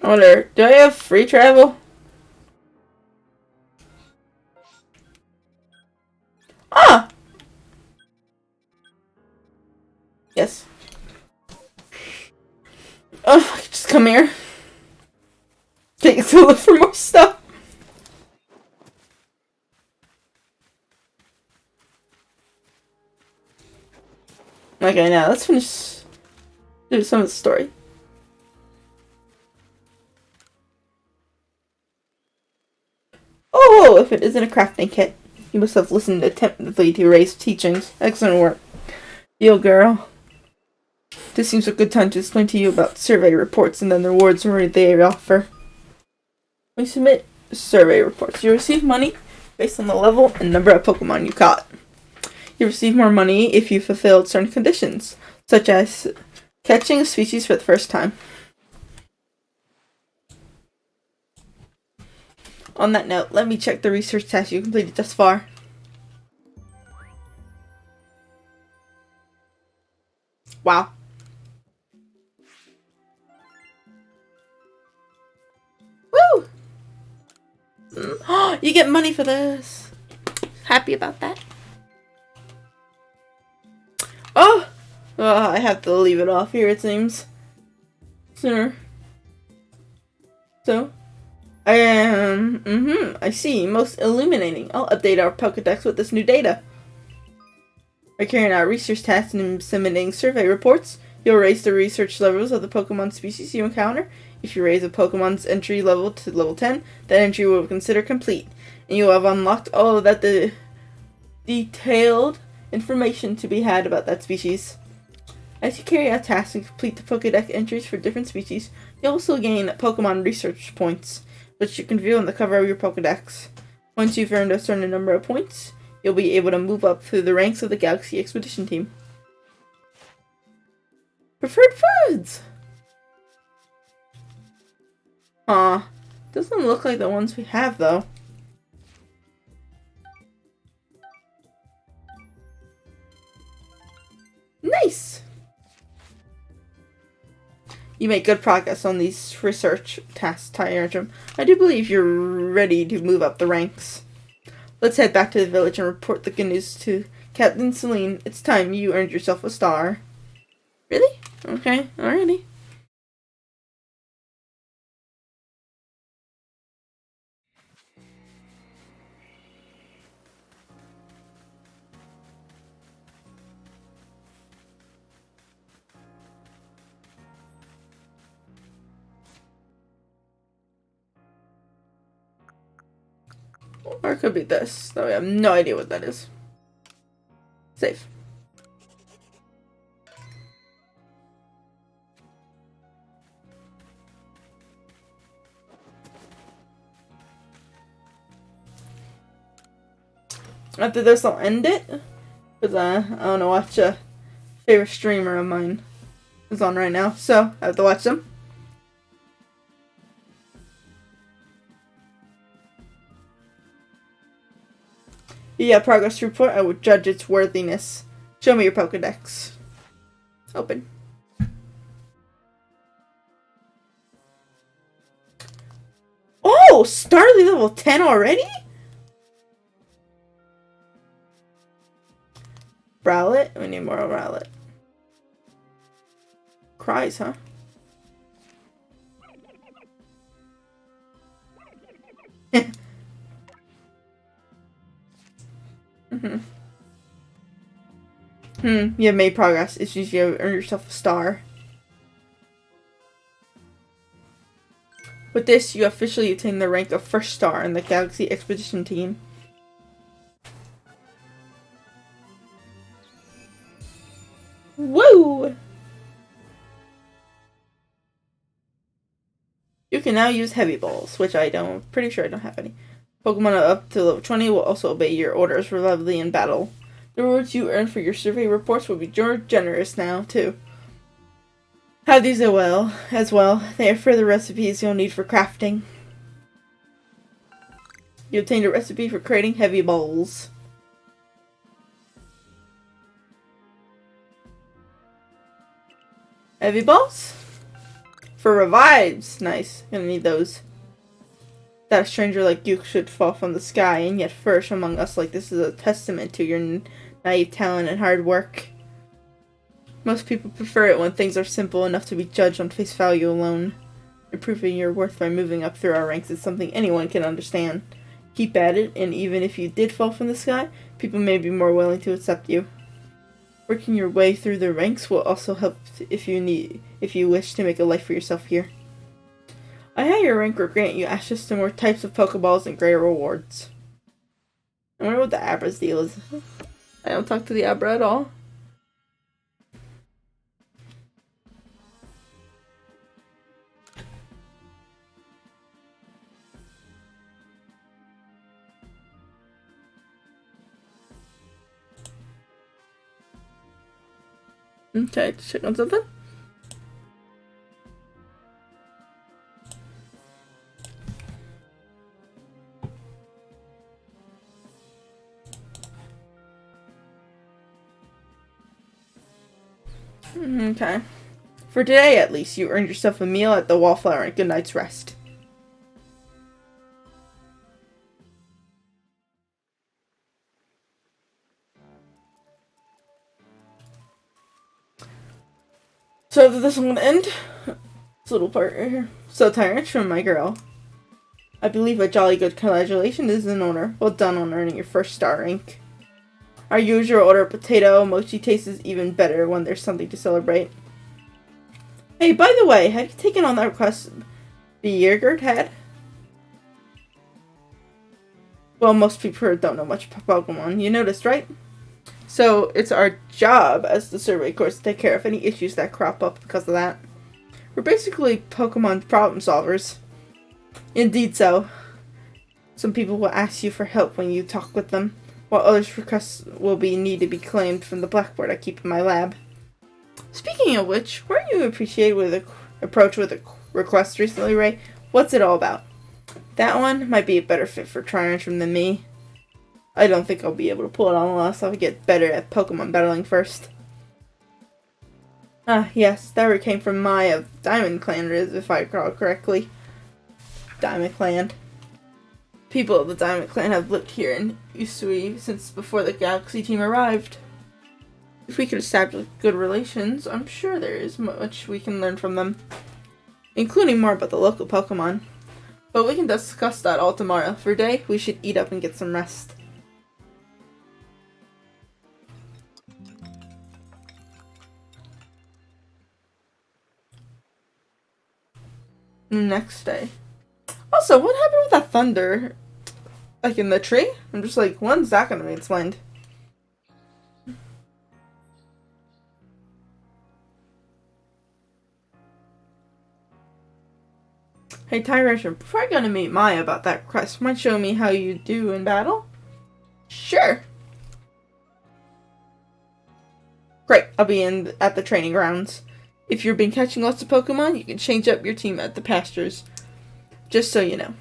I wonder, do I have free travel? Ah! Yes. Oh, just come here. Take to look for more stuff. Okay, now let's finish do some of the story. Oh, if it isn't a crafting kit. You must have listened attentively to Ray's teachings. Excellent work. Yo, girl. This seems a good time to explain to you about survey reports and then the rewards they offer. When you submit survey reports, you receive money based on the level and number of Pokemon you caught. You receive more money if you fulfilled certain conditions, such as catching a species for the first time. On that note, let me check the research task you completed thus far. Wow. Woo! You get money for this. Happy about that. Oh! I have to leave it off here, it seems. Sooner. So? I see. Most illuminating. I'll update our Pokedex with this new data. By carrying out research tasks and submitting survey reports, you'll raise the research levels of the Pokemon species you encounter. If you raise a Pokemon's entry level to level 10, that entry will be considered complete, and you will have unlocked all of that detailed information to be had about that species. As you carry out tasks and complete the Pokedex entries for different species, you'll also gain Pokemon research points, which you can view on the cover of your Pokedex. Once you've earned a certain number of points, you'll be able to move up through the ranks of the Galaxy Expedition Team. Preferred foods! Doesn't look like the ones we have, though. Nice! You make good progress on these research tasks, Tyrantrum. I do believe you're ready to move up the ranks. Let's head back to the village and report the good news to Captain Celine. It's time you earned yourself a star. Really? Okay, alrighty. Or it could be this, though I have no idea what that is. Save. After this, I'll end it. Because I want to watch a favorite streamer of mine is on right now. So, I have to watch them. Yeah, progress report. I will judge its worthiness. Show me your Pokedex. Open. Oh! Starly level 10 already? Rowlet? We need more Rowlet. Cries, huh? You have made progress. It's just you have earned yourself a star. With this, you officially attain the rank of first star in the Galaxy Expedition team. Woo! You can now use heavy balls, which pretty sure I don't have any. Pokemon up to level 20 will also obey your orders reliably in battle. The rewards you earn for your survey reports will be generous now, too. Have these as well. They are further recipes you'll need for crafting. You obtained a recipe for creating heavy balls. Heavy balls? For revives. Nice. Gonna need those. That a stranger like you should fall from the sky, and yet first among us like this is a testament to your naive talent and hard work. Most people prefer it when things are simple enough to be judged on face value alone. Improving your worth by moving up through our ranks is something anyone can understand. Keep at it, and even if you did fall from the sky, people may be more willing to accept you. Working your way through the ranks will also help if you wish to make a life for yourself here. A higher rank will grant you access to more types of Pokeballs and greater rewards. I wonder what the Abra's deal is. I don't talk to the Abra at all. Okay, check on something. Okay. For today, at least, you earned yourself a meal at the Wallflower and a good night's rest. So this one end. This little part right here. So tired from my girl. I believe a jolly good congratulations is in order. Well done on earning your first star rank. Our usual order of potato mochi tastes even better when there's something to celebrate. Hey, by the way, have you taken on that request Beergert had? Well, most people don't know much about Pokemon. You noticed, right? So, it's our job as the survey course to take care of any issues that crop up because of that. We're basically Pokemon problem solvers. Indeed so. Some people will ask you for help when you talk with them, while others' requests will need to be claimed from the blackboard I keep in my lab. Speaking of which, weren't you appreciated with a approach with a request recently, Ray? What's it all about? That one might be a better fit for Triantrum than me. I don't think I'll be able to pull it on unless I get better at Pokemon battling first. Ah, yes, that came from Maya of Diamond Clan, if I recall correctly. Diamond Clan. People of the Diamond Clan have lived here in Usui since before the Galaxy team arrived. If we could establish good relations, I'm sure there is much we can learn from them, including more about the local Pokemon. But we can discuss that all tomorrow. For today, we should eat up and get some rest. Next day. Also, what happened with that thunder? Like in the tree? I'm just like, when's that gonna be explained? Hey Tyration, before I go to meet Maya about that request, mind showing me how you do in battle? Sure. Great, I'll be at the training grounds. If you've been catching lots of Pokemon, you can change up your team at the pastures. Just so you know.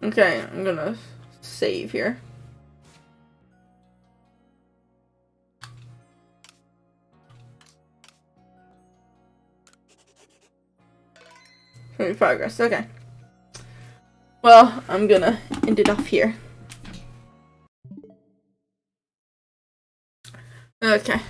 Okay, I'm gonna save here. Progress, okay. Well, I'm gonna end it off here. Okay.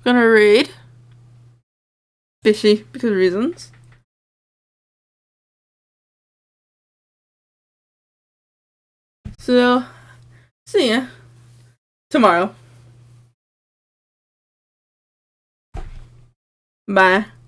Gonna read Fishy because of reasons. So, see ya tomorrow. Bye.